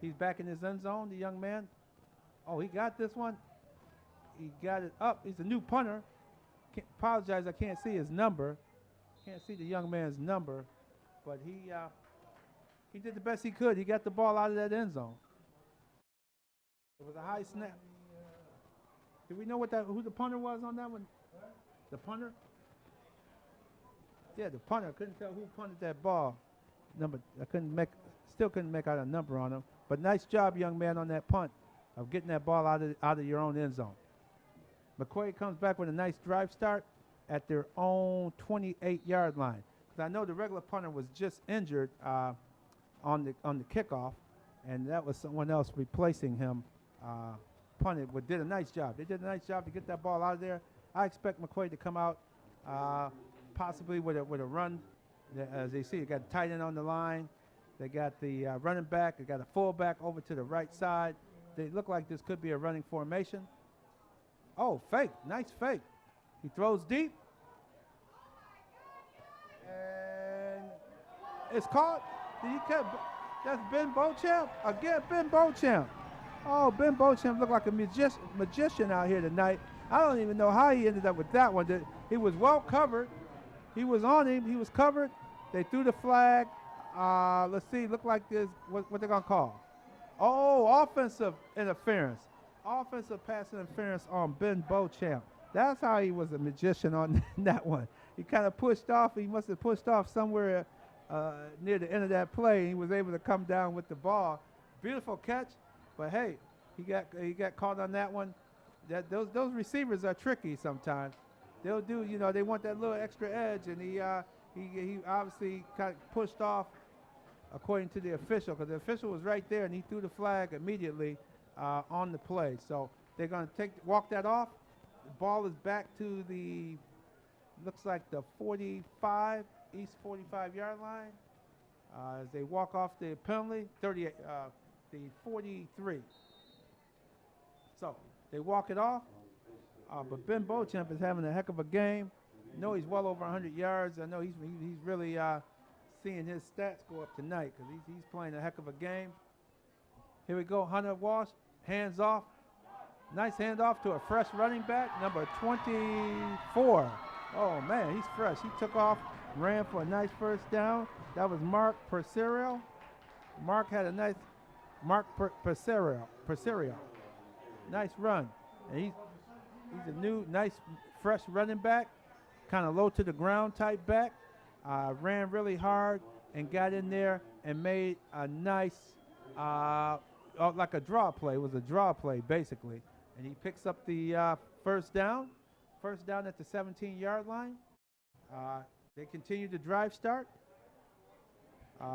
He's back in his end zone, the young man. Oh, he got this one. He got it up. He's a new punter. Apologize, I can't see his number. Can't see the young man's number. But he did the best he could. He got the ball out of that end zone. It was a high snap. Do we know who the punter was on that one? The punter? Yeah, the punter. I couldn't tell who punted that ball. Still couldn't make out a number on him. But nice job, young man, on that punt of getting that ball out of your own end zone. McQuaid comes back with a nice drive start at their own 28-yard line. Because I know the regular punter was just injured on the kickoff, and that was someone else replacing him. Punted, but did a nice job. They did a nice job to get that ball out of there. I expect McQuaid to come out possibly with a run. As they see, you got a tight end on the line. They got the running back. They got a fullback over to the right side. They look like this could be a running formation. Oh, fake. Nice fake. He throws deep. And it's caught. Did he catch? That's Ben Beauchamp. Again, Ben Beauchamp. Oh, Ben Beauchamp looked like a magician out here tonight. I don't even know how he ended up with that one. He was well covered. He was on him. He was covered. They threw the flag. Let's see. Looked like this. What they're going to call? Oh, offensive interference. Offensive pass interference on Ben Beauchamp. That's how he was a magician on that one. He kind of pushed off. He must have pushed off somewhere near the end of that play. He was able to come down with the ball. Beautiful catch. But hey, he got caught on that one. Those receivers are tricky sometimes. They'll do, they want that little extra edge, and he obviously kind of pushed off according to the official, because the official was right there and he threw the flag immediately on the play. So they're going to walk that off. The ball is back to looks like the 45, East 45-yard line. As they walk off the penalty, the 43. So they walk it off. But Ben Beauchamp is having a heck of a game. I know he's well over 100 yards. I know he's really seeing his stats go up tonight, because he's playing a heck of a game. Here we go, Hunter Walsh, hands off. Nice handoff to a fresh running back, number 24. Oh, man, he's fresh. He took off, ran for a nice first down. That was Mark Perserio. Mark Perserio. Nice run. And he's a new, nice, fresh running back, kind of low to the ground type back. Ran really hard and got in there and made a nice, like a draw play. It was a draw play, basically. And he picks up the first down at the 17-yard line. They continue the drive start.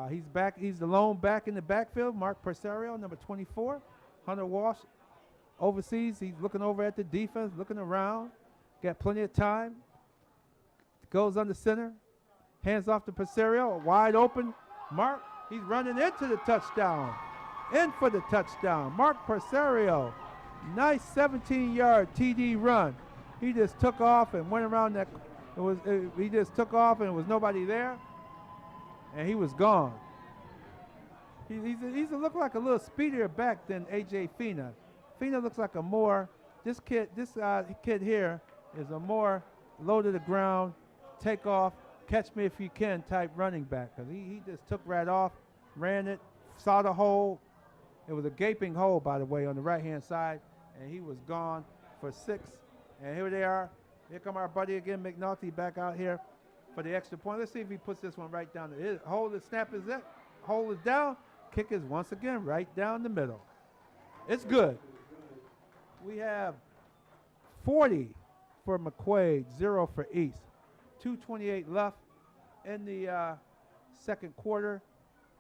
He's back. He's the lone back in the backfield, Mark Perserio, number 24. Hunter Walsh overseas. He's looking over at the defense, looking around. Got plenty of time. Goes under center. Hands off to Perserio. Wide open. Mark. He's running into the touchdown. In for the touchdown. Mark Perserio. Nice 17-yard TD run. He just took off and went around that. He just took off and there was nobody there. And he was gone. He's look like a little speedier back than A.J. Fina. Fina looks like this kid here is a more low to the ground, take off, catch me if you can type running back. Because he just took right off, ran it, saw the hole. It was a gaping hole, by the way, on the right-hand side. And he was gone for 6. And here they are. Here come our buddy again, McNulty, back out here for the extra point. Let's see if he puts this one right down. Hold the snap is it. Hold is down. Kick is once again right down the middle. It's good. We have 40 for McQuaid, 0 for East. 2:28 left in the second quarter.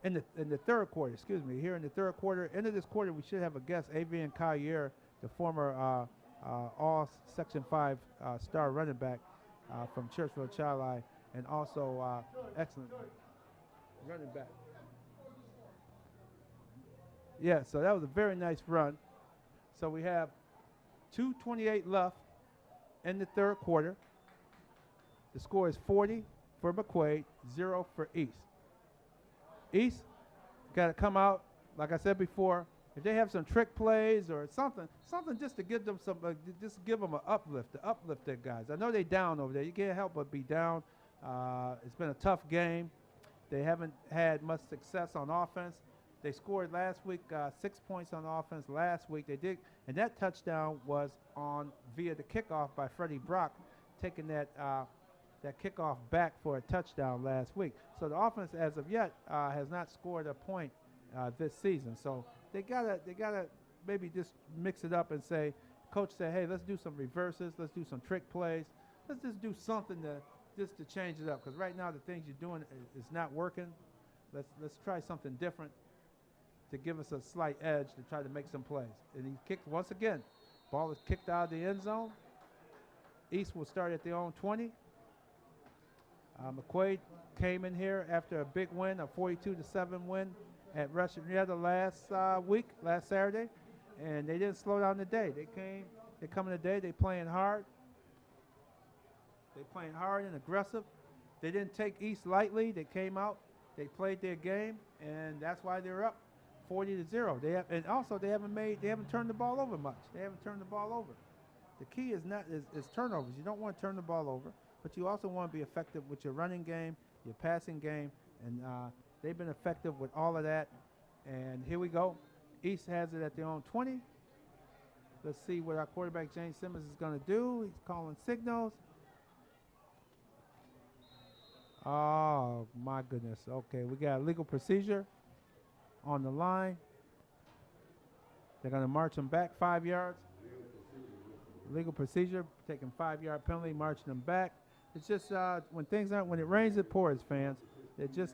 In the third quarter, excuse me. Here in the third quarter, end of this quarter, we should have a guest, Avian Collier, the former All Section 5 star running back from Churchville Childline, and also excellent running back. Yeah, so that was a very nice run. So we have 2:28 left in the third quarter. The score is 40 for McQuaid, 0 for East. East got to come out, like I said before, if they have some trick plays or something just to give them just give them an uplift, to uplift their guys. I know they down over there. You can't help but be down. It's been a tough game. They haven't had much success on offense. They scored last week 6 points on offense last week. They did, and that touchdown was via the kickoff by Freddie Brock, taking that kickoff back for a touchdown last week. So the offense, as of yet, has not scored a point this season. So they gotta maybe just mix it up and say, coach said, hey, let's do some reverses, let's do some trick plays, let's just do something to change it up. Because right now the things you're doing is not working. Let's try something different to give us a slight edge to try to make some plays. And he kicked once again. Ball is kicked out of the end zone. East will start at their own 20. McQuaid came in here after a big win, a 42-7 win at Russian Rieta last Saturday, and they didn't slow down today. They come in today, they playing hard. They playing hard and aggressive. They didn't take East lightly. They came out. They played their game, and that's why they're up 40-0. And also they haven't turned the ball over much. They haven't turned the ball over. The key is turnovers. You don't want to turn the ball over, but you also want to be effective with your running game, your passing game, and they've been effective with all of that. And here we go. East has it at their own 20. Let's see what our quarterback, James Simmons, is going to do. He's calling signals. Oh, my goodness. Okay, we got a legal procedure on the line. They're going to march them back 5 yards. Legal procedure, taking 5-yard penalty, marching them back. It's just when it rains, it pours, fans.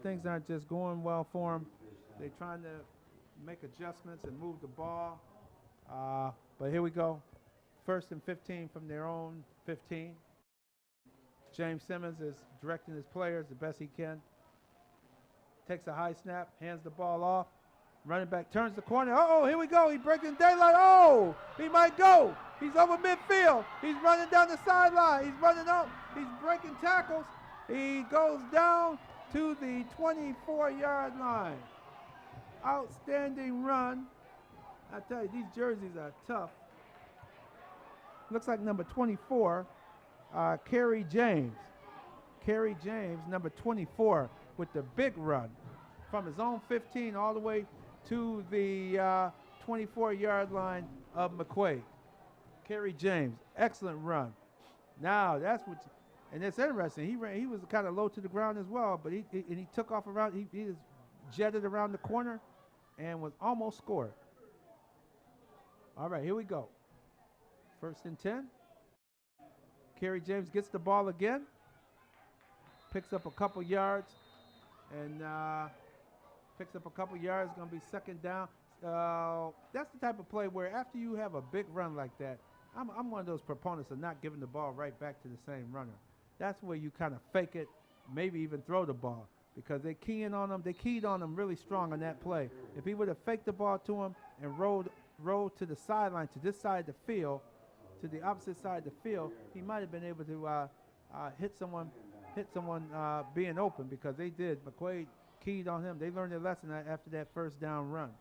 Things aren't just going well for them. They're trying to make adjustments and move the ball. But here we go. 1st and 15 from their own 15. James Simmons is directing his players the best he can. Takes a high snap, hands the ball off. Running back turns the corner. Oh, here we go. He's breaking daylight. Oh, he might go. He's over midfield. He's running down the sideline. He's running up. He's breaking tackles. He goes down to the 24-yard line. Outstanding run. I tell you, these jerseys are tough. Looks like number 24, Kerry James. Kerry James, number 24, with the big run from his own 15 all the way to the 24-yard line of McQuaid. Kerry James, excellent run. Now that's what, and it's interesting. He was kind of low to the ground as well, but he took off around. He just jetted around the corner and was almost scored. All right, here we go. 1st and 10. Kerry James gets the ball again, picks up a couple yards, and picks up a couple yards. Going to be 2nd down. That's the type of play where after you have a big run like that, I'm one of those proponents of not giving the ball right back to the same runner. That's where you kind of fake it, maybe even throw the ball, because they keyed on him really strong on that play. If he would have faked the ball to him and rolled to the sideline, to this side of the field, to the opposite side of the field, he might have been able to hit someone being open, because they did. McQuaid keyed on him. They learned their lesson after that 1st down run.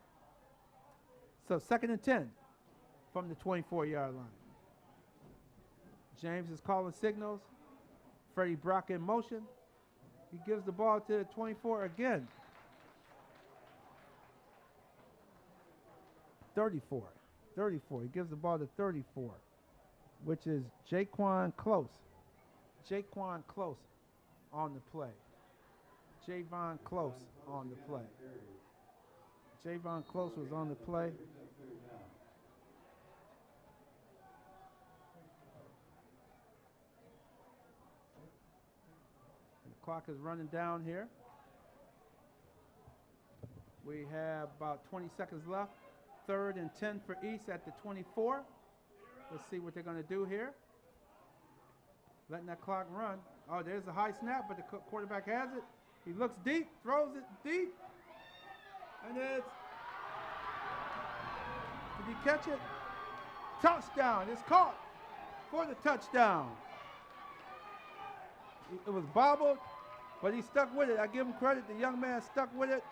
So 2nd and 10 from the 24-yard line. James is calling signals. Freddie Brock in motion. He gives the ball to the 24 again. 34. He gives the ball to 34, which is Jaquan Close. Jaquan Close on the play. Javon Close on the play. Javon Close was on the play. And the clock is running down here. We have about 20 seconds left. 3rd and 10 for East at the 24. Let's see what they're going to do here. Letting that clock run. Oh, there's a high snap, but the quarterback has it. He looks deep, throws it deep, and it's, did he catch it? Touchdown. It's caught for the touchdown. It was bobbled, but he stuck with it. I give him credit. The young man stuck with it.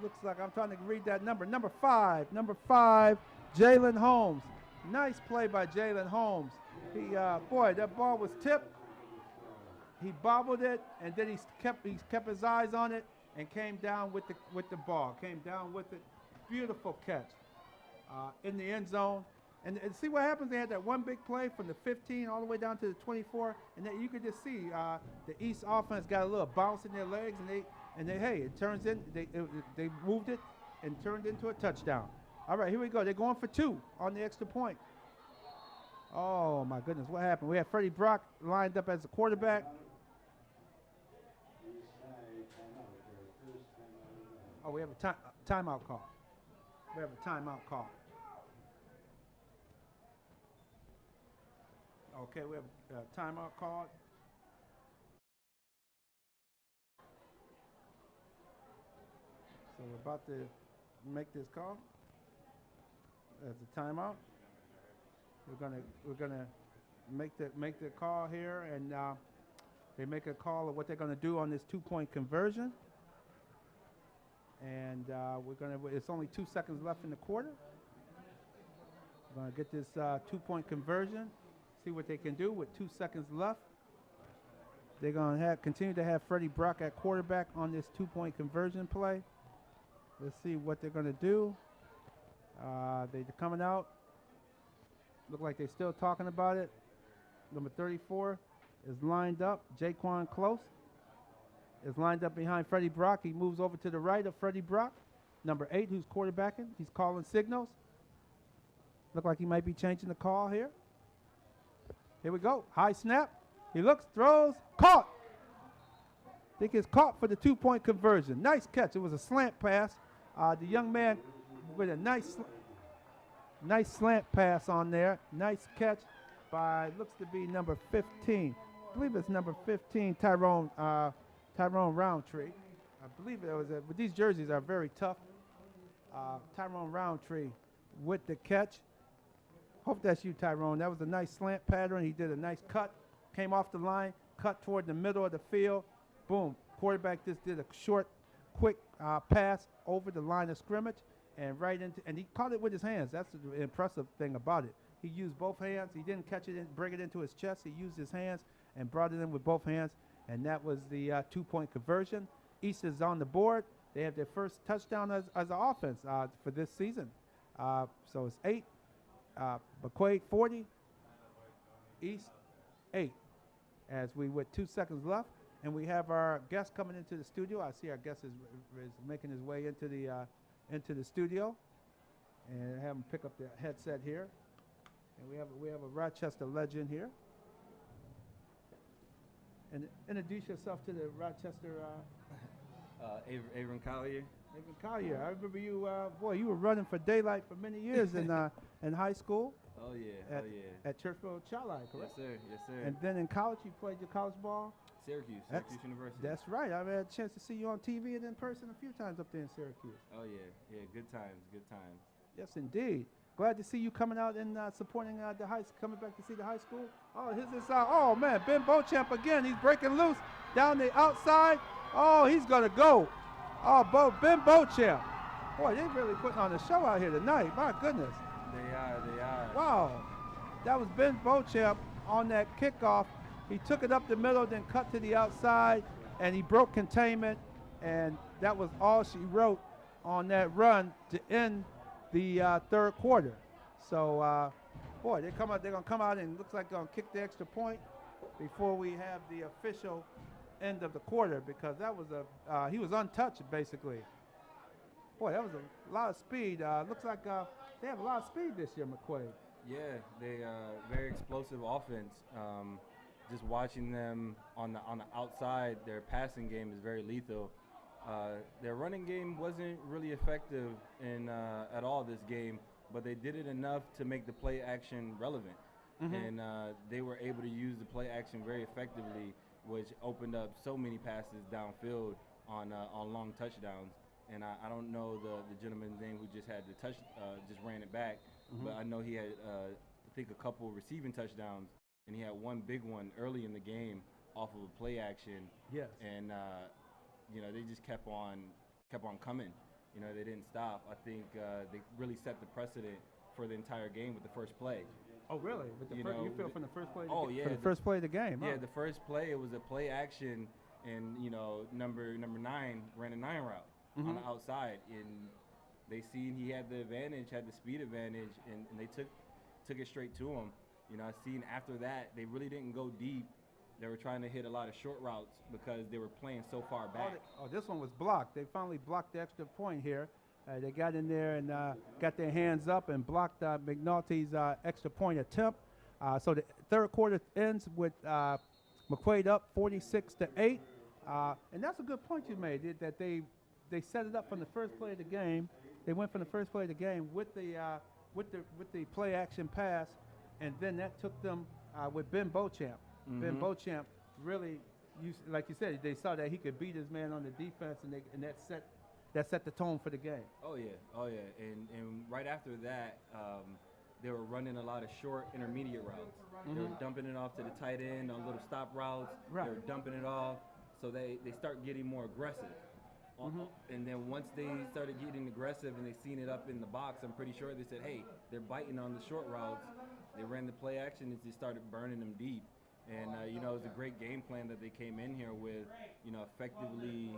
Looks like I'm trying to read that number. Number 5, Jalen Holmes. Nice play by Jalen Holmes. Boy, that ball was tipped. He bobbled it, and then he kept his eyes on it and came down with the ball. Came down with it. Beautiful catch in the end zone. And see what happens? They had that one big play from the 15 all the way down to the 24, and then you could just see the East offense got a little bounce in their legs, and it turns in. They moved it and turned into a touchdown. All right, here we go. They're going for 2 on the extra point. Oh my goodness, what happened? We have Freddie Brock lined up as the quarterback. Oh, we have a timeout call. We have a timeout call. Okay, we have a timeout call. So we're about to make this call as a timeout. We're gonna make the call here, and they make a call of what they're going to do on this 2-point conversion. And it's only 2 seconds left in the quarter. We're going to get this 2-point conversion, see what they can do with 2 seconds left. They're going to continue to have Freddie Brock at quarterback on this 2-point conversion play. Let's see what they're going to do. They're coming out. Look like they're still talking about it. Number 34 is lined up. Jaquan Close is lined up behind Freddie Brock. He moves over to the right of Freddie Brock. Number 8, who's quarterbacking. He's calling signals. Look like he might be changing the call here. Here we go. High snap. He looks, throws, caught. I think it's caught for the 2-point conversion. Nice catch. It was a slant pass. The young man with a nice slant pass on there. Nice catch by, looks to be number 15. I believe it's number 15, Tyrone Roundtree. I believe it was, but these jerseys are very tough. Tyrone Roundtree with the catch. Hope that's you, Tyrone. That was a nice slant pattern. He did a nice cut, came off the line, cut toward the middle of the field. Boom. Quarterback just did a short, quick pass over the line of scrimmage and right into, and he caught it with his hands. That's the impressive thing about it. He used both hands. He didn't catch it and bring it into his chest. He used his hands and brought it in with both hands, and that was the 2-point conversion. East is on the board. They have their first touchdown as an offense for this season. So it's 8. McQuaid 40, East 8. As we with 2 seconds left, and we have our guest coming into the studio. I see our guest is making his way into the studio, and have him pick up the headset here. And we have a Rochester legend here. And introduce yourself to the Rochester. Abram Collier. Abram Collier. I remember you. Boy, you were running for daylight for many years in high school. Oh yeah. At Churchville Childline, correct? Yes, sir. Yes, sir. And then in college, you played your college ball. Syracuse University. That's right. I've had a chance to see you on TV and in person a few times up there in Syracuse. Oh yeah. Good times. Good times. Yes, indeed. Glad to see you coming out and supporting the coming back to see the high school. Oh, here's this. Oh man, Ben Beauchamp again. He's breaking loose down the outside. Oh, he's gonna go. Oh, Ben Beauchamp. Boy, they really putting on a show out here tonight. My goodness. They are. Wow. That was Ben Beauchamp on that kickoff. He took it up the middle, then cut to the outside, and he broke containment, and that was all she wrote on that run to end the third quarter. So, boy, they're going to come out and looks like they're going to kick the extra point before we have the official end of the quarter, because that was he was untouched, basically. Boy, that was a lot of speed. Looks like they have a lot of speed this year, McQuaid. Yeah, they very explosive offense. Just watching them on the outside, their passing game is very lethal. Their running game wasn't really effective at all this game, but they did it enough to make the play action relevant. Mm-hmm. And they were able to use the play action very effectively, which opened up so many passes downfield on long touchdowns. And I don't know the gentleman's name who just had the just ran it back, mm-hmm. but I know he had I think a couple receiving touchdowns, and he had one big one early in the game off of a play action. Yes. And they just kept on coming. They didn't stop. I think they really set the precedent for the entire game with the first play. Oh, really? You feel from the first play? Yeah. For the first play of the game. Yeah, huh? the first play, it was a play action, and number 9 ran a 9 route mm-hmm. on the outside, and they seen he had the advantage, had the speed advantage, and they took it straight to him. I seen after that they really didn't go deep. They were trying to hit a lot of short routes because they were playing so far back. This one was blocked. They finally blocked the extra point here. They got in there and got their hands up and blocked McNulty's extra point attempt. So the third quarter ends with McQuaid up 46-8. And that's a good point you made, that they set it up from the first play of the game. They went from the first play of the game with the play action pass, and then that took them with Ben Beauchamp. Mm-hmm. Ben Beauchamp really, like you said, they saw that he could beat his man on the defense, and that set the tone for the game. Oh yeah, and right after that, they were running a lot of short intermediate routes. They were dumping it off to the tight end on little stop routes. Right. They were dumping it off. So they start getting more aggressive. And then once they started getting aggressive and they seen it up in the box, I'm pretty sure they said, hey, they're biting on the short routes. They ran the play action and they started burning them deep. And, it was a great game plan that they came in here with, effectively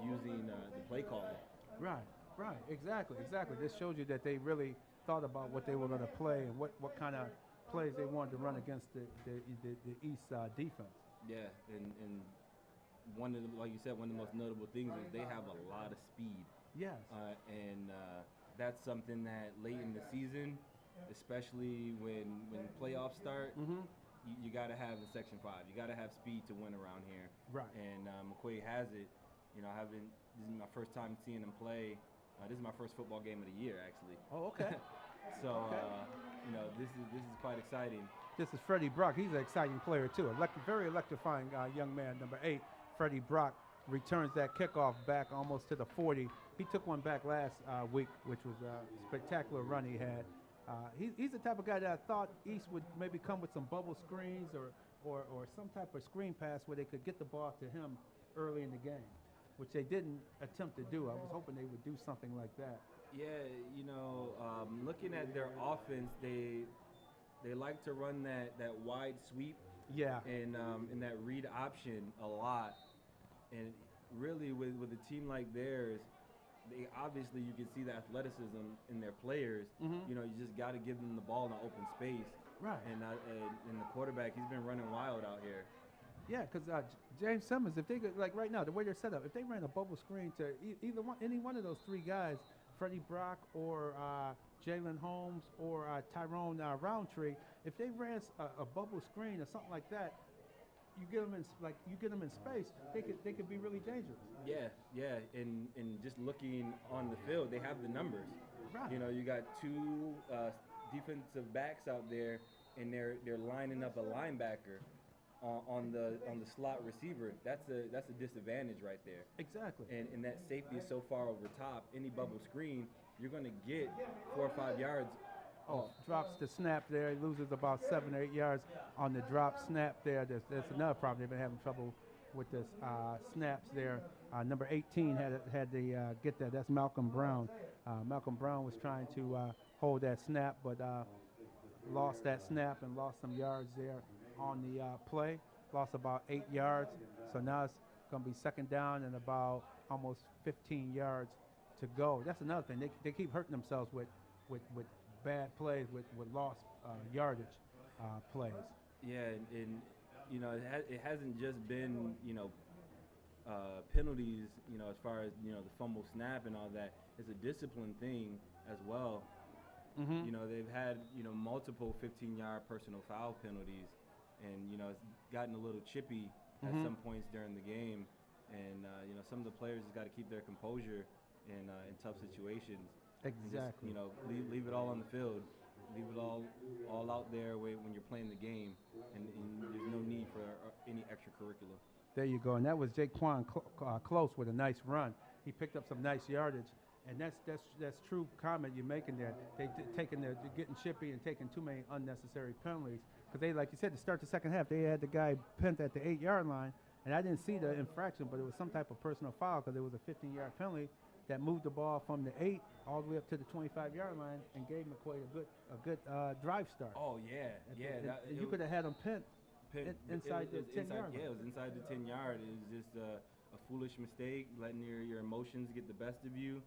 using the play calling. Right, exactly. This shows you that they really thought about what they were going to play and what kind of plays they wanted to run against the East defense. Yeah, and one of the, like you said, one of the most notable things is they have a lot of speed. Yes. And that's something that late in the season, especially when playoffs start, you got to have in Section 5. You got to have speed to win around here. Right. And McQuaid has it. This is my first time seeing him play. This is my first football game of the year, actually. Oh, okay. So, this is quite exciting. This is Freddie Brock. He's an exciting player, too. Very electrifying young man, number 8. Freddie Brock returns that kickoff back almost to the 40. He took one back last week, which was a spectacular run he had. He's the type of guy that I thought East would maybe come with some bubble screens or some type of screen pass where they could get the ball to him early in the game, which they didn't attempt to do. I was hoping they would do something like that. Yeah, looking at their offense, they like to run that wide sweep. Yeah. And that read option a lot. And really with a team like theirs, obviously you can see the athleticism in their players. You just got to give them the ball in an open space. Right. And the quarterback, he's been running wild out here. Yeah, because James Simmons, if they could, like right now, the way they're set up, if they ran a bubble screen to any one of those three guys, Freddie Brock or Jalen Holmes or Tyrone Roundtree, if they ran a bubble screen or something like that, you get them in space, they could be really dangerous. Yeah, and just looking on the field, they have the numbers. Right. You got two defensive backs out there, and they're lining up a linebacker on the slot receiver. That's a disadvantage right there. Exactly. And that safety is so far over top. Any bubble screen, you're going to get 4 or 5 yards. Drops the snap there. He loses about 7 or 8 yards on the drop snap there. That's another problem. They've been having trouble with the snaps there. Number 18 had to get that. That's Malcolm Brown. Malcolm Brown was trying to hold that snap, but lost that snap and lost some yards there on the play. Lost about 8 yards. So now it's going to be second down and about almost 15 yards to go. That's another thing. They keep hurting themselves with bad plays, with lost yardage plays. Yeah, and it hasn't just been penalties. As far as the fumble snap and all that, it's a discipline thing as well. They've had multiple 15-yard personal foul penalties, and it's gotten a little chippy at some points during the game. And some of the players just got to keep their composure in tough situations. Exactly. Just, leave it all on the field. Leave it all out there when you're playing the game, and there's no need for any extracurricular. There you go. And that was Jaquan Close with a nice run. He picked up some nice yardage, and that's true comment you're making there. They're getting chippy and taking too many unnecessary penalties because they, like you said, to start the second half, they had the guy pinned at the 8-yard line, and I didn't see the infraction, but it was some type of personal foul because it was a 15-yard penalty that moved the ball from the 8 all the way up to the 25-yard line and gave McQuaid a good drive start. Oh yeah. You could have had him pinned inside the 10-yard line. Yeah, it was inside the 10-yard. It was just a foolish mistake, letting your emotions get the best of you,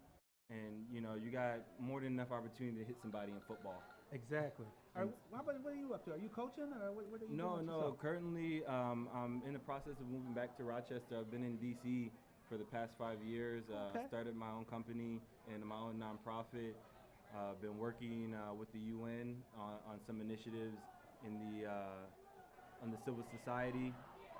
and you got more than enough opportunity to hit somebody in football. Exactly. What are you up to? Are you coaching or what are you doing? No. Currently, I'm in the process of moving back to Rochester. I've been in D.C. for the past 5 years. Okay. Started my own company and my own nonprofit. Been working with the UN on some initiatives on the civil society.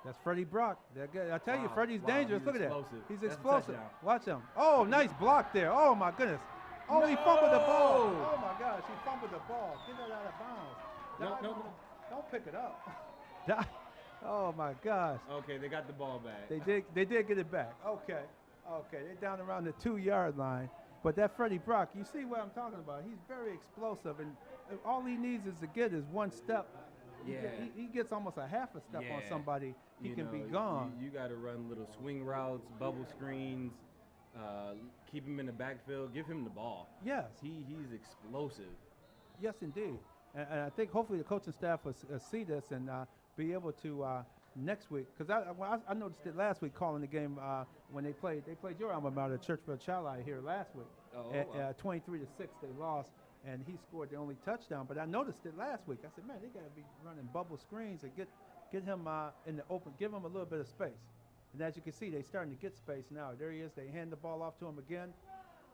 That's Freddie Brock. I tell you, Freddie's Wow, dangerous. he's Look at explosive. that. He's That's a explosive. touchdown. Watch him. Oh, nice block there. Oh, my goodness. Oh, he fumbled the ball. Oh, my gosh. He fumbled the ball. Get that out of bounds. No. Don't pick it up. Oh, my gosh. Okay, they got the ball back. They did get it back. Okay. They're down around the 2-yard line. But that Freddie Brock, you see what I'm talking about. He's very explosive, and all he needs is to get is one step. He gets almost a half a step on somebody. He can be gone. You got to run little swing routes, bubble screens, keep him in the backfield, give him the ball. Yes. He's explosive. Yes, indeed. And I think hopefully the coaching staff will see this and be able to next week, because I noticed it last week calling the game when they played your alma mater, Churchville Chili, here last week. 23-6 they lost, and he scored the only touchdown. But I noticed it last week. I said, man, they got to be running bubble screens and get him in the open, give him a little bit of space. And as you can see, they're starting to get space now. There he is. They hand the ball off to him again.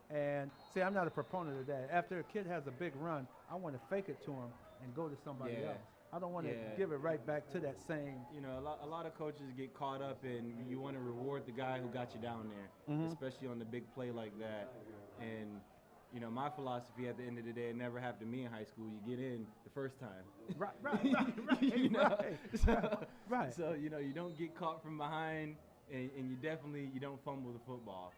And see, I'm not a proponent of that. After a kid has a big run, I want to fake it to him and go to somebody else. I don't want to give it right back to that same. You know, a lot of coaches get caught up in you want to reward the guy who got you down there, especially on the big play like that. And, you know, my philosophy at the end of the day, it never happened to me in high school. You get in the first time. Right. You know? Right. So, you know, you don't get caught from behind, and you don't fumble the football.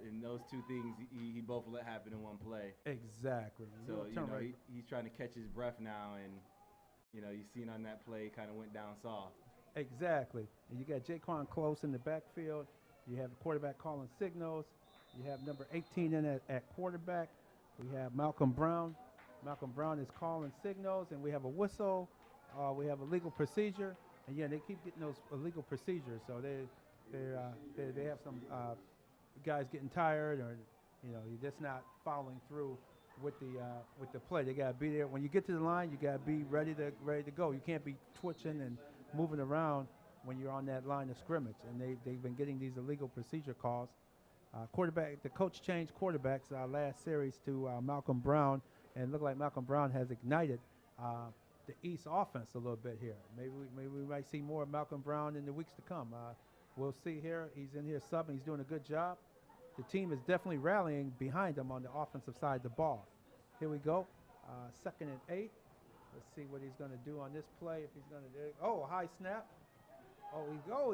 And those two things, he both let happen in one play. Exactly. So, you know, he's trying to catch his breath now, and, you know, you seen on that play kind of went down soft. Exactly. And you got Jaquan Close in the backfield. You have the quarterback calling signals. You have number 18 in at quarterback. We have Malcolm Brown. Malcolm Brown is calling signals, and we have a whistle. We have a legal procedure. And, yeah, they keep getting those illegal procedures. So they have some guys getting tired, or, you know, you're just not following through with the play. They got to be there. When you get to the line, you got to be ready to go. You can't be twitching and moving around when you're on that line of scrimmage. And they've been getting these illegal procedure calls. The coach changed quarterbacks last series to Malcolm Brown, and it looked like Malcolm Brown has ignited the East offense a little bit here. Maybe we might see more of Malcolm Brown in the weeks to come. We'll see here. He's in here subbing. He's doing a good job. The team is definitely rallying behind him on the offensive side of the ball. Here we go. 2nd and 8. Let's see what he's going to do on this play. If he's going to do. Oh, a high snap.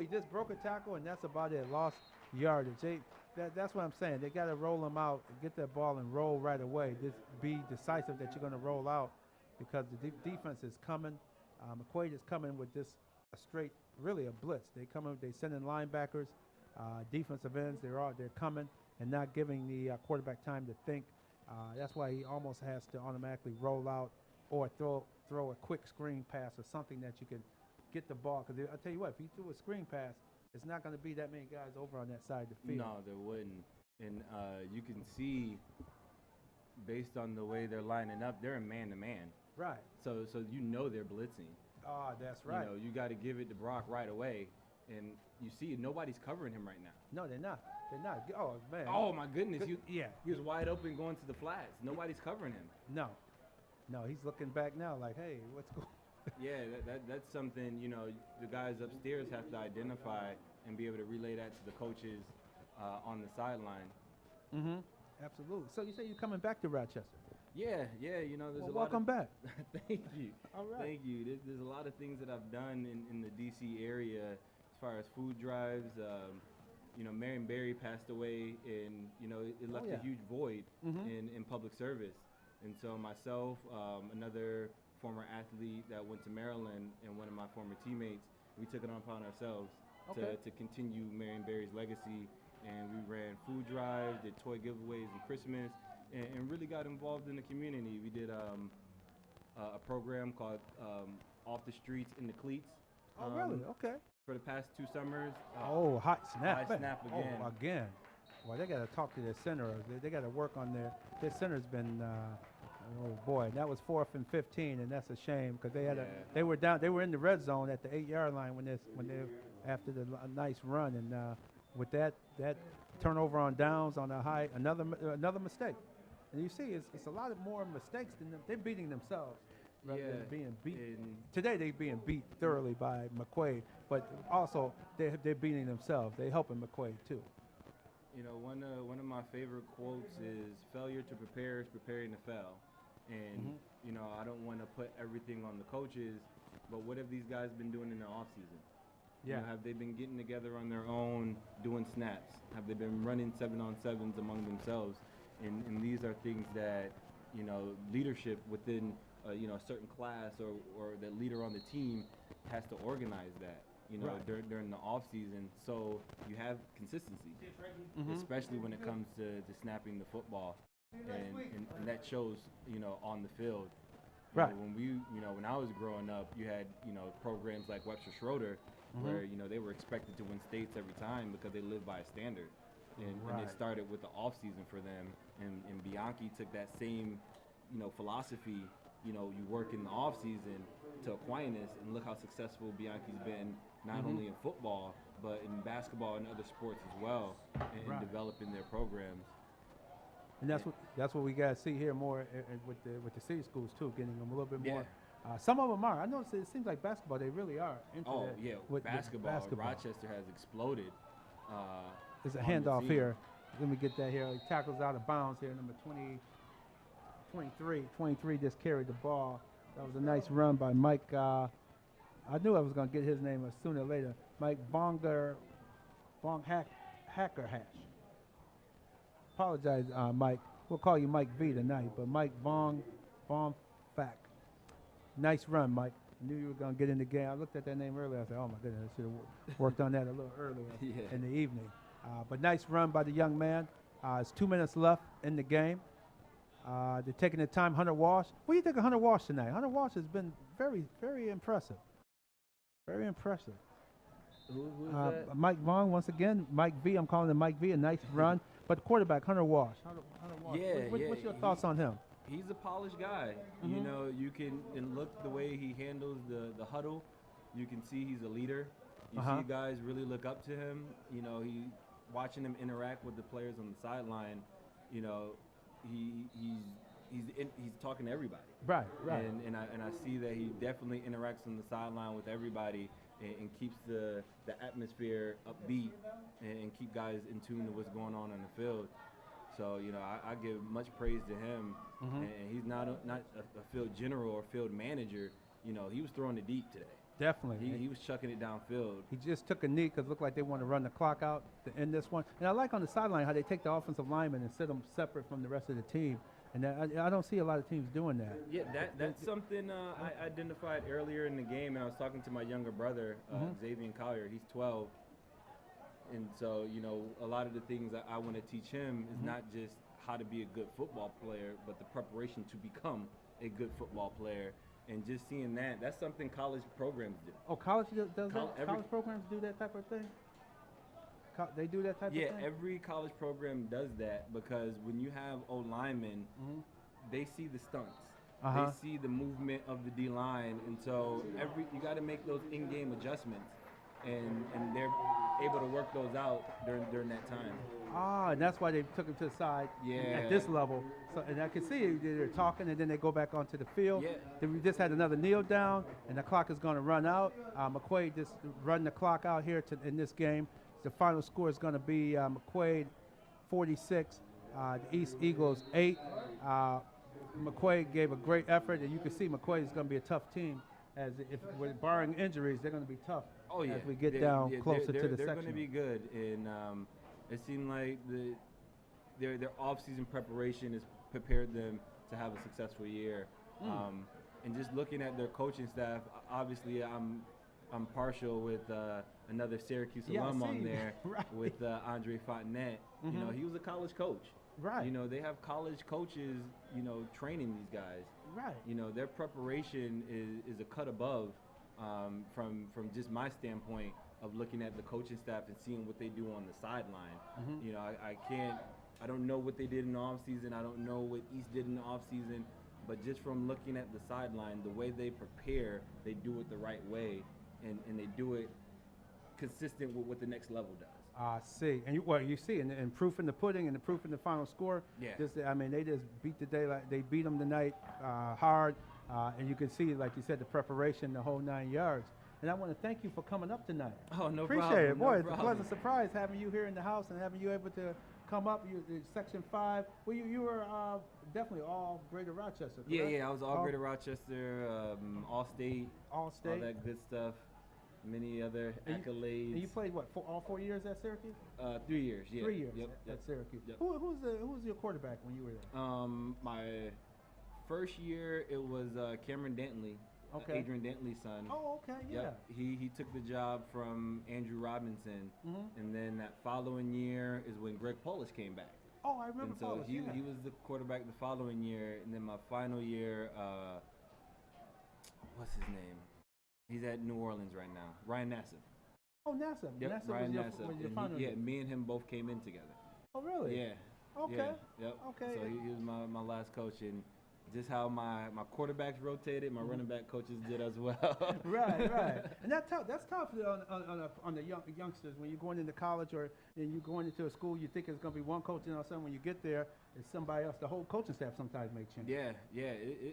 He just broke a tackle, and that's about it. Lost yardage. That's what I'm saying. They got to roll him out and get that ball and roll right away. Just be decisive that you're going to roll out, because the defense is coming. McQuaid is coming with this really a blitz. They send in linebackers, defensive ends. They're coming and not giving the quarterback time to think. That's why he almost has to automatically roll out or throw a quick screen pass or something that you can get the ball. Because I tell you what, if he threw a screen pass, it's not going to be that many guys over on that side of the field. No, there wouldn't. And you can see, based on the way they're lining up, they're in man-to-man. Right. So you know they're blitzing. Oh, that's right. You know, you got to give it to Brock right away. And you see, nobody's covering him right now. No, they're not. Oh, man. Oh, my goodness. Yeah. He was wide open going to the flats. Nobody's covering him. No, he's looking back now like, hey, what's going on? Yeah, that's something, you know, the guys upstairs have to identify and be able to relay that to the coaches on the sideline. Mm-hmm. Absolutely. So you say you're coming back to Rochester? Yeah, you know, there's a lot. Welcome back. Thank you. All right. Thank you. There's a lot of things that I've done in the D.C. area as far as food drives. You know, Marion Barry passed away, and, you know, it left a huge void in public service. And so myself, another former athlete that went to Maryland, and one of my former teammates, we took it upon ourselves to continue Marion Barry's legacy. And we ran food drives, did toy giveaways in Christmas, and really got involved in the community. We did a program called Off the Streets in the Cleats. Oh, really? Okay. For the past 2 summers. Hot snap. High snap again. Oh, again. Well, they got to talk to their center. They got to work on their center's been, oh boy, that was 4th and 15, and that's a shame, because they were in the red zone at the 8-yard line after the nice run, and with that turnover on downs on a high, another mistake. And you see, it's a lot of more mistakes than they're beating themselves rather than being beat. Today they're being beat thoroughly by McQuaid, but also they're beating themselves. They're helping McQuaid too. You know, one of my favorite quotes is, "Failure to prepare is preparing to fail." And you know, I don't want to put everything on the coaches, but what have these guys been doing in their off season? Yeah. You know, have they been getting together on their own, doing snaps? Have they been running 7-on-7s among themselves? and these are things that, leadership within, a certain class or the leader on the team has to organize that, Right. during the off season, so you have consistency, especially when it comes to snapping the football, and that shows, on the field. Right. When I was growing up, you had, programs like Webster Schroeder, where, they were expected to win states every time because they lived by a standard. And Right. it started with the off season for them. And Bianchi took that same, philosophy, you work in the off season to Aquinas, and look how successful Bianchi's been, not only in football, but in basketball and other sports as well, in Right. developing their programs. And that's what we got to see here more with the city schools too, getting them a little bit Yeah. more. Some of them are. I noticed it seems like basketball, they really are into Oh, that. yeah, with basketball. Rochester has exploded. There's a on the handoff scene. here. Let me get that here. He tackles out of bounds here, number 23. 23 just carried the ball. That was a nice run by Mike. I knew I was going to get his name sooner or later. Mike Hackerhash. Apologize, Mike. We'll call you Mike V tonight, but Mike Von Fack. Nice run, Mike. I knew you were going to get in the game. I looked at that name earlier. I said, oh, my goodness, I should have worked on that a little earlier in the evening. But nice run by the young man. It's 2 minutes left in the game. They're taking the time. Hunter Walsh. What do you think of Hunter Walsh tonight? Hunter Walsh has been very, very impressive. Very impressive. Who is that? Mike Vaughn, once again. Mike V, I'm calling him Mike V. A nice run. But the quarterback, Hunter Walsh. Hunter Walsh. Yeah, What's your thoughts on him? He's a polished guy. You can and look the way he handles the huddle. You can see he's a leader. You see guys really look up to him. He watching him interact with the players on the sideline. He's talking to everybody. Right. And I see that he definitely interacts on the sideline with everybody and keeps the atmosphere upbeat and keep guys in tune to what's going on the field. So, I give much praise to him. And he's not a field general or field manager. He was throwing it deep today. Definitely. He was chucking it downfield. He just took a knee because it looked like they want to run the clock out to end this one. And I like on the sideline how they take the offensive linemen and sit them separate from the rest of the team. And I don't see a lot of teams doing that. Yeah, that's something I identified earlier in the game. And I was talking to my younger brother, Xavier Collier. He's 12. And so, a lot of the things that I want to teach him is not just how to be a good football player, but the preparation to become a good football player. And just seeing that's something college programs do. Oh, college does that? Every- College programs do that type of thing? They do that type of thing? Yeah, every college program does that because when you have O-linemen, they see the stunts. They see the movement of the D-line. And so you got to make those in-game adjustments. And they're able to work those out during that time. And that's why they took him to the side at this level. So, and I can see they're talking, and then they go back onto the field. Yeah. Then we just had another kneel down, and the clock is going to run out. McQuaid just run the clock out here in this game. The final score is going to be McQuaid 46, the East Eagles 8. McQuaid gave a great effort, and you can see McQuaid is going to be a tough team. If with barring injuries, they're going to be tough. Oh yeah, as we get down closer to the section. They're going to be good, and it seemed like their off-season preparation has prepared them to have a successful year. And just looking at their coaching staff, obviously I'm partial with another Syracuse alum on there with Andre Fontenette. He was a college coach. Right. They have college coaches, training these guys. Right. Their preparation is a cut above from just my standpoint of looking at the coaching staff and seeing what they do on the sideline. I don't know what they did in the offseason. I don't know what East did in the offseason. But just from looking at the sideline, the way they prepare, they do it the right way, and they do it consistent with what the next level does. I see. And you see, and proof in the pudding and the proof in the final score. Yeah. They just beat the daylight. They beat them tonight hard, and you can see, like you said, the preparation, the whole 9 yards. And I want to thank you for coming up tonight. Oh, no Appreciate problem. it. Boy, no it's problem. a pleasant surprise having you here in the house and having you able to come up. You Section 5. Well, you were definitely all Greater Rochester, correct? Yeah, I was all Greater Rochester, all state, All state. all that good stuff. many other accolades. And you played what? All 4 years at Syracuse? 3 years. Yeah. 3 years Yep. at Syracuse. Yep. Who was your quarterback when you were there? My first year it was Cameron Dantley, Okay. Adrian Dantley's son. Oh, okay, yeah. Yep. He took the job from Andrew Robinson, and then that following year is when Greg Polish came back. Oh, I remember And so Paulus, he yeah. was the quarterback the following year, and then my final year, what's his name? He's at New Orleans right now. Ryan Nassib. Oh, Nassib. Yep, Nassib Ryan was your, Nassib. was your And final yeah, year. me and him both came in together. Oh, really? Yeah. Okay. Yeah, yep. Okay. So he was my last coach, and just how my quarterbacks rotated, my running back coaches did as well. Right. And that's tough on the youngsters when you're going into college or you're going into a school. You think it's going to be one coach, and all of a sudden when you get there, it's somebody else. The whole coaching staff sometimes may change. Yeah.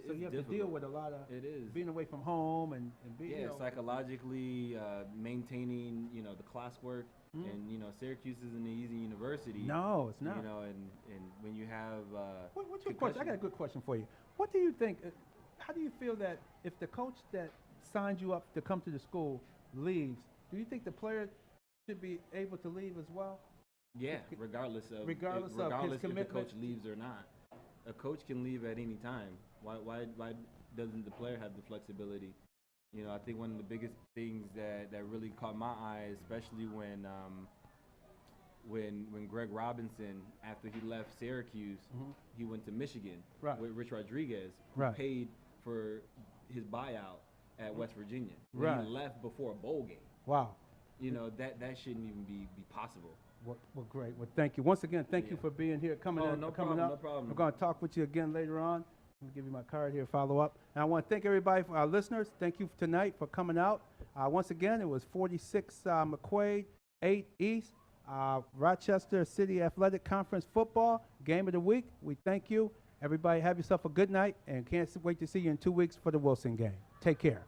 So you have difficult. to deal with a lot of It is. being away from home and being. Yeah, psychologically maintaining, the classwork, and Syracuse isn't an easy university. No, it's not. And when you have What's your question? I got a good question for you. What do you think? How do you feel that if the coach that signed you up to come to the school leaves, do you think the player should be able to leave as well? Yeah, regardless of his if the commitment. coach leaves or not. A coach can leave at any time. Why doesn't the player have the flexibility? I think one of the biggest things that really caught my eye, especially when Greg Robinson, after he left Syracuse, he went to Michigan with Rich Rodriguez, who paid for his buyout at West Virginia. He left before a bowl game. Wow. That shouldn't even be possible. Well, great. Well, thank you. Once again, thank you for being here, coming up. No problem. We're going to talk with you again later on. Let me give you my card here, follow up. And I want to thank everybody, for our listeners. Thank you tonight for coming out. Once again, it was 46 McQuaid, 8 East, Rochester City Athletic Conference football, game of the week. We thank you. Everybody have yourself a good night, and can't wait to see you in 2 weeks for the Wilson game. Take care.